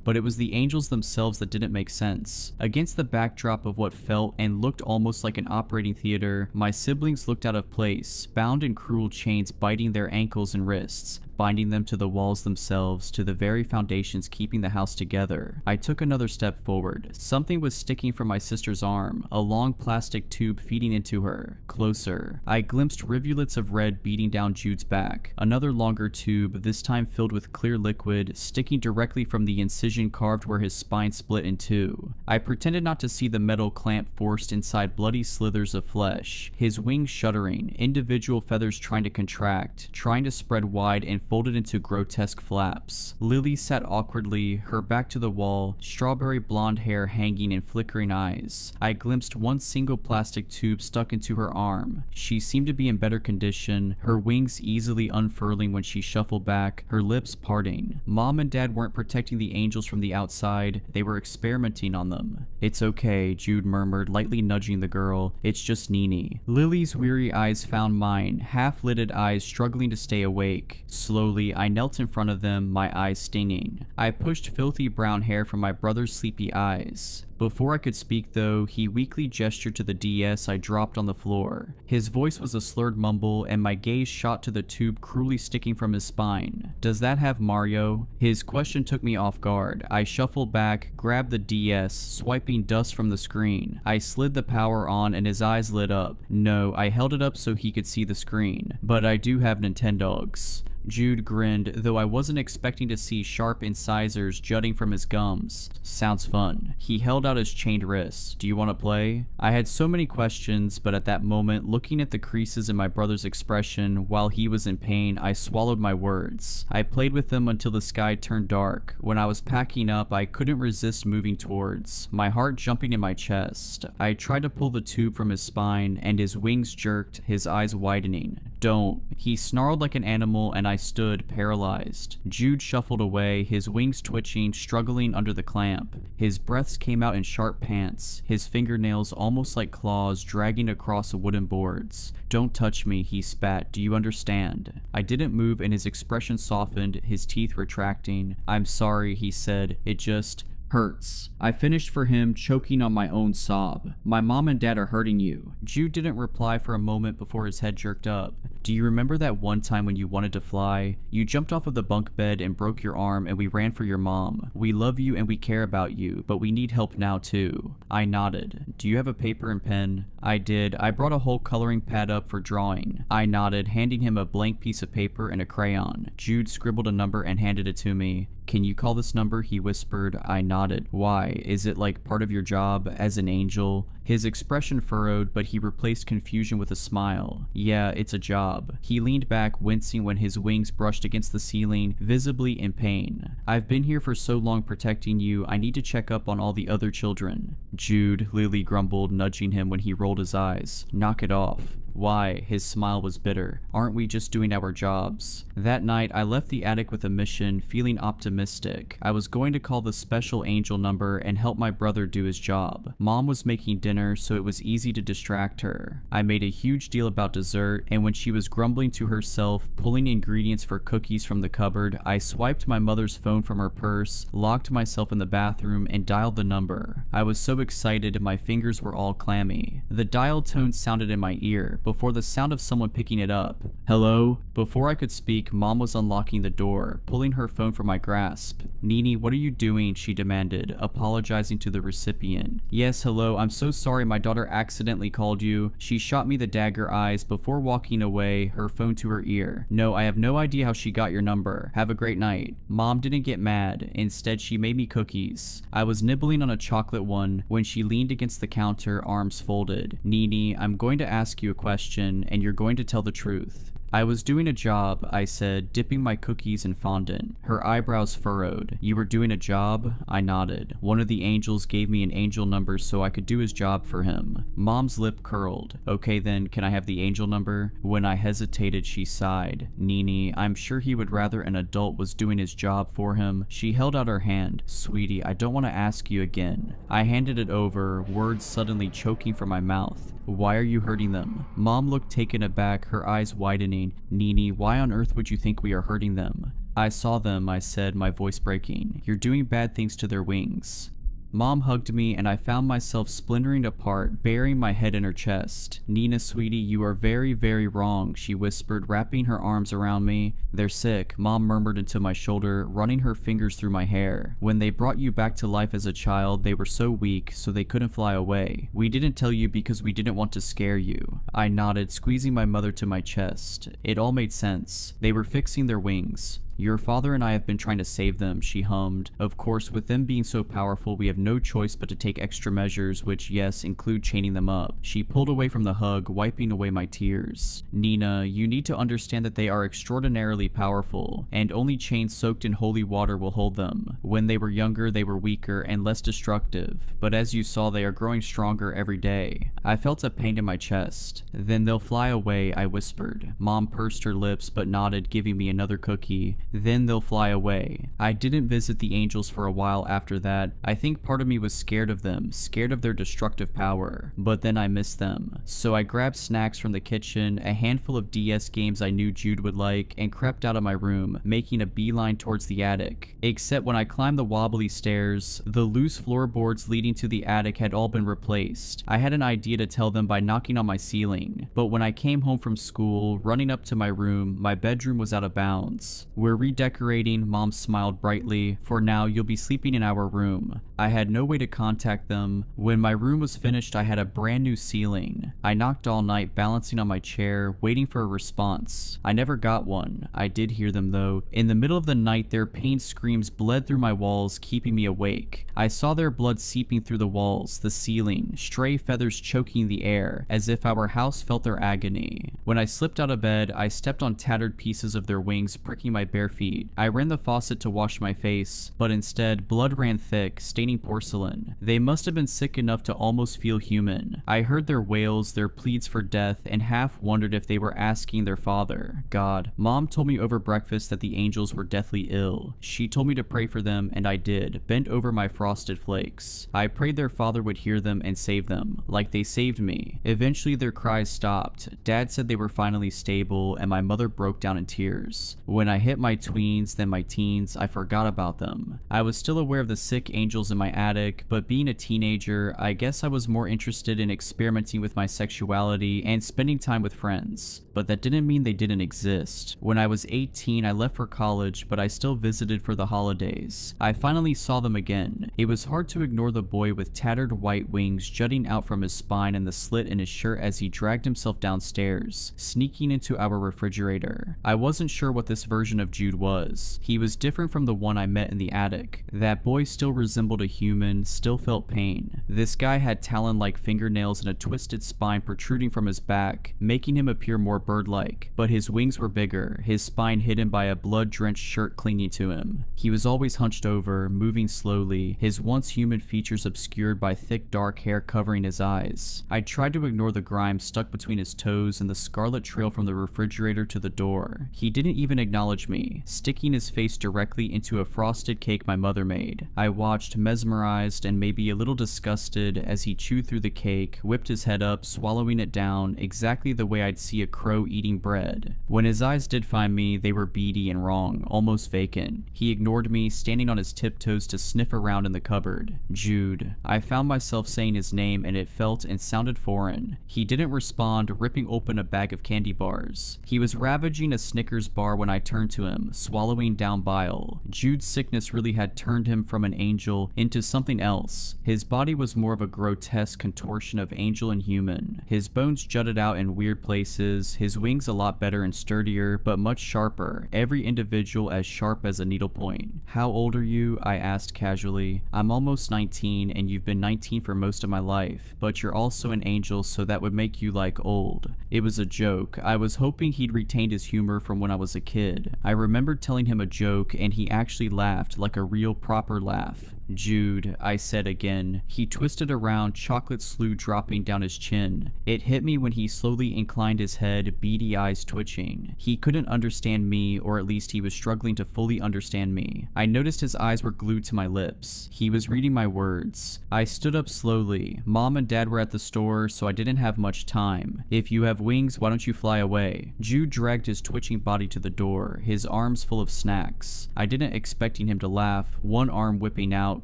but it was the angels themselves that didn't make sense. Against the backdrop of what felt and looked almost like an operating theater, my siblings looked out of place, bound in cruel chains biting their ankles and wrists, binding them to the walls themselves, to the very foundations keeping the house together. I took another step forward. Something was sticking from my sister's arm, a long plastic tube feeding into her. Closer. I glimpsed rivulets of red beating down Jude's back. Another longer tube, this time filled with clear liquid, sticking directly from the incision carved where his spine split in two. I pretended not to see the metal clamp forced inside bloody slithers of flesh, his wings shuddering, individual feathers trying to contract, trying to spread wide and folded into grotesque flaps. Lily sat awkwardly, her back to the wall, strawberry blonde hair hanging in flickering eyes. I glimpsed one single plastic tube stuck into her arm. She seemed to be in better condition, her wings easily unfurling when she shuffled back, her lips parting. Mom and Dad weren't protecting the angels from the outside, they were experimenting on them. "It's okay," Jude murmured, lightly nudging the girl. "It's just Nini." Lily's weary eyes found mine, half-lidded eyes struggling to stay awake. Slowly, I knelt in front of them, my eyes stinging. I pushed filthy brown hair from my brother's sleepy eyes. Before I could speak though, he weakly gestured to the DS I dropped on the floor. His voice was a slurred mumble, and my gaze shot to the tube cruelly sticking from his spine. "Does that have Mario?" His question took me off guard. I shuffled back, grabbed the DS, swiping dust from the screen. I slid the power on and his eyes lit up. No, I held it up so he could see the screen. "But I do have Nintendogs." Jude grinned, though I wasn't expecting to see sharp incisors jutting from his gums. "Sounds fun." He held out his chained wrists. "Do you want to play?" I had so many questions, but at that moment, looking at the creases in my brother's expression while he was in pain, I swallowed my words. I played with them until the sky turned dark. When I was packing up, I couldn't resist moving towards, my heart jumping in my chest. I tried to pull the tube from his spine, and his wings jerked, his eyes widening. "Don't." He snarled like an animal, and I stood paralyzed. Jude shuffled away, his wings twitching, struggling under the clamp. His breaths came out in sharp pants, his fingernails almost like claws dragging across the wooden boards. "Don't touch me," he spat. "Do you understand?" I didn't move, and his expression softened, his teeth retracting. "I'm sorry," he said. "It just hurts." I finished for him, choking on my own sob. "My mom and dad are hurting you." Jude didn't reply for a moment before his head jerked up. "Do you remember that one time when you wanted to fly? You jumped off of the bunk bed and broke your arm, and we ran for your mom. We love you and we care about you, but we need help now too." I nodded. "Do you have a paper and pen?" I did. I brought a whole coloring pad up for drawing. I nodded, handing him a blank piece of paper and a crayon. Jude scribbled a number and handed it to me. "Can you call this number?" he whispered. I nodded. "Why? Is it like part of your job as an angel?" His expression furrowed, but he replaced confusion with a smile. "Yeah, it's a job." He leaned back, wincing when his wings brushed against the ceiling, visibly in pain. "I've been here for so long protecting you, I need to check up on all the other children." "Jude," Lily grumbled, nudging him when he rolled his eyes. "Knock it off." "Why?" His smile was bitter. "Aren't we just doing our jobs?" That night, I left the attic with a mission, feeling optimistic. I was going to call the special angel number and help my brother do his job. Mom was making dinner, so it was easy to distract her. I made a huge deal about dessert, and when she was grumbling to herself, pulling ingredients for cookies from the cupboard, I swiped my mother's phone from her purse, locked myself in the bathroom, and dialed the number. I was so excited, my fingers were all clammy. The dial tone sounded in my ear, before the sound of someone picking it up. "Hello?" Before I could speak, Mom was unlocking the door, pulling her phone from my grasp. "Nini, what are you doing?" she demanded, apologizing to the recipient. "Yes, hello, I'm so sorry my daughter accidentally called you." She shot me the dagger eyes before walking away, her phone to her ear. "No, I have no idea how she got your number. Have a great night." Mom didn't get mad. Instead, she made me cookies. I was nibbling on a chocolate one when she leaned against the counter, arms folded. "Nini, I'm going to ask you a question, and you're going to tell the truth." I was doing a job, I said, dipping my cookies in fondant. Her eyebrows furrowed. You were doing a job? I nodded. One of the angels gave me an angel number so I could do his job for him. Mom's lip curled. Okay then, can I have the angel number? When I hesitated, she sighed. Nini, I'm sure he would rather an adult was doing his job for him. She held out her hand. Sweetie, I don't want to ask you again. I handed it over, words suddenly choking from my mouth. Why are you hurting them? Mom looked taken aback, her eyes widening. Nini, why on earth would you think we are hurting them? I saw them, I said, my voice breaking. You're doing bad things to their wings. Mom hugged me and I found myself splintering apart, burying my head in her chest. Nina, sweetie, you are very, very wrong, she whispered, wrapping her arms around me. They're sick, Mom murmured into my shoulder, running her fingers through my hair. When they brought you back to life as a child, they were so weak, so they couldn't fly away. We didn't tell you because we didn't want to scare you. I nodded, squeezing my mother to my chest. It all made sense. They were fixing their wings. Your father and I have been trying to save them, she hummed. Of course, with them being so powerful, we have no choice but to take extra measures, which, yes, include chaining them up. She pulled away from the hug, wiping away my tears. Nina, you need to understand that they are extraordinarily powerful, and only chains soaked in holy water will hold them. When they were younger, they were weaker and less destructive, but as you saw, they are growing stronger every day. I felt a pain in my chest. Then they'll fly away, I whispered. Mom pursed her lips, but nodded, giving me another cookie. Then they'll fly away. I didn't visit the angels for a while after that. I think part of me was scared of them, scared of their destructive power. But then I missed them. So I grabbed snacks from the kitchen, a handful of DS games I knew Jude would like, and crept out of my room, making a beeline towards the attic. Except when I climbed the wobbly stairs, the loose floorboards leading to the attic had all been replaced. I had an idea to tell them by knocking on my ceiling. But when I came home from school, running up to my room, my bedroom was out of bounds. We're redecorating, Mom smiled brightly. For now, you'll be sleeping in our room. I had no way to contact them. When my room was finished, I had a brand new ceiling. I knocked all night, balancing on my chair, waiting for a response. I never got one. I did hear them though. In the middle of the night, their pain screams bled through my walls, keeping me awake. I saw their blood seeping through the walls, the ceiling, stray feathers choking the air, as if our house felt their agony. When I slipped out of bed, I stepped on tattered pieces of their wings, pricking my bare feet. I ran the faucet to wash my face, but instead, blood ran thick, staining porcelain. They must have been sick enough to almost feel human. I heard their wails, their pleads for death, and half wondered if they were asking their father. God. Mom told me over breakfast that the angels were deathly ill. She told me to pray for them, and I did, bent over my frosted flakes. I prayed their father would hear them and save them, like they saved me. Eventually their cries stopped. Dad said they were finally stable, and my mother broke down in tears. When I hit my tweens, then my teens, I forgot about them. I was still aware of the sick angels in my attic, but being a teenager, I guess I was more interested in experimenting with my sexuality and spending time with friends. But that didn't mean they didn't exist. When I was 18, I left for college, but I still visited for the holidays. I finally saw them again. It was hard to ignore the boy with tattered white wings jutting out from his spine and the slit in his shirt as he dragged himself downstairs, sneaking into our refrigerator. I wasn't sure what this version of Jude was. He was different from the one I met in the attic. That boy still resembled a human, still felt pain. This guy had talon-like fingernails and a twisted spine protruding from his back, making him appear more bird-like, but his wings were bigger, his spine hidden by a blood-drenched shirt clinging to him. He was always hunched over, moving slowly, his once human features obscured by thick dark hair covering his eyes. I tried to ignore the grime stuck between his toes and the scarlet trail from the refrigerator to the door. He didn't even acknowledge me, sticking his face directly into a frosted cake my mother made. I watched, mesmerized and maybe a little disgusted, as he chewed through the cake, whipped his head up, swallowing it down, exactly the way I'd see a crow eating bread. When his eyes did find me, they were beady and wrong, almost vacant. He ignored me, standing on his tiptoes to sniff around in the cupboard. Jude. I found myself saying his name and it felt and sounded foreign. He didn't respond, ripping open a bag of candy bars. He was ravaging a Snickers bar when I turned to him, swallowing down bile. Jude's sickness really had turned him from an angel into something else. His body was more of a grotesque contortion of angel and human. His bones jutted out in weird places, his wings a lot better and sturdier, but much sharper, every individual as sharp as a needlepoint. How old are you? I asked casually. I'm almost 19, and you've been 19 for most of my life, but you're also an angel, so that would make you like old. It was a joke. I was hoping he'd retained his humor from when I was a kid. I remembered telling him a joke, and he actually laughed, like a real proper laugh. Jude, I said again. He twisted around, chocolate slew dropping down his chin. It hit me when he slowly inclined his head, beady eyes twitching. He couldn't understand me, or at least he was struggling to fully understand me. I noticed his eyes were glued to my lips. He was reading my words. I stood up slowly. Mom and Dad were at the store, so I didn't have much time. If you have wings, why don't you fly away? Jude dragged his twitching body to the door, his arms full of snacks. I didn't expecting him to laugh, one arm whipping out,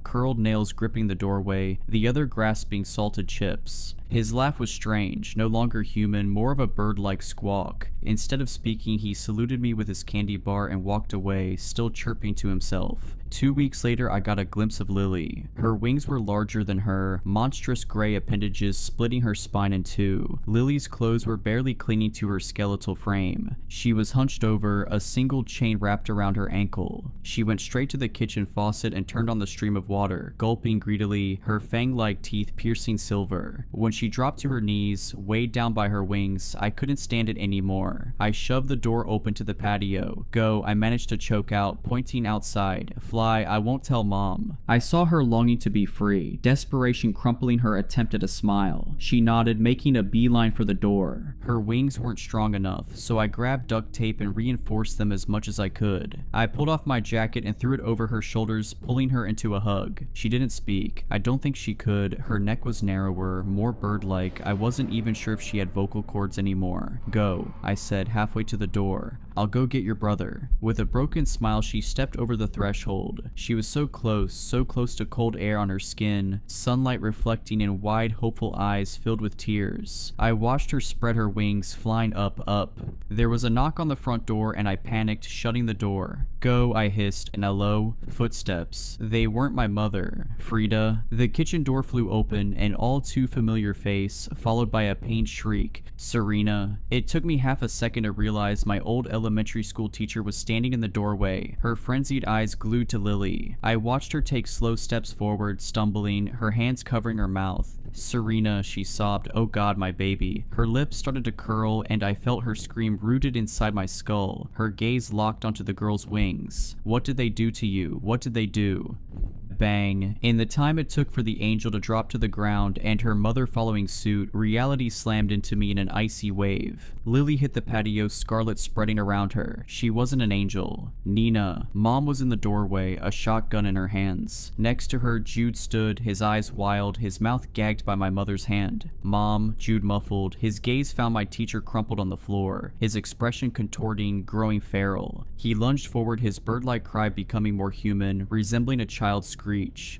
curled nails gripping the doorway, the other grasping salted chips. His laugh was strange, no longer human, more of a bird-like squawk. Instead of speaking, he saluted me with his candy bar and walked away, still chirping to himself. 2 weeks later, I got a glimpse of Lily. Her wings were larger than her, monstrous gray appendages splitting her spine in two. Lily's clothes were barely clinging to her skeletal frame. She was hunched over, a single chain wrapped around her ankle. She went straight to the kitchen faucet and turned on the stream of water, gulping greedily, her fang-like teeth piercing silver. When she dropped to her knees, weighed down by her wings, I couldn't stand it anymore. I shoved the door open to the patio. Go, I managed to choke out, pointing outside. Fly, I won't tell Mom. I saw her longing to be free, desperation crumpling her attempt at a smile. She nodded, making a beeline for the door. Her wings weren't strong enough, so I grabbed duct tape and reinforced them as much as I could. I pulled off my jacket and threw it over her shoulders, pulling her into a hug. She didn't speak. I don't think she could. Her neck was narrower, more bird-like. I wasn't even sure if she had vocal cords anymore. Go, I said, halfway to the door. I'll go get your brother. With a broken smile, she stepped over the threshold. She was so close to cold air on her skin, sunlight reflecting in wide, hopeful eyes filled with tears. I watched her spread her wings, flying up. There was a knock on the front door, and I panicked, shutting the door. Go, I hissed, and hello? Footsteps. They weren't my mother. Frida. The kitchen door flew open, an all too familiar face, followed by a pained shriek. Serena. It took me half a second to realize my old elementary school teacher was standing in the doorway, her frenzied eyes glued to Lily. I watched her take slow steps forward, stumbling, her hands covering her mouth. Serena, she sobbed, oh God, my baby. Her lips started to curl, and I felt her scream rooted inside my skull. Her gaze locked onto the girl's wings. What did they do to you? What did they do? Bang. In the time it took for the angel to drop to the ground and her mother following suit, reality slammed into me in an icy wave. Lily hit the patio, scarlet spreading around her. She wasn't an angel. Nina. Mom was in the doorway, a shotgun in her hands. Next to her, Jude stood, his eyes wild, his mouth gagged by my mother's hand. Mom, Jude muffled. His gaze found my teacher crumpled on the floor, his expression contorting, growing feral. He lunged forward, his bird-like cry becoming more human, resembling a child's scream.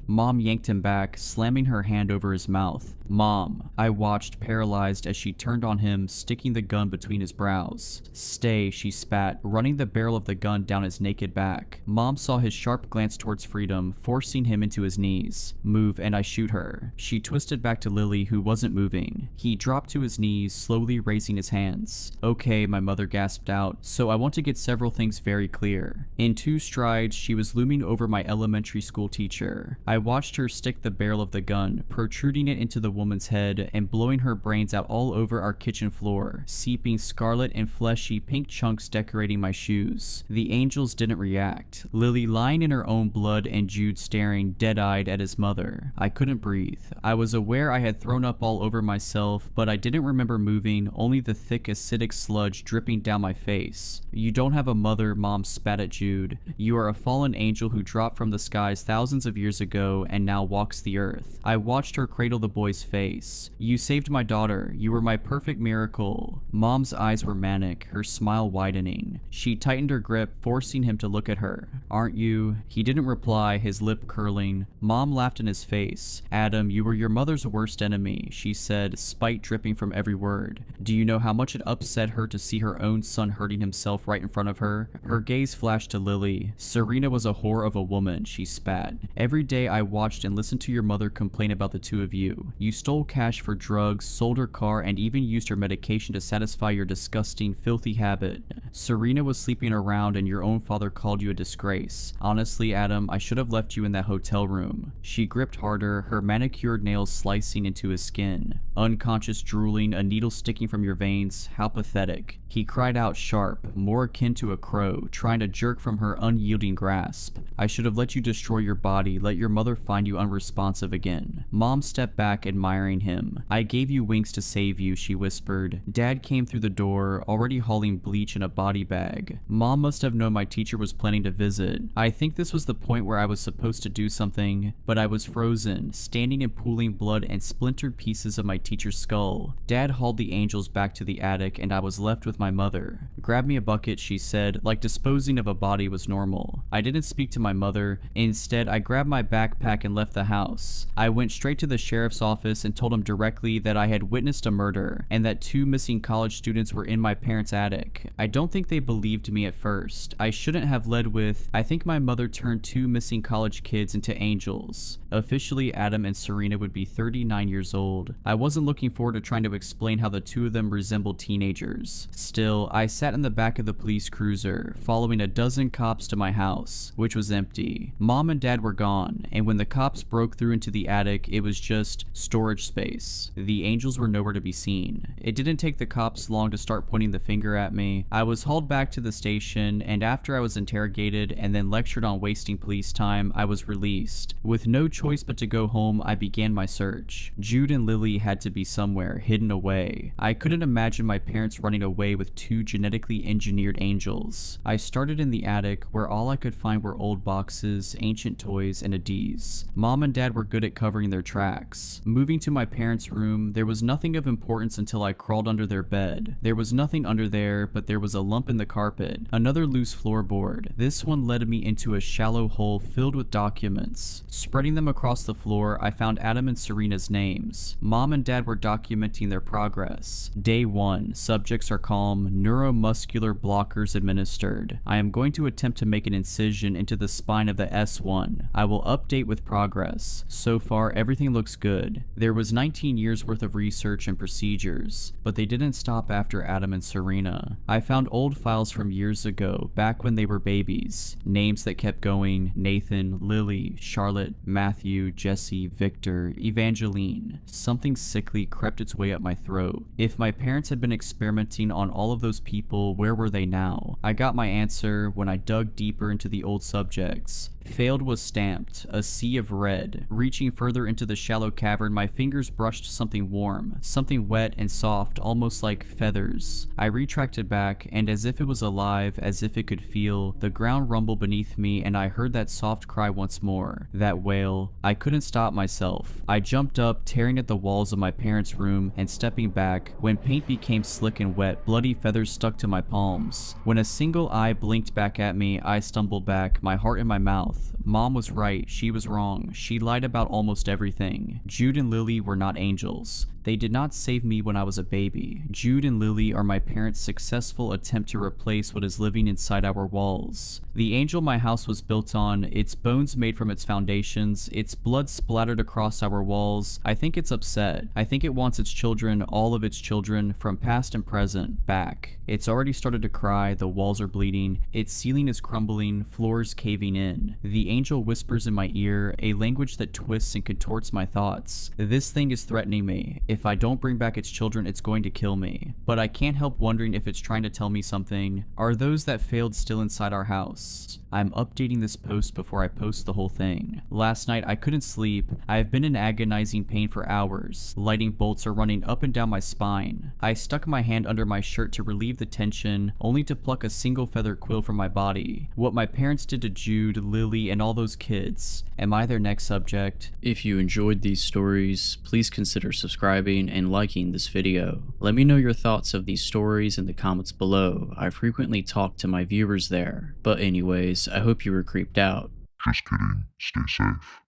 Mom yanked him back, slamming her hand over his mouth. Mom. I watched, paralyzed, as she turned on him, sticking the gun between his brows. Stay, she spat, running the barrel of the gun down his naked back. Mom saw his sharp glance towards freedom, forcing him into his knees. Move, and I shoot her. She twisted back to Lily, who wasn't moving. He dropped to his knees, slowly raising his hands. Okay, my mother gasped out, so I want to get several things very clear. In 2 strides, she was looming over my elementary school teacher. I watched her stick the barrel of the gun, protruding it into the woman's head and blowing her brains out all over our kitchen floor, seeping scarlet and fleshy pink chunks decorating my shoes. The angels didn't react. Lily lying in her own blood and Jude staring dead-eyed at his mother. I couldn't breathe. I was aware I had thrown up all over myself, but I didn't remember moving, only the thick acidic sludge dripping down my face. You don't have a mother, Mom spat at Jude. You are a fallen angel who dropped from the skies thousands of years ago and now walks the earth. I watched her cradle the boy's face. You saved my daughter. You were my perfect miracle. Mom's eyes were manic, her smile widening. She tightened her grip, forcing him to look at her. Aren't you? He didn't reply, his lip curling. Mom laughed in his face. Adam, you were your mother's worst enemy, she said, spite dripping from every word. Do you know how much it upset her to see her own son hurting himself right in front of her? Her gaze flashed to Lily. Serena was a whore of a woman, she spat. Every day I watched and listened to your mother complain about the two of you. You You stole cash for drugs, sold her car, and even used her medication to satisfy your disgusting, filthy habit. Serena was sleeping around and your own father called you a disgrace. Honestly, Adam, I should have left you in that hotel room. She gripped harder, her manicured nails slicing into his skin. Unconscious drooling, a needle sticking from your veins. How pathetic. He cried out sharp, more akin to a crow, trying to jerk from her unyielding grasp. I should have let you destroy your body, let your mother find you unresponsive again. Mom stepped back, admiring him. I gave you wings to save you, she whispered. Dad came through the door, already hauling bleach in a body bag. Mom must have known my teacher was planning to visit. I think this was the point where I was supposed to do something, but I was frozen, standing in pooling blood and splintered pieces of my teacher's skull. Dad hauled the angels back to the attic and I was left with my mother. Grab me a bucket, she said, like disposing of a body was normal. I didn't speak to my mother. Instead, I grabbed my backpack and left the house. I went straight to the sheriff's office and told him directly that I had witnessed a murder and that 2 missing college students were in my parents' attic. I don't think they believed me at first. I shouldn't have led with, I think my mother turned 2 missing college kids into angels. Officially, Adam and Serena would be 39 years old. I wasn't looking forward to trying to explain how the 2 of them resembled teenagers. Still, I sat in the back of the police cruiser, following a dozen cops to my house, which was empty. Mom and Dad were gone, and when the cops broke through into the attic, it was just storage space. The angels were nowhere to be seen. It didn't take the cops long to start pointing the finger at me. I was hauled back to the station, and after I was interrogated and then lectured on wasting police time, I was released. With no choice but to go home, I began my search. Jude and Lily had to be somewhere, hidden away. I couldn't imagine my parents running away with 2 genetically engineered angels. I started in the attic, where all I could find were old boxes, ancient toys, and a D's. Mom and Dad were good at covering their tracks. Moving to my parents' room, there was nothing of importance until I crawled under their bed. There was nothing under there, but there was a lump in the carpet. Another loose floorboard. This one led me into a shallow hole filled with documents. Spreading them across the floor, I found Adam and Serena's names. Mom and Dad were documenting their progress. Day 1. Subjects are calm. Neuromuscular blockers administered. I am going to attempt to make an incision into the spine of the S1. I will update with progress. So far, everything looks good. There was 19 years worth of research and procedures, but they didn't stop after Adam and Serena. I found old files from years ago, back when they were babies. Names that kept going: Nathan, Lily, Charlotte, Matthew, Jesse, Victor, Evangeline. Something sickly crept its way up my throat. If my parents had been experimenting on all of those people, where were they now? I got my answer when I dug deeper into the old subjects. Failed was stamped, a sea of red. Reaching further into the shallow cavern, my fingers brushed something warm, something wet and soft, almost like feathers. I retracted back, and as if it was alive, as if it could feel, the ground rumbled beneath me and I heard that soft cry once more. That wail. I couldn't stop myself. I jumped up, tearing at the walls of my parents' room and stepping back. When paint became slick and wet, bloody feathers stuck to my palms. When a single eye blinked back at me, I stumbled back, my heart in my mouth. Mom was right, she was wrong. She lied about almost everything. Jude and Lily were not angels. They did not save me when I was a baby. Jude and Lily are my parents' successful attempt to replace what is living inside our walls. The angel my house was built on, its bones made from its foundations, its blood splattered across our walls. I think it's upset. I think it wants its children, all of its children, from past and present, back. It's already started to cry, the walls are bleeding, its ceiling is crumbling, floors caving in. The angel whispers in my ear, a language that twists and contorts my thoughts. This thing is threatening me. If I don't bring back its children, it's going to kill me. But I can't help wondering if it's trying to tell me something. Are those that failed still inside our house? I'm updating this post before I post the whole thing. Last night I couldn't sleep. I have been in agonizing pain for hours. Lightning bolts are running up and down my spine. I stuck my hand under my shirt to relieve the tension, only to pluck a single feather quill from my body. What my parents did to Jude, Lily, and all those kids. Am I their next subject? If you enjoyed these stories, please consider subscribing and liking this video. Let me know your thoughts of these stories in the comments below. I frequently talk to my viewers there. But anyways, I hope you were creeped out. Just kidding. Stay safe.